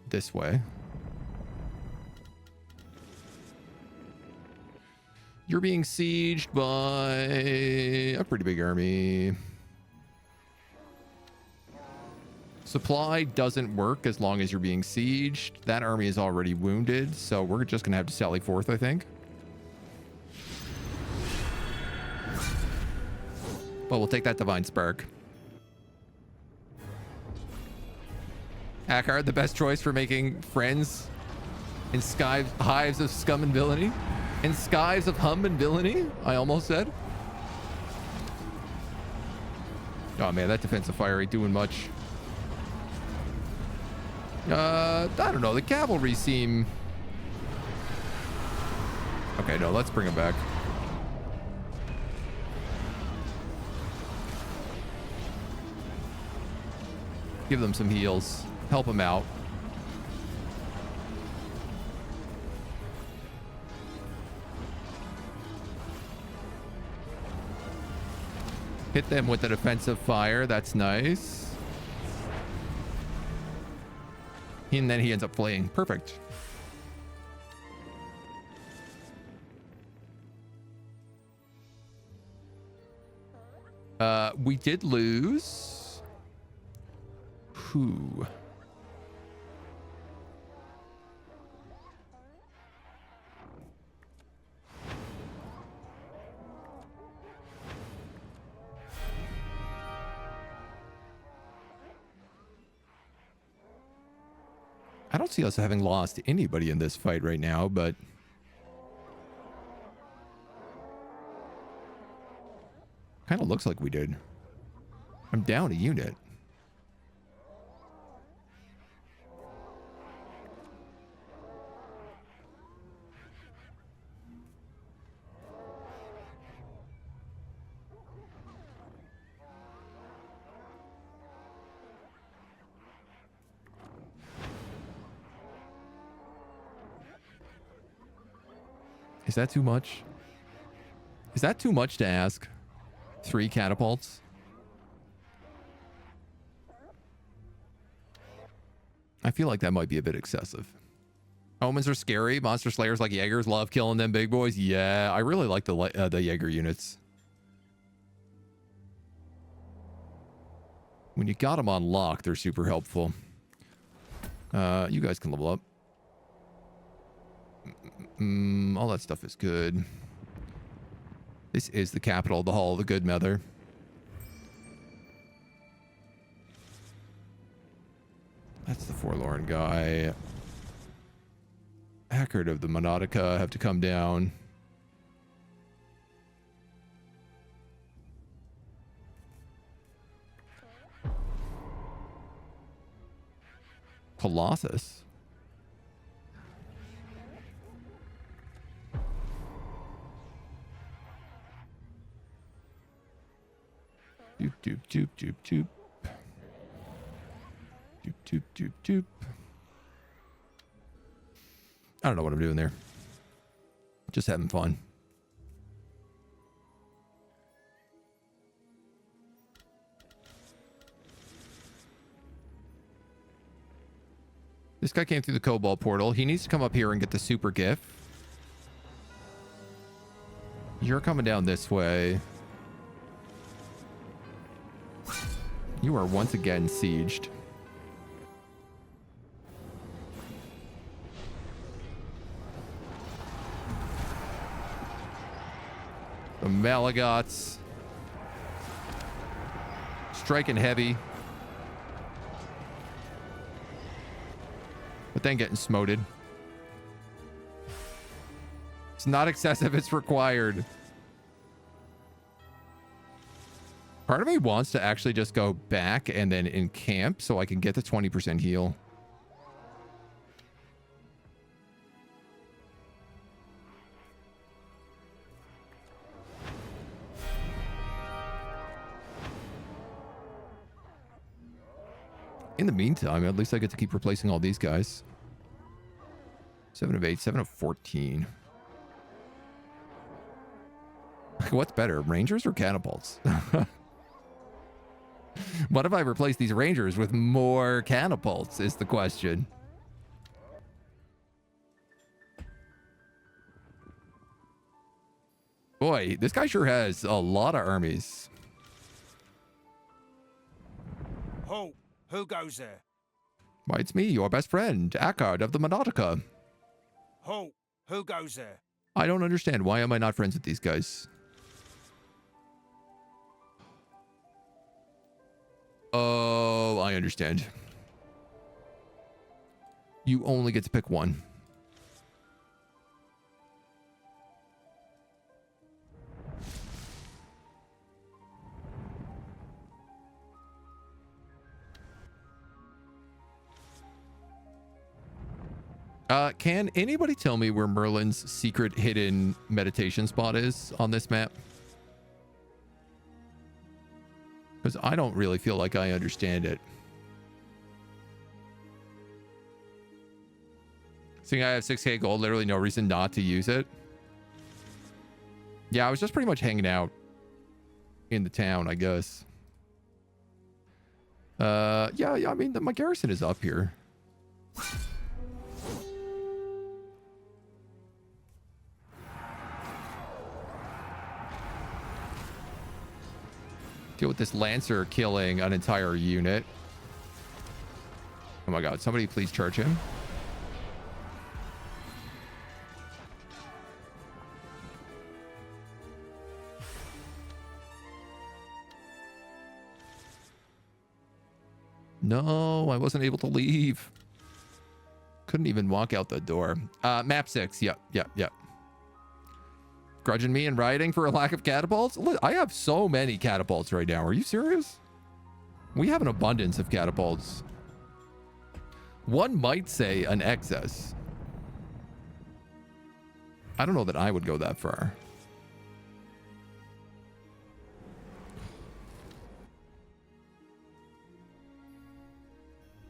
this way. You're being sieged by a pretty big army. Supply doesn't work as long as you're being sieged. That army is already wounded, so we're just going to have to sally forth, I think. But we'll take that Divine Spark. Akkard, the best choice for making friends In hives of scum and villainy. In skies of hum and villainy, I almost said. Oh man, that defensive fire ain't doing much. I don't know. The cavalry seem... Okay, no, let's bring them back. Give them some heals. Help them out. Hit them with the defensive fire. That's nice. And then he ends up fleeing. Perfect. We did lose. Who? I don't see us having lost anybody in this fight right now, but kind of looks like we did. I'm down a unit. Is that too much? Is that too much to ask? 3 catapults? I feel like that might be a bit excessive. Omens are scary. Monster slayers like Jaegers love killing them big boys. Yeah, I really like the Jaeger units. When you got them on lock, they're super helpful. You guys can level up. All that stuff is good. This is the capital, the Hall of the Good Mother. That's the forlorn guy. Hackard of the Monodica have to come down. Colossus. Doop, doop, doop, doop, doop. Doop, doop, doop, doop. I don't know what I'm doing there. Just having fun. This guy came through the Cobalt portal. He needs to come up here and get the super gift. You're coming down this way. You are once again sieged. The Malagots striking heavy, but then getting smoted. It's not excessive, it's required. Part of me wants to actually just go back and then encamp so I can get the 20% heal. In the meantime, at least I get to keep replacing all these guys. 7 of 8, 7 of 14. What's better, Rangers or catapults? What if I replace these Rangers with more catapults is the question. Boy, this guy sure has a lot of armies. Who goes there? Why, it's me, your best friend, Akkard of the Monodica. Who goes there? I don't understand. Why am I not friends with these guys? Oh, I understand. You only get to pick one. Can anybody tell me where Merlin's secret hidden meditation spot is on this map? Because I don't really feel like I understand it. Seeing I have 6k gold, literally no reason not to use it. Yeah, I was just pretty much hanging out in the town, I guess. Yeah, I mean, my garrison is up here. Deal with this Lancer killing an entire unit. Oh my god, somebody please charge him. No, I wasn't able to leave. Couldn't even walk out the door. Map 6. Yep. Grudging me and rioting for a lack of catapults? Look, I have so many catapults right now. Are you serious? We have an abundance of catapults. One might say an excess. I don't know that I would go that far.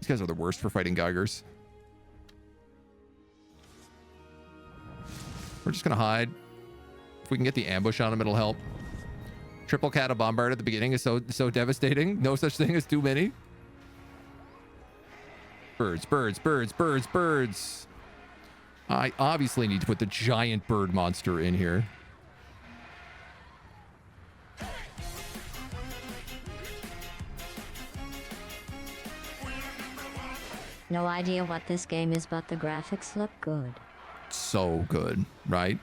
These guys are the worst for fighting Geigers. We're just gonna hide. If we can get the ambush on them, it'll help. Triple Cat of Bombard at the beginning is so devastating. No such thing as too many. Birds. I obviously need to put the giant bird monster in here. No idea what this game is, but the graphics look good. So good, right?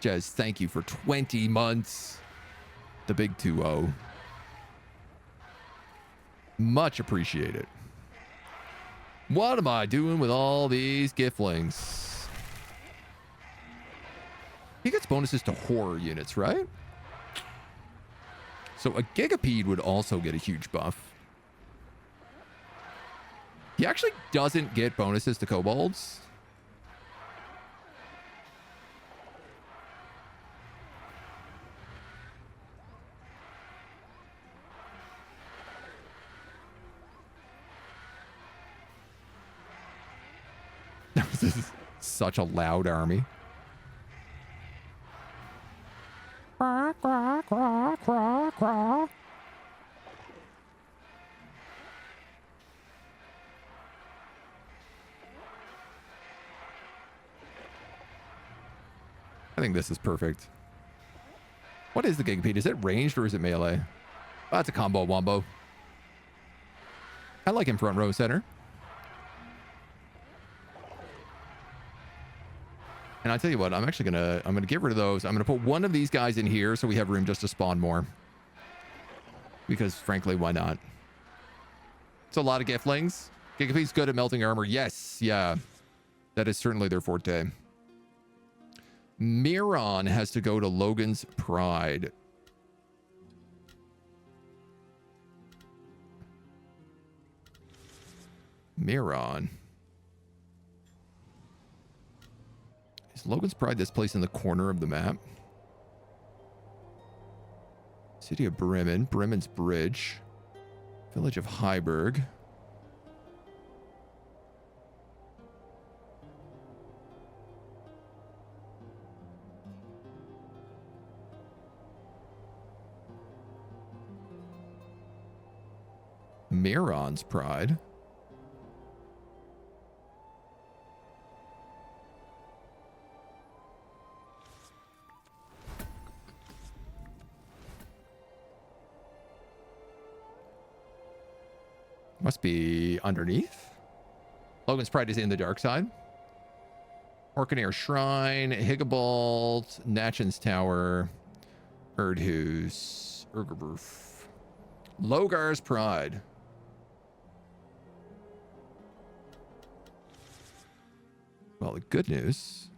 Jez, thank you for 20 months. The big 2-0. Much appreciated. What am I doing with all these giflings? He gets bonuses to horror units, right? So a Gigapede would also get a huge buff. He actually doesn't get bonuses to kobolds. This is such a loud army. Quack, quack, quack, quack, quack. I think this is perfect. What is the Gigapede? Is it ranged or is it melee? Oh, that's a combo wombo. I like him front row center. And I tell you what, I'm gonna get rid of those. I'm gonna put one of these guys in here so we have room just to spawn more. Because frankly, why not? It's a lot of giflings. Gigapede's good at melting armor. Yes, yeah. That is certainly their forte. Miron has to go to Logan's Pride. Miron. Is Logan's Pride this place in the corner of the map? City of Bremen. Bremen's Bridge. Village of Heiberg. Miron's Pride. Must be underneath. Logan's Pride is in the dark side. Orkanair Shrine, Higabalt, Natchin's Tower, Erdhus, Urgerbroof. Logar's Pride. Well, the good news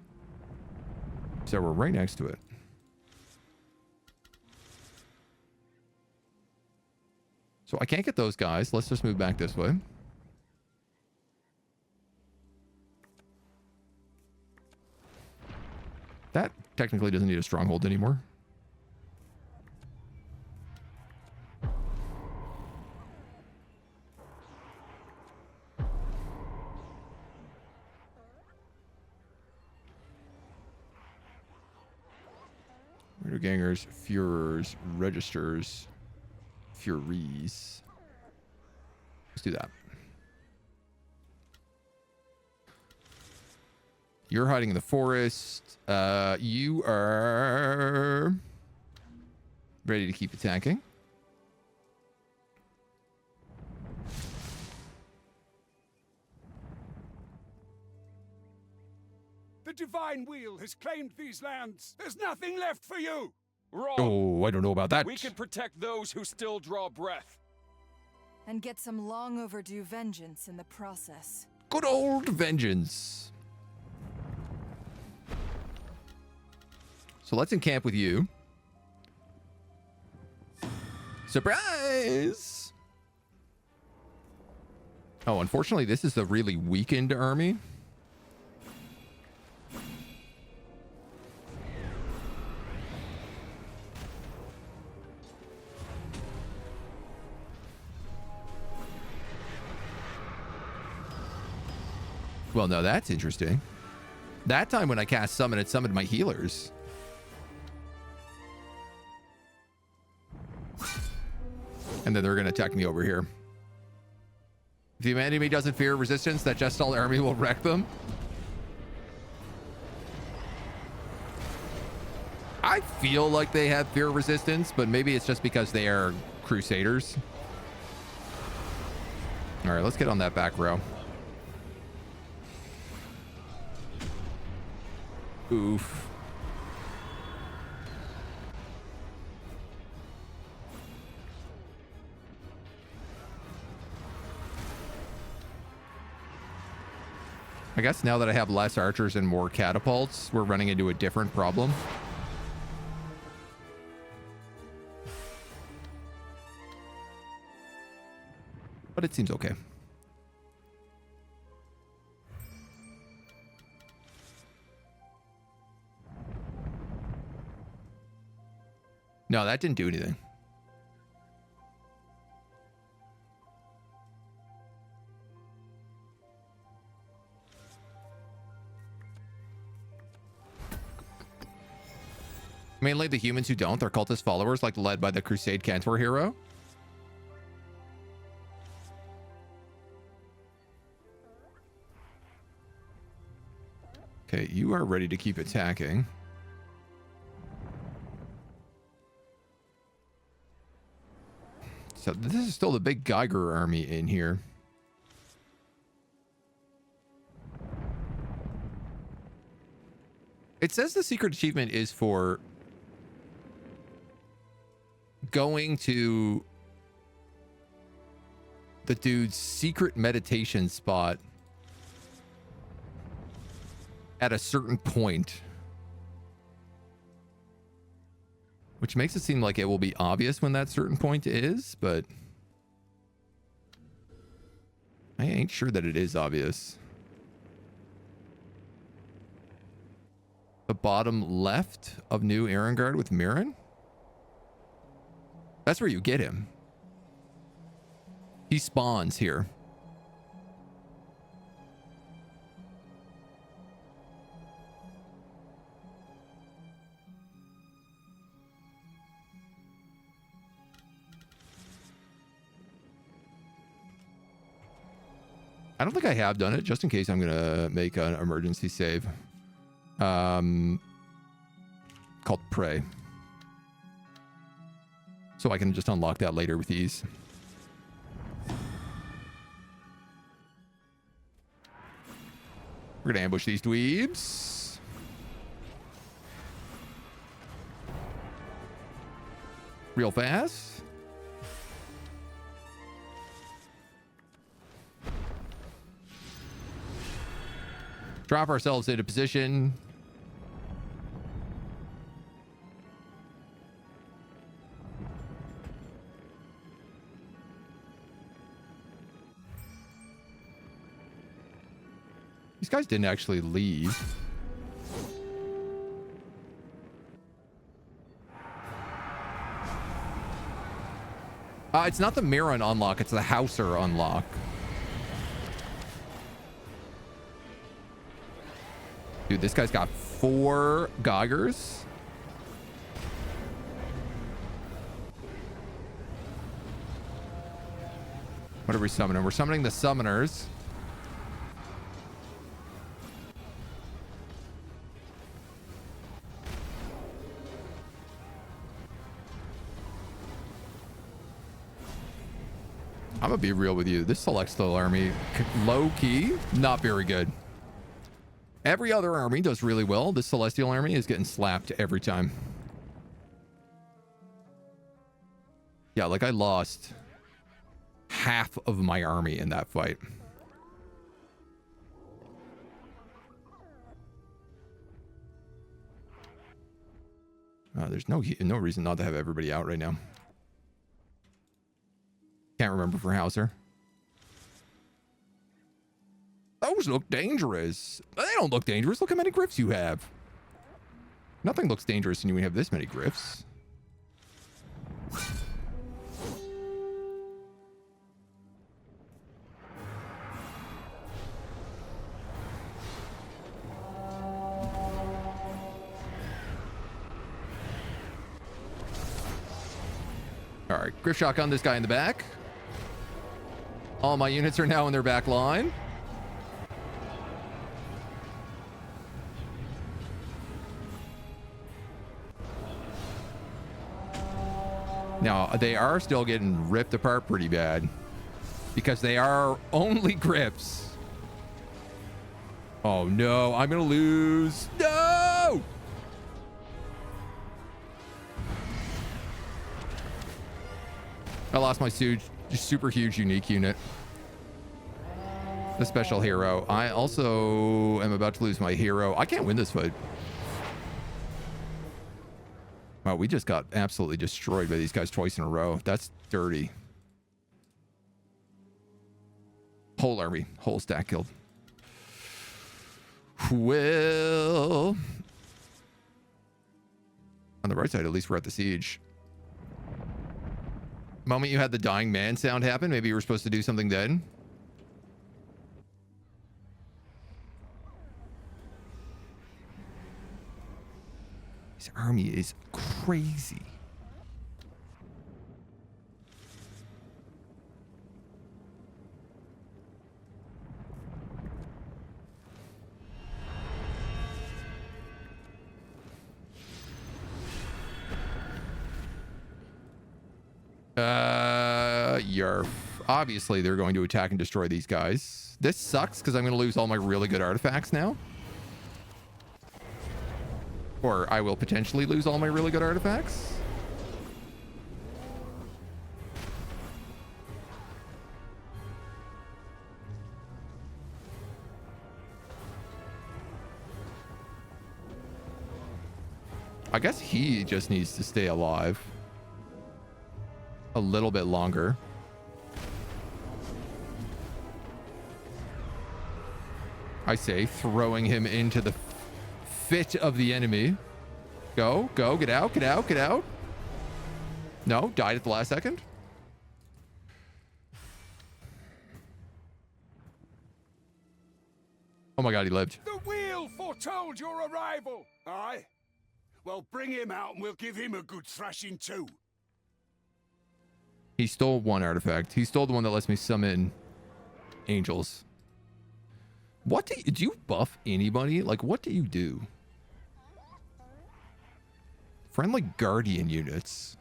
is that we're right next to it. So I can't get those guys. Let's just move back this way. That technically doesn't need a stronghold anymore. Gangers, Führers, Registers, Furies. Let's do that. You're hiding in the forest. You are ready to keep attacking. The divine wheel has claimed these lands. There's nothing left for you. Wrong. Oh, I don't know about that. We can protect those who still draw breath. And get some long overdue vengeance in the process. Good old vengeance. So let's encamp with you. Surprise! Oh, unfortunately, this is a really weakened army. Well, no, that's interesting. That time when I cast summon, it summoned my healers. And then they're going to attack me over here. If the enemy doesn't fear resistance, that just all army will wreck them. I feel like they have fear resistance, but maybe it's just because they are Crusaders. All right, let's get on that back row. Oof. I guess now that I have less archers and more catapults, we're running into a different problem. But it seems okay. No, that didn't do anything. Mainly the humans who don't, they're cultist followers, like led by the Crusade Cantor hero. Okay, you are ready to keep attacking. So this is still the big Geiger army in here. It says the secret achievement is for going to the dude's secret meditation spot at a certain point, which makes it seem like it will be obvious when that certain point is, but I ain't sure that it is obvious. The bottom left of New Erengard with Mirren? That's where you get him. He spawns here. I don't think I have done it, just in case I'm going to make an emergency save. Called Prey. So I can just unlock that later with ease. We're going to ambush these dweebs. Real fast. Drop ourselves into position. These guys didn't actually leave. It's not the Mirren unlock, it's the Hauser unlock. Dude, this guy's got 4 Geigers. What are we summoning? We're summoning the summoners. I'm gonna be real with you. This Celestial army, low-key, not very good. Every other army does really well. This Celestial army is getting slapped every time. Yeah, like I lost half of my army in that fight. There's no reason not to have everybody out right now. Can't remember for Hauser. Those look dangerous. They don't look dangerous. Look how many griffs you have. Nothing looks dangerous when you have this many griffs. All right, Griff shotgun this guy in the back. All my units are now in their back line. Now, they are still getting ripped apart pretty bad because they are only grips. Oh no, I'm gonna lose. No! I lost my super huge unique unit. The special hero. I also am about to lose my hero. I can't win this fight. Wow, we just got absolutely destroyed by these guys twice in a row. That's dirty. Whole army, whole stack killed. Well, on the right side, at least we're at the siege. Moment you had the dying man sound happen, maybe you were supposed to do something then. This army is crazy. Yarf. Obviously, they're going to attack and destroy these guys. This sucks because I'm going to lose all my really good artifacts now. Or I will potentially lose all my really good artifacts. I guess he just needs to stay alive a little bit longer. I say throwing him into the fit of the enemy. Go, get out, get out, get out. No, died at the last second. Oh my god, he lived. The wheel foretold your arrival. Aye. Well, bring him out and we'll give him a good thrashing too. He stole one artifact. He stole the one that lets me summon angels. What do you buff anybody? Like, what do you do? Friendly guardian units.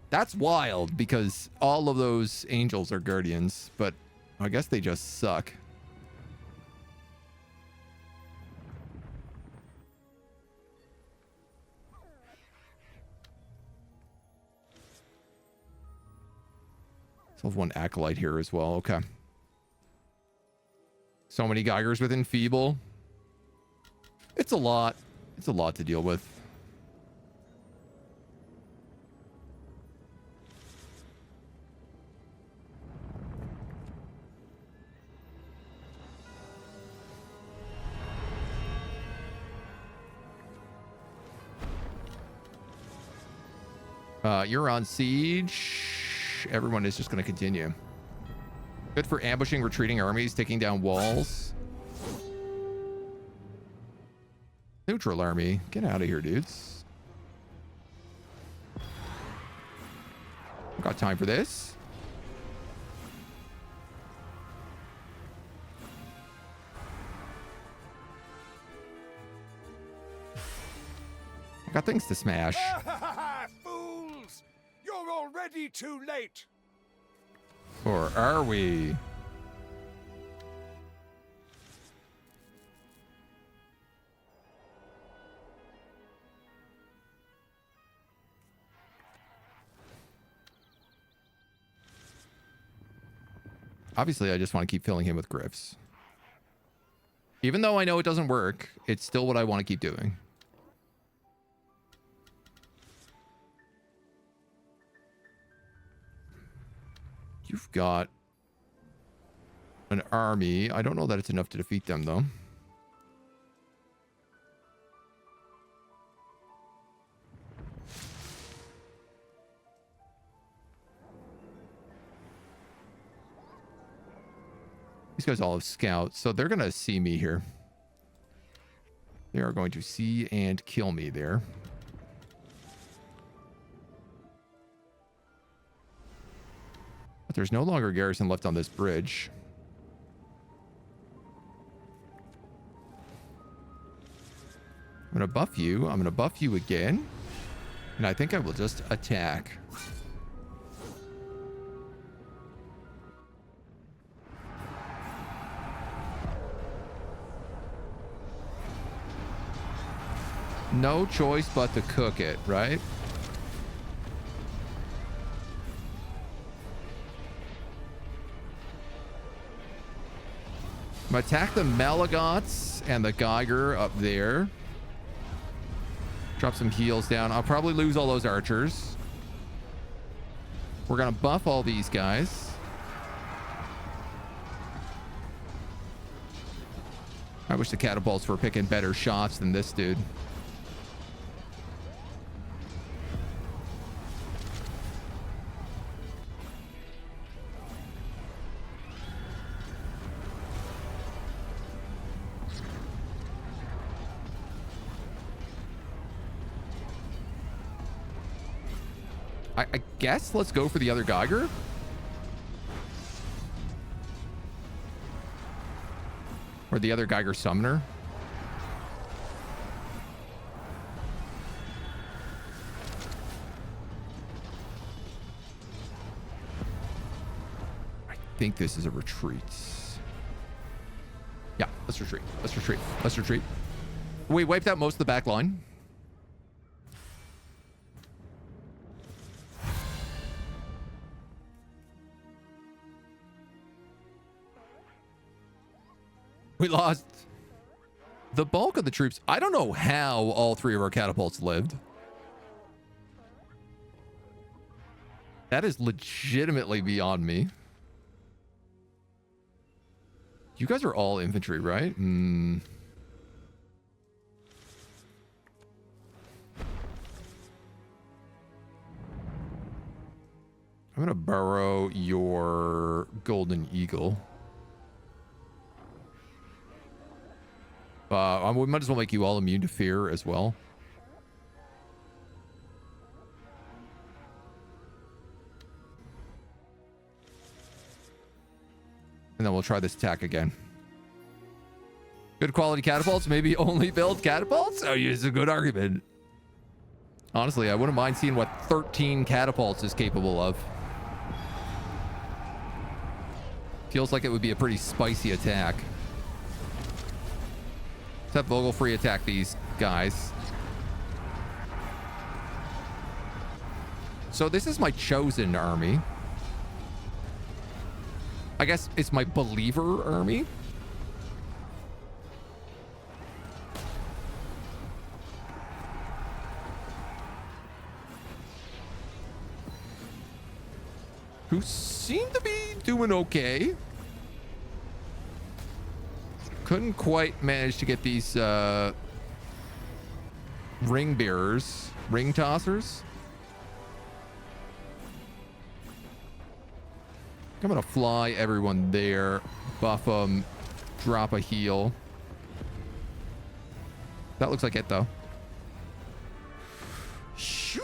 That's wild because all of those angels are guardians, but I guess they just suck. So I have one acolyte here as well. Okay. So many Geigers with Enfeeble. It's a lot. It's a lot to deal with. You're on siege. everyone is just going to continue. Good for ambushing retreating armies, taking down walls. Neutral army, get out of here, dudes. Got time for this. I got things to smash. Fools! You're already too late. Or are we? Obviously, I just want to keep filling him with glyphs. Even though I know it doesn't work, it's still what I want to keep doing. You've got an army. I don't know that it's enough to defeat them, though. These guys all have scouts, so they're going to see me here. They are going to see and kill me there. But there's no longer a garrison left on this bridge. I'm going to buff you. I'm going to buff you again. And I think I will just attack. No choice but to cook it, right? I'm gonna attack the Malagots and the Geiger up there. Drop some heals down. I'll probably lose all those archers. We're gonna buff all these guys. I wish the catapults were picking better shots than this dude. I guess let's go for the other Geiger. Or the other Geiger Summoner. I think this is a retreat. Yeah, let's retreat. Let's retreat. Let's retreat. We wiped out most of the back line. We lost the bulk of the troops. I don't know how all three of our catapults lived. That is legitimately beyond me. You guys are all infantry, right? I'm going to borrow your Golden Eagle. We might as well make you all immune to fear as well. And then we'll try this attack again. Good quality catapults, maybe only build catapults? Oh, it's a good argument. Honestly, I wouldn't mind seeing what 13 catapults is capable of. Feels like it would be a pretty spicy attack. Let's have Vogelfree attack these guys. So this is my chosen army. I guess it's my believer army. Who seem to be doing okay. Couldn't quite manage to get these ring bearers, ring tossers. I'm gonna fly everyone there, buff them, drop a heal. That looks like it though. Shoo.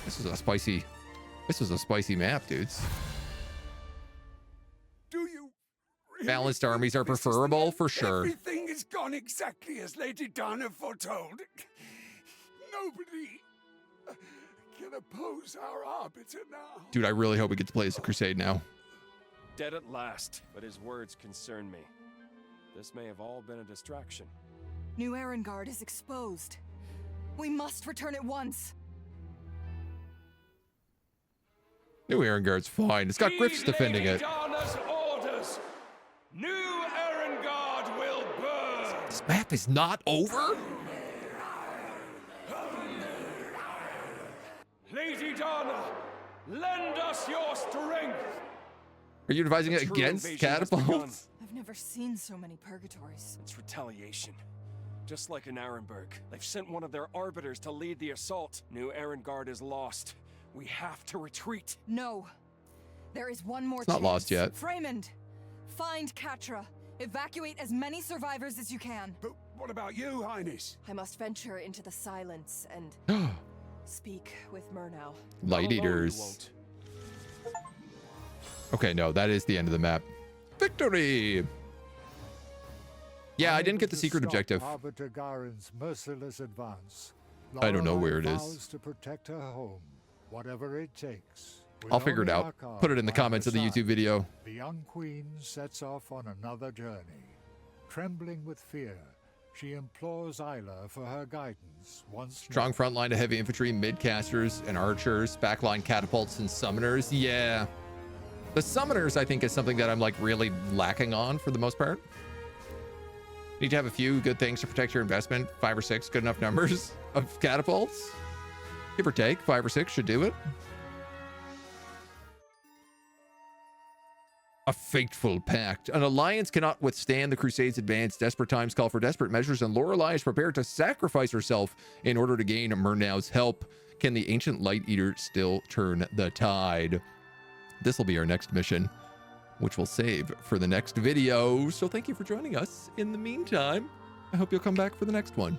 This is a spicy map, dudes. Do you really Balanced think armies are this is preferable the for end? sure. Everything has gone exactly as Lady Dana foretold. Nobody can oppose our arbiter now. Dude, I really hope we get to play as a Crusade now. Dead at last, but his words concern me. This may have all been a distraction. New Erengard is exposed. We must return at once. New Erengard's fine. It's got Griffs defending it. Dana's orders. New Erengard will burn. This map is not over? Lady Dana, lend us your strength. Are you advising A it true against invasion has begun. catapults? I've never seen so many purgatories. It's retaliation. Just like in Arenberg, they've sent one of their arbiters to lead the assault. New Erengard is lost. We have to retreat. No. There is one more It's not chance. lost yet. Freymond, find Catra. Evacuate as many survivors as you can. But what about you, Highness? I must venture into the silence and speak with Murnau. Light Alone you Eaters. won't. Okay, no, that is the end of the map. Victory! Yeah, I didn't get the secret objective. Arbiter Garen's merciless advance. I don't know where it Lorelei is. vows to protect her home, whatever it takes. With I'll figure it only out. Arkar Put it in the by her comments of the side, YouTube video. The young queen sets off on another journey. Trembling with fear, she implores Isla for her guidance once Strong more. front line to heavy infantry, mid-casters and archers, backline catapults and summoners. Yeah. The summoners, I think, is something that I'm like really lacking on for the most part. Need to have a few good things to protect your investment. 5 or 6 good enough numbers of catapults. Give or take, 5 or 6 should do it. A fateful pact. An alliance cannot withstand the Crusade's advance. Desperate times call for desperate measures, and Lorelei is prepared to sacrifice herself in order to gain Murnau's help. Can the ancient Light Eater still turn the tide? This will be our next mission, which we'll save for the next video. So thank you for joining us. In the meantime, I hope you'll come back for the next one.